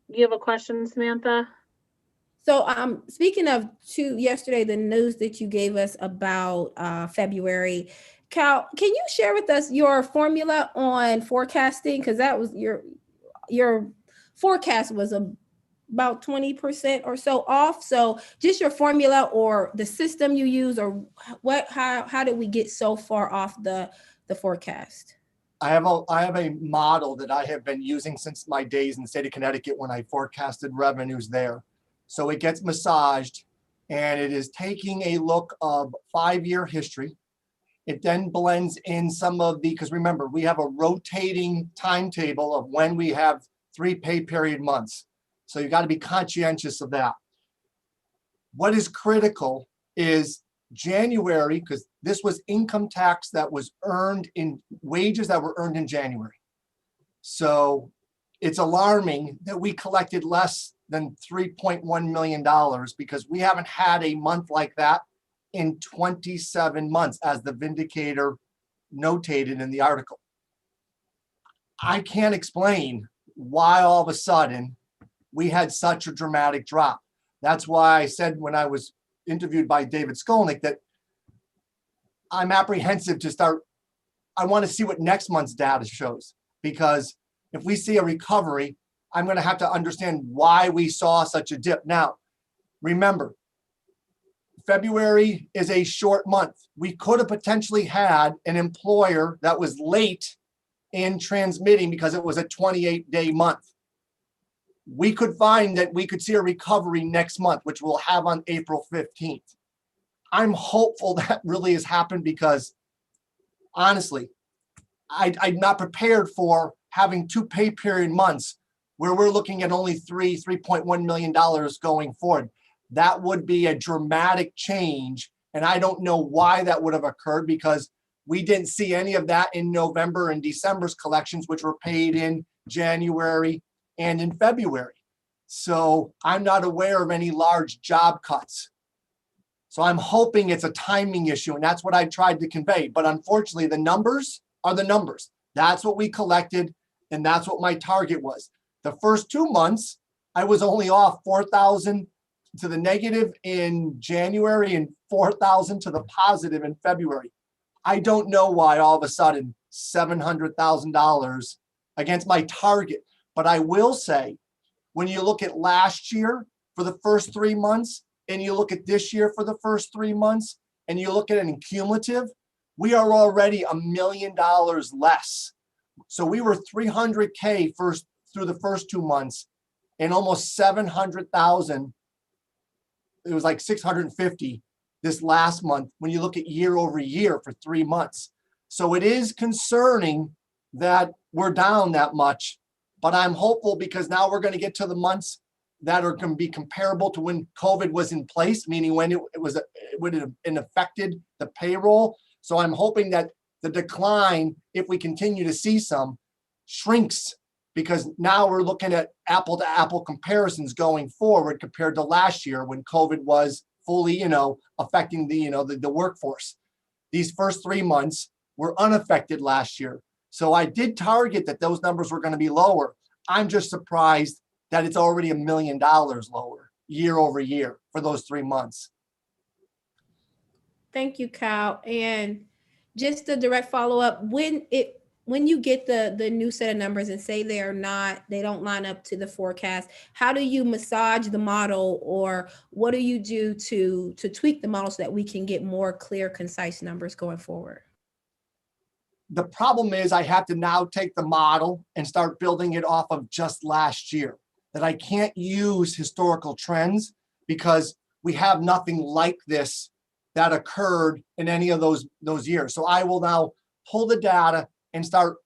You have a question, Samantha? So speaking of yesterday, the news that you gave us about February, Cal, can you share with us your formula on forecasting? Because that was your forecast was about 20% or so off. So just your formula or the system you use, or how did we get so far off the forecast? I have a model that I have been using since my days in the state of Connecticut when I forecasted revenues there. So it gets massaged and it is taking a look of 5-year history. It then blends in some of the, because remember, we have a rotating timetable of when we have 3 pay period months. So you got to be conscientious of that. What is critical is January, because this was income tax that was earned in wages that were earned in January. So it's alarming that we collected less than $3.1 million because we haven't had a month like that in 27 months, as the Vindicator notated in the article. I can't explain why all of a sudden we had such a dramatic drop. That's why I said when I was interviewed by David Skolnick that I'm apprehensive to start. I want to see what next month's data shows, because if we see a recovery, I'm going to have to understand why we saw such a dip. Now, remember, February is a short month. We could have potentially had an employer that was late in transmitting because it was a 28-day month. We could find that we could see a recovery next month, which we'll have on April 15th. I'm hopeful that really has happened because honestly, I'm not prepared for having 2 pay period months where we're looking at only $3.1 million going forward. That would be a dramatic change. And I don't know why that would have occurred, because we didn't see any of that in November and December's collections, which were paid in January and in February. So I'm not aware of any large job cuts. So I'm hoping it's a timing issue, and that's what I tried to convey. But unfortunately, the numbers are the numbers. That's what we collected, and that's what my target was. The first 2 months, I was only off 4,000 to the negative in January and 4,000 to the positive in February. I don't know why all of a sudden $700,000 against my target. But I will say, when you look at last year for the first 3 months, and you look at this year for the first 3 months, and you look at it in cumulative, we are already $1 million less. So we were 300K first through the first 2 months, and almost 700,000. It was like 650 this last month when you look at year over year for 3 months. So it is concerning that we're down that much, but I'm hopeful because now we're going to get to the months that are going to be comparable to when COVID was in place, meaning when it would have affected the payroll. So I'm hoping that the decline, if we continue to see some, shrinks, because now we're looking at apple to apple comparisons going forward compared to last year when COVID was fully, affecting the workforce. These first 3 months were unaffected last year. So I did target that those numbers were going to be lower. I'm just surprised that it's already $1 million lower year over year for those 3 months. Thank you, Cal. And just a direct follow-up, when you get the new set of numbers and say they don't line up to the forecast, how do you massage the model, or what do you do to tweak the model so that we can get more clear, concise numbers going forward? The problem is I have to now take the model and start building it off of just last year, that I can't use historical trends because we have nothing like this that occurred in any of those years. So I will now pull the data and start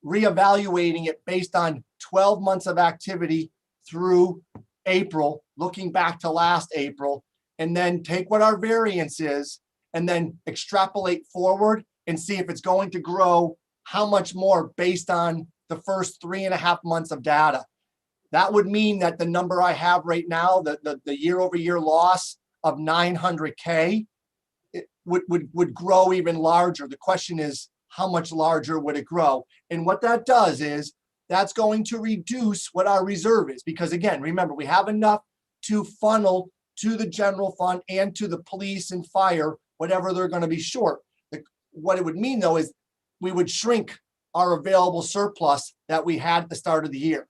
reevaluating it based on 12 months of activity through April, looking back to last April, and then take what our variance is and then extrapolate forward and see if it's going to grow, how much more based on the first 3.5 months of data. That would mean that the number I have right now, the year over year loss of 900K, it would grow even larger. The question is, how much larger would it grow? And what that does is that's going to reduce what our reserve is. Because again, remember, we have enough to funnel to the general fund and to the police and fire, whatever they're going to be short. What it would mean though is we would shrink our available surplus that we had at the start of the year.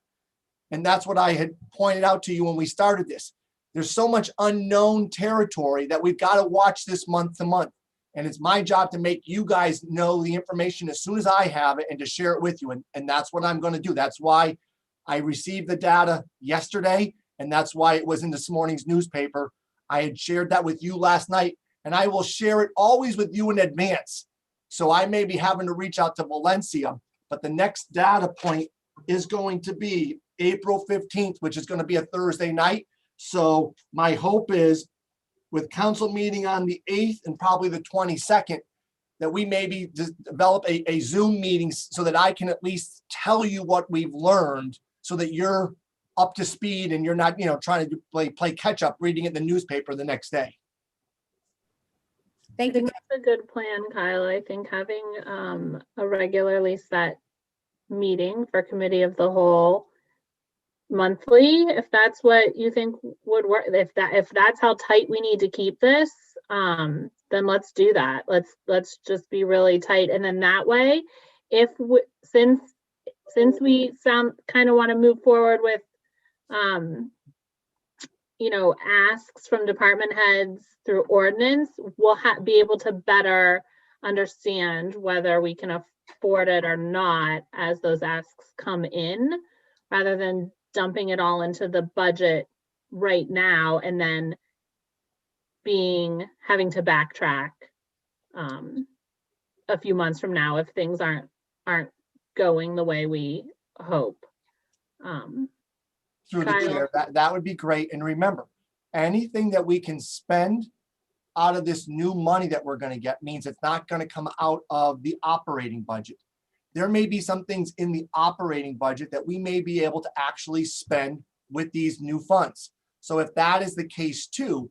And that's what I had pointed out to you when we started this. There's so much unknown territory that we've got to watch this month to month. And it's my job to make you guys know the information as soon as I have it and to share it with you. And that's what I'm going to do. That's why I received the data yesterday. And that's why it was in this morning's newspaper. I had shared that with you last night, and I will share it always with you in advance. So I may be having to reach out to Valencia, but the next data point is going to be April 15th, which is going to be a Thursday night. So my hope is with council meeting on the 8th and probably the 22nd, that we maybe develop a Zoom meeting so that I can at least tell you what we've learned so that you're up to speed and you're not, trying to play catch up, reading it in the newspaper the next day. I Thank think you. that's a good plan, Kyle. I think having a regularly set meeting for committee of the whole monthly, if that's what you think would work, if that's how tight we need to keep this, then let's do that. Let's just be really tight, and then that way, since we kind of want to move forward with asks from department heads through ordinance, we'll be able to better understand whether we can afford it or not as those asks come in, rather than dumping it all into the budget right now and then having to backtrack a few months from now if things aren't going the way we hope. Through the Kyle? chair, that would be great. And remember, anything that we can spend out of this new money that we're going to get means it's not going to come out of the operating budget. There may be some things in the operating budget that we may be able to actually spend with these new funds. So if that is the case too,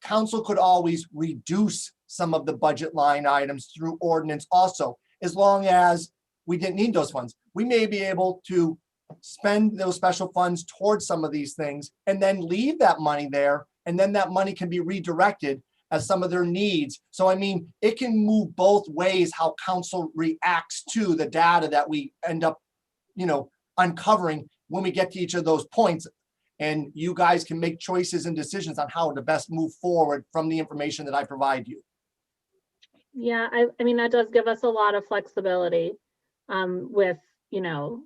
council could always reduce some of the budget line items through ordinance also, as long as we didn't need those funds. We may be able to spend those special funds towards some of these things and then leave that money there, and then that money can be redirected as some of their needs. So I mean, it can move both ways how council reacts to the data that we end up, uncovering when we get to each of those points. And you guys can make choices and decisions on how to best move forward from the information that I provide you. Yeah, I mean, that does give us a lot of flexibility with, and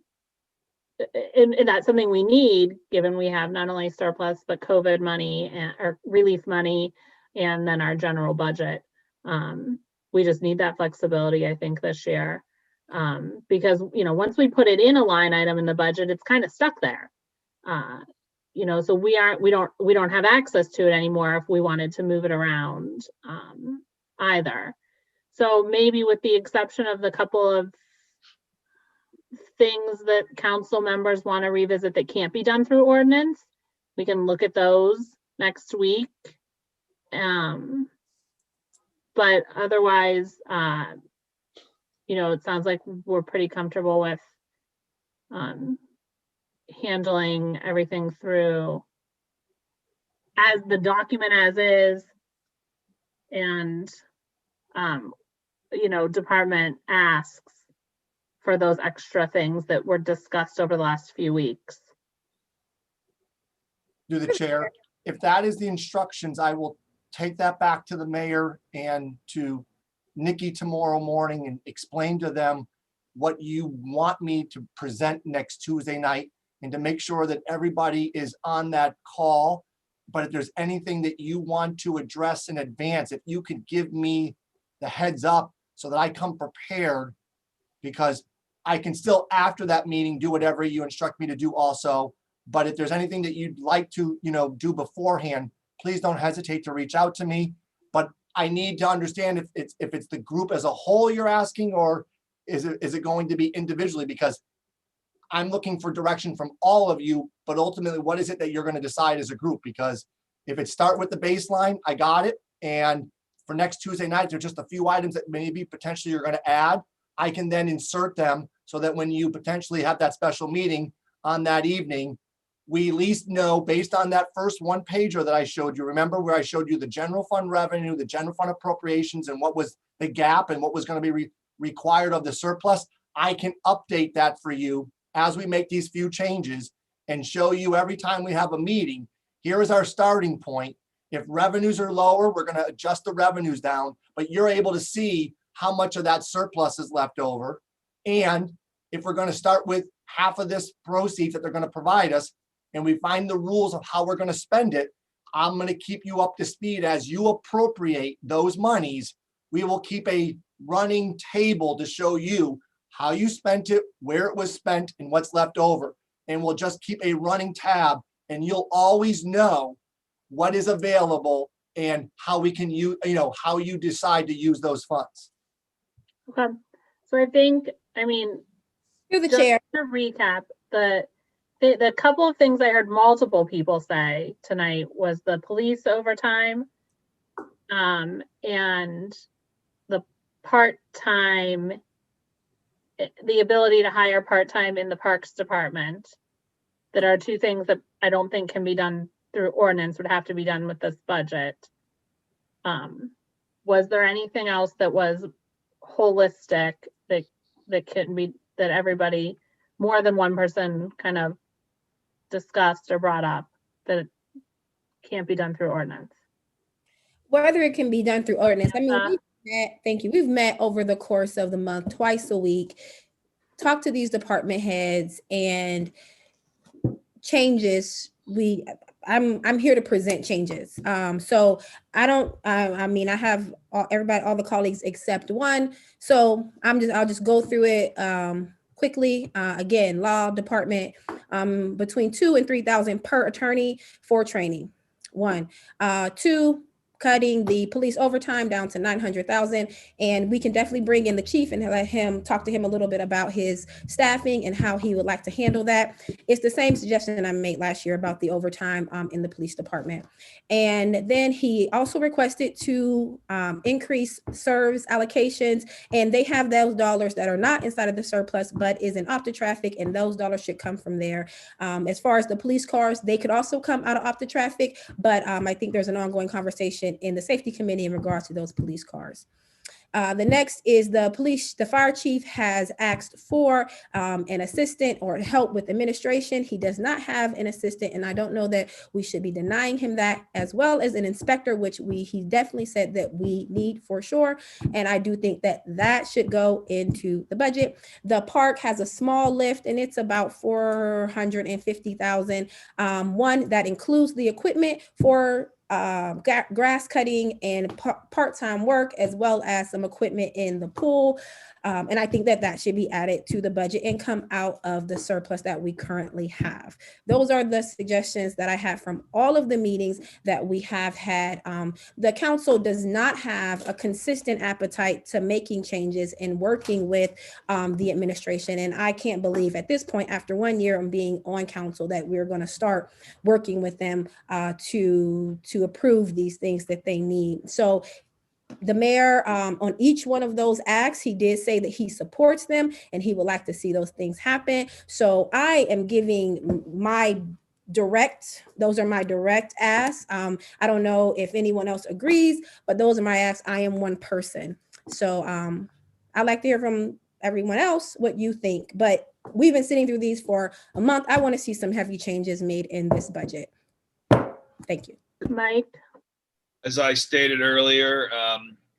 that's something we need, given we have not only surplus, but COVID money or relief money, and then our general budget. We just need that flexibility, I think, this year. Because, once we put it in a line item in the budget, it's kind of stuck there. So we don't have access to it anymore if we wanted to move it around either. So maybe with the exception of the couple of things that council members want to revisit that can't be done through ordinance, we can look at those next week. But otherwise, it sounds like we're pretty comfortable with handling everything through as the document as is, and department asks for those extra things that were discussed over the last few weeks. Through the chair, if that is the instructions, I will take that back to the mayor and to Nikki tomorrow morning and explain to them what you want me to present next Tuesday night, and to make sure that everybody is on that call. But if there's anything that you want to address in advance, if you could give me the heads up so that I come prepared, because I can still, after that meeting, do whatever you instruct me to do also. But if there's anything that you'd like to, do beforehand, please don't hesitate to reach out to me. But I need to understand if it's the group as a whole you're asking, or is it going to be individually? Because I'm looking for direction from all of you, but ultimately, what is it that you're going to decide as a group? Because if it start with the baseline, I got it. And for next Tuesday night, there's just a few items that maybe potentially you're going to add. I can then insert them so that when you potentially have that special meeting on that evening, we at least know, based on that first one pager that I showed you, remember where I showed you the general fund revenue, the general fund appropriations, and what was the gap and what was going to be required of the surplus. I can update that for you as we make these few changes and show you every time we have a meeting, here is our starting point. If revenues are lower, we're gonna adjust the revenues down, but you're able to see how much of that surplus is left over. And if we're gonna start with half of this proceeds that they're gonna provide us, and we find the rules of how we're gonna spend it, I'm gonna keep you up to speed as you appropriate those monies. We will keep a running table to show you how you spent it, where it was spent, and what's left over. And we'll just keep a running tab, and you'll always know what is available and how we can use, how you decide to use those funds. Okay, so I think, I mean, Through the just chair. to recap, the couple of things I heard multiple people say tonight was the police overtime, and the part-time, the ability to hire part-time in the Parks Department, that are two things that I don't think can be done through ordinance, would have to be done with this budget. Was there anything else that was holistic that can be, that everybody, more than one person, kind of discussed or brought up that can't be done through ordinance? Whether it can be done through ordinance, I mean, Uh, thank you. We've met over the course of the month twice a week, talked to these department heads, and changes. I'm here to present changes. So I don't. I mean, I have all the colleagues except one. So I'll just go through it quickly. Again, law department, between $2,000 and $3,000 per attorney for training. 1, 2. Cutting the police overtime down to $900,000, and we can definitely bring in the chief and let him talk to him a little bit about his staffing and how he would like to handle that. It's the same suggestion I made last year about the overtime in the police department. And then he also requested to increase SERVs allocations, and they have those dollars that are not inside of the surplus but is in OptiTraffic, and those dollars should come from there. As far as the police cars, they could also come out of OptiTraffic, but I think there's an ongoing conversation in the safety committee in regards to those police cars. The next is the fire chief has asked for an assistant or help with administration. He does not have an assistant, and I don't know that we should be denying him that, as well as an inspector, which he definitely said that we need for sure. And I do think that should go into the budget. The park has a small lift, and it's about $450,000. One that includes the equipment for grass cutting and part-time work, as well as some equipment in the pool. And I think that should be added to the budget and come out of the surplus that we currently have. Those are the suggestions that I have from all of the meetings that we have had. The council does not have a consistent appetite to making changes and working with the administration. And I can't believe at this point, after 1 year of being on council, that we're going to start working with them to approve these things that they need. So the mayor, on each one of those acts, he did say that he supports them and he would like to see those things happen. So I am giving those are my direct asks. I don't know if anyone else agrees, but those are my asks. I am one person. So I'd like to hear from everyone else what you think, but we've been sitting through these for a month. I want to see some heavy changes made in this budget. Thank you. Mike? As I stated earlier,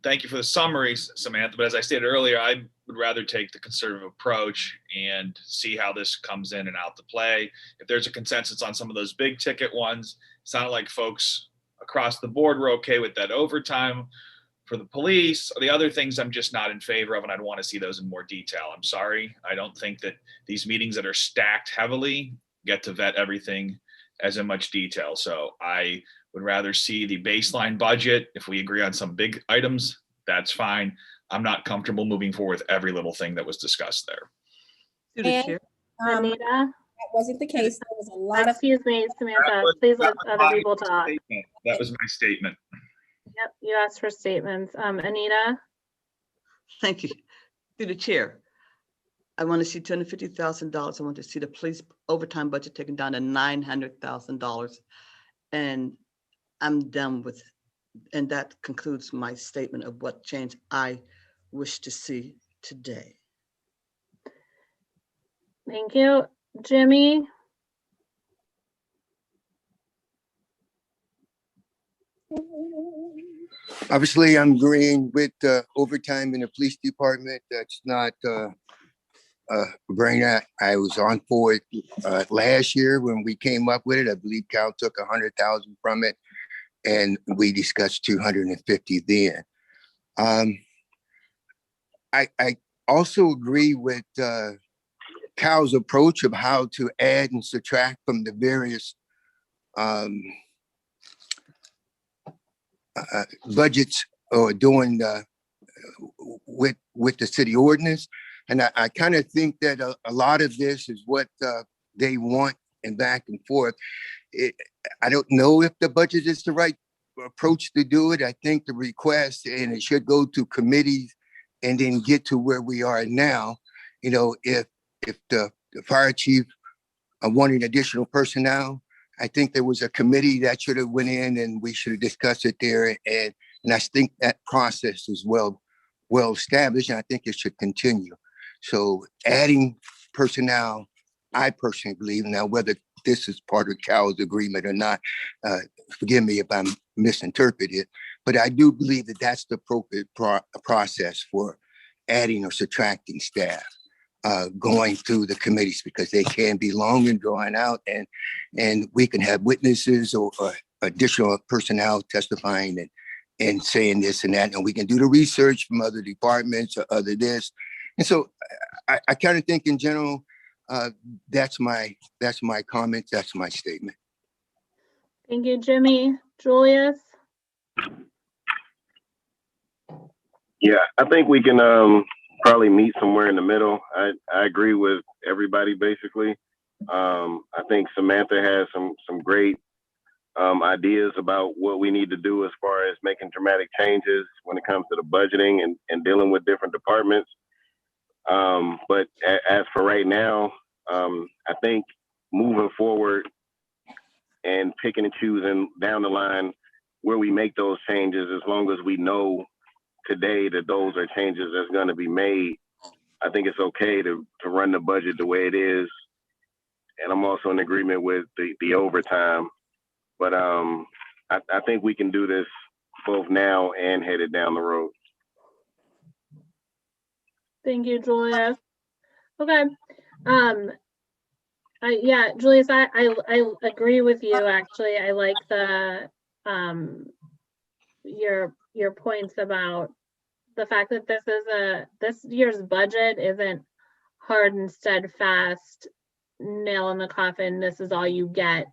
thank you for the summary, Samantha, but as I stated earlier, I would rather take the conservative approach and see how this comes in and out to play. If there's a consensus on some of those big ticket ones, it sounded like folks across the board were okay with that overtime for the police. The other things I'm just not in favor of, and I'd want to see those in more detail. I'm sorry. I don't think that these meetings that are stacked heavily get to vet everything as in much detail. So I would rather see the baseline budget. If we agree on some big items, that's fine. I'm not comfortable moving forward with every little thing that was discussed there. Through the And, chair. Anita? that wasn't the case. There was a lot of Excuse me, Samantha, please let other people talk. That was my statement. Yep, you asked for statements. Anita? Thank you. Through the chair. I want to see $250,000. I want to see the police overtime budget taken down to $900,000. And I'm done with, and that concludes my statement of what change I wish to see today. Thank you. Jimmy? Obviously, I'm agreeing with overtime in the police department. That's not bring that. I was on for it last year when we came up with it. I believe Cal took 100,000 from it, and we discussed 250 then. I also agree with Cal's approach of how to add and subtract from the various budgets or doing with the city ordinance. And I kind of think that a lot of this is what they want and back and forth. I don't know if the budget is the right approach to do it. I think the request, and it should go to committees and then get to where we are now. You know, if the fire chief wanted additional personnel, I think there was a committee that should have went in and we should have discussed it there. And I think that process is well established, and I think it should continue. So adding personnel, I personally believe, now whether this is part of Cal's agreement or not, forgive me if I'm misinterpreted, but I do believe that that's the appropriate process for adding or subtracting staff, going through the committees, because they can be long and drawn out, and we can have witnesses or additional personnel testifying and saying this and that, and we can do the research from other departments or other this. And so I kind of think in general, that's my comment, that's my statement. Thank you, Jimmy. Julius? Yeah, I think we can probably meet somewhere in the middle. I agree with everybody basically. I think Samantha has some great ideas about what we need to do as far as making dramatic changes when it comes to the budgeting and dealing with different departments. But as for right now, I think moving forward and picking and choosing down the line where we make those changes, as long as we know today that those are changes that's going to be made, I think it's okay to run the budget the way it is. And I'm also in agreement with the overtime. But I think we can do this both now and headed down the road. Thank you, Julius. Okay. Yeah, Julius, I agree with you. Actually, I like the your points about the fact that this year's budget isn't hard and steadfast, nail in the coffin, this is all you get,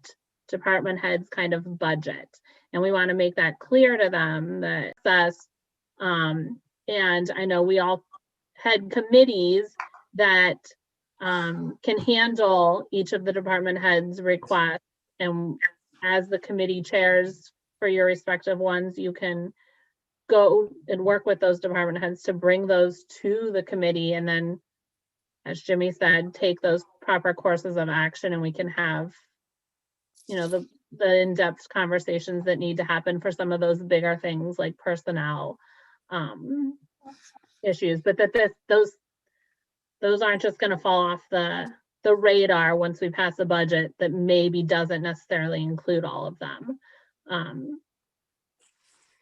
department heads kind of budget. And we want to make that clear to them that us, and I know we all had committees that can handle each of the department heads' requests. And as the committee chairs for your respective ones, you can go and work with those department heads to bring those to the committee. And then, as Jimmy said, take those proper courses of action, and we can have, you know, the in-depth conversations that need to happen for some of those bigger things like personnel issues, but that those aren't just going to fall off the radar once we pass a budget that maybe doesn't necessarily include all of them.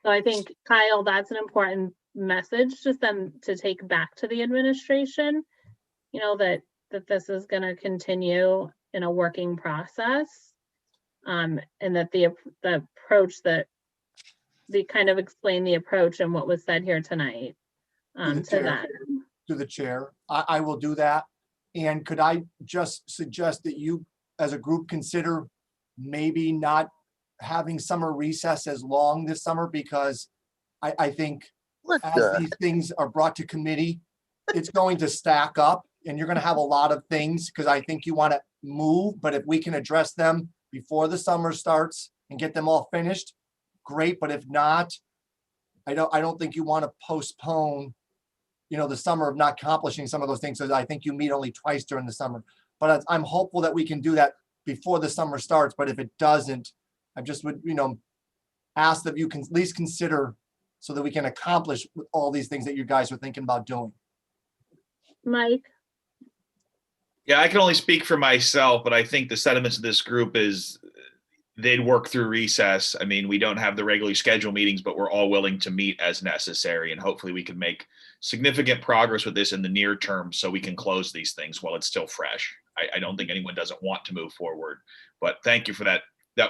So I think, Kyle, that's an important message just then to take back to the administration, you know, that this is going to continue in a working process, and that the approach that they kind of explain the approach and what was said here tonight to that. To the chair, I will do that. And could I just suggest that you as a group consider maybe not having summer recess as long this summer, because I think as these things are brought to committee, it's going to stack up and you're going to have a lot of things, because I think you want to move, but if we can address them before the summer starts and get them all finished, great. But if not, I don't think you want to postpone, you know, the summer of not accomplishing some of those things. So I think you meet only twice during the summer, but I'm hopeful that we can do that before the summer starts. But if it doesn't, I just would, you know, ask that you can at least consider so that we can accomplish all these things that you guys are thinking about doing. Mike? Yeah, I can only speak for myself, but I think the sentiments of this group is they'd work through recess. I mean, we don't have the regularly scheduled meetings, but we're all willing to meet as necessary. And hopefully we can make significant progress with this in the near term so we can close these things while it's still fresh. I don't think anyone doesn't want to move forward, but thank you for that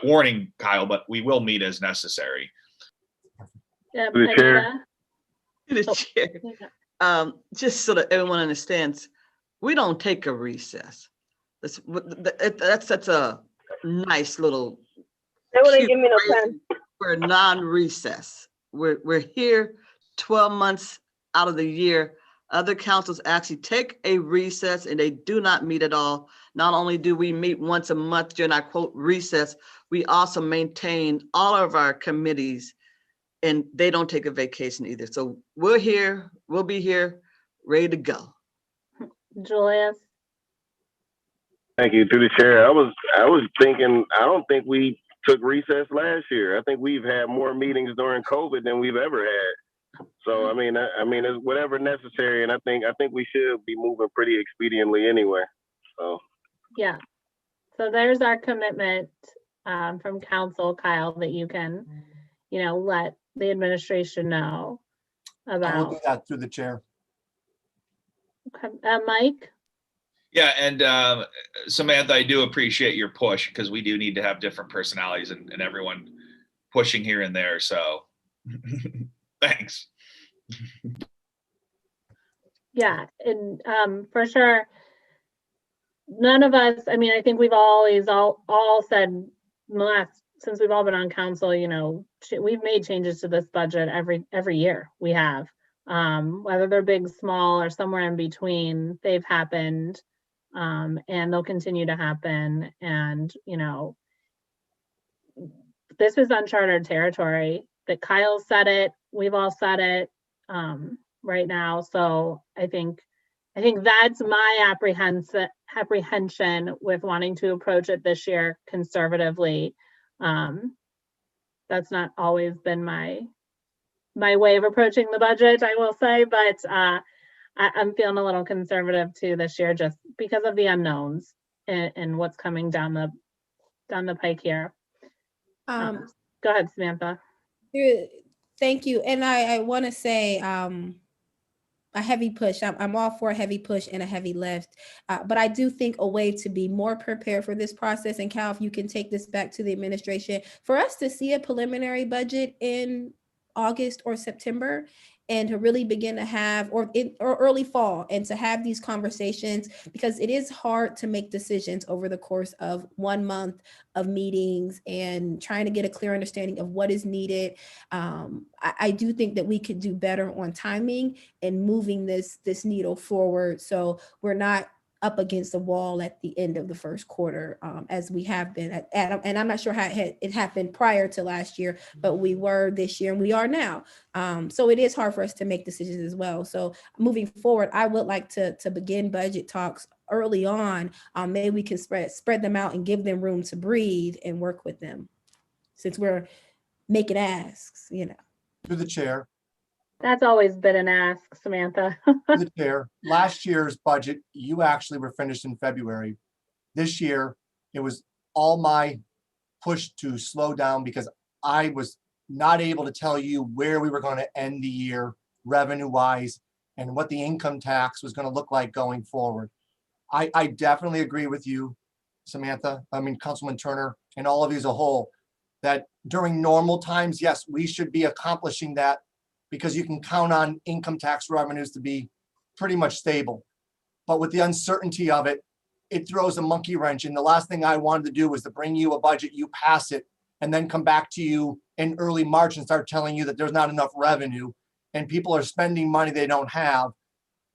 warning, Kyle, but we will meet as necessary. Yeah, Through the chair. Anita? To the Oh, chair. yeah. Just so that everyone understands, we don't take a recess. That's a nice little They wouldn't cute give me no phrase for a non-recess. We're here 12 months out of the year. Other councils actually take a recess and they do not meet at all. Not only do we meet once a month during our quote recess, we also maintain all of our committees and they don't take a vacation either. So we're here, we'll be here, ready to go. Julius? Thank you. Through the chair, I was thinking, I don't think we took recess last year. I think we've had more meetings during COVID than we've ever had. So I mean, it's whatever necessary, and I think we should be moving pretty expediently anyway. So Yeah. So there's our commitment from council, Kyle, that you can, let the administration know I will do about. that through the chair. Okay. Mike? Yeah, and Samantha, I do appreciate your push because we do need to have different personalities and everyone pushing here and there. So thanks. Yeah, and for sure, none of us, I mean, I think we've always all said in the last, since we've all been on council, we've made changes to this budget every year we have. Whether they're big, small, or somewhere in between, they've happened. And they'll continue to happen. And, this is uncharted territory. That Kyle said it, we've all said it right now. So I think that's my apprehension with wanting to approach it this year conservatively. That's not always been my way of approaching the budget, I will say, but I'm feeling a little conservative too this year, just because of the unknowns and what's coming down the pike here. Go ahead, Samantha. Thank you. And I want to say a heavy push. I'm all for a heavy push and a heavy lift, but I do think a way to be more prepared for this process, and Cal, if you can take this back to the administration, for us to see a preliminary budget in August or September, and to really begin to have, or early fall, and to have these conversations, because it is hard to make decisions over the course of 1 month of meetings and trying to get a clear understanding of what is needed. I do think that we could do better on timing and moving this needle forward, so we're not up against the wall at the end of the first quarter, as we have been at, and I'm not sure how it happened prior to last year, but we were this year and we are now. So it is hard for us to make decisions as well. So moving forward, I would like to begin budget talks early on. Maybe we can spread them out and give them room to breathe and work with them, since we're making asks, Through the chair. That's always been an ask, Samantha. Through the chair. Last year's budget, you actually were finished in February. This year, it was all my push to slow down because I was not able to tell you where we were going to end the year revenue-wise and what the income tax was going to look like going forward. I definitely agree with you, Samantha, Councilman Turner, and all of you as a whole, that during normal times, yes, we should be accomplishing that, because you can count on income tax revenues to be pretty much stable. But with the uncertainty of it, it throws a monkey wrench. And the last thing I wanted to do was to bring you a budget, you pass it, and then come back to you in early March and start telling you that there's not enough revenue and people are spending money they don't have.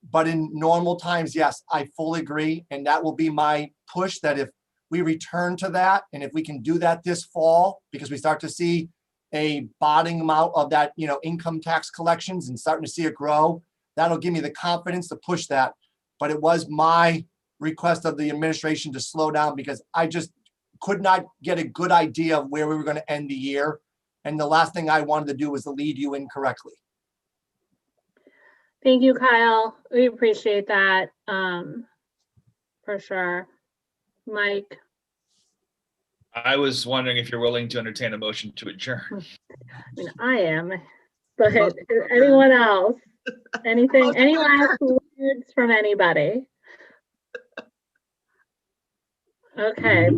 But in normal times, yes, I fully agree. And that will be my push, that if we return to that, and if we can do that this fall, because we start to see a bottoming out of that, income tax collections and starting to see it grow, that'll give me the confidence to push that. But it was my request of the administration to slow down because I just could not get a good idea of where we were going to end the year. And the last thing I wanted to do was to lead you incorrectly. Thank you, Kyle. We appreciate that for sure. Mike? I was wondering if you're willing to entertain a motion to adjourn. I mean, I am, but Motion to adjourn. anyone else? Anything, Motion any to last words from anybody? Okay.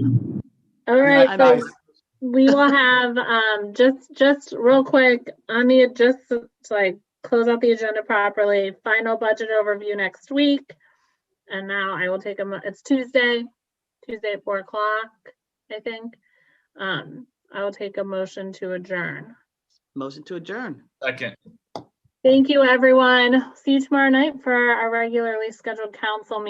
All right, I so know. we will have, just real quick, on the, just to like close out the agenda properly, final budget overview next week. And now I will take it's Tuesday at 4 o'clock, I think. I will take a motion to adjourn. Motion to adjourn. Second. Thank you, everyone. See you tomorrow night for our regularly scheduled council meeting.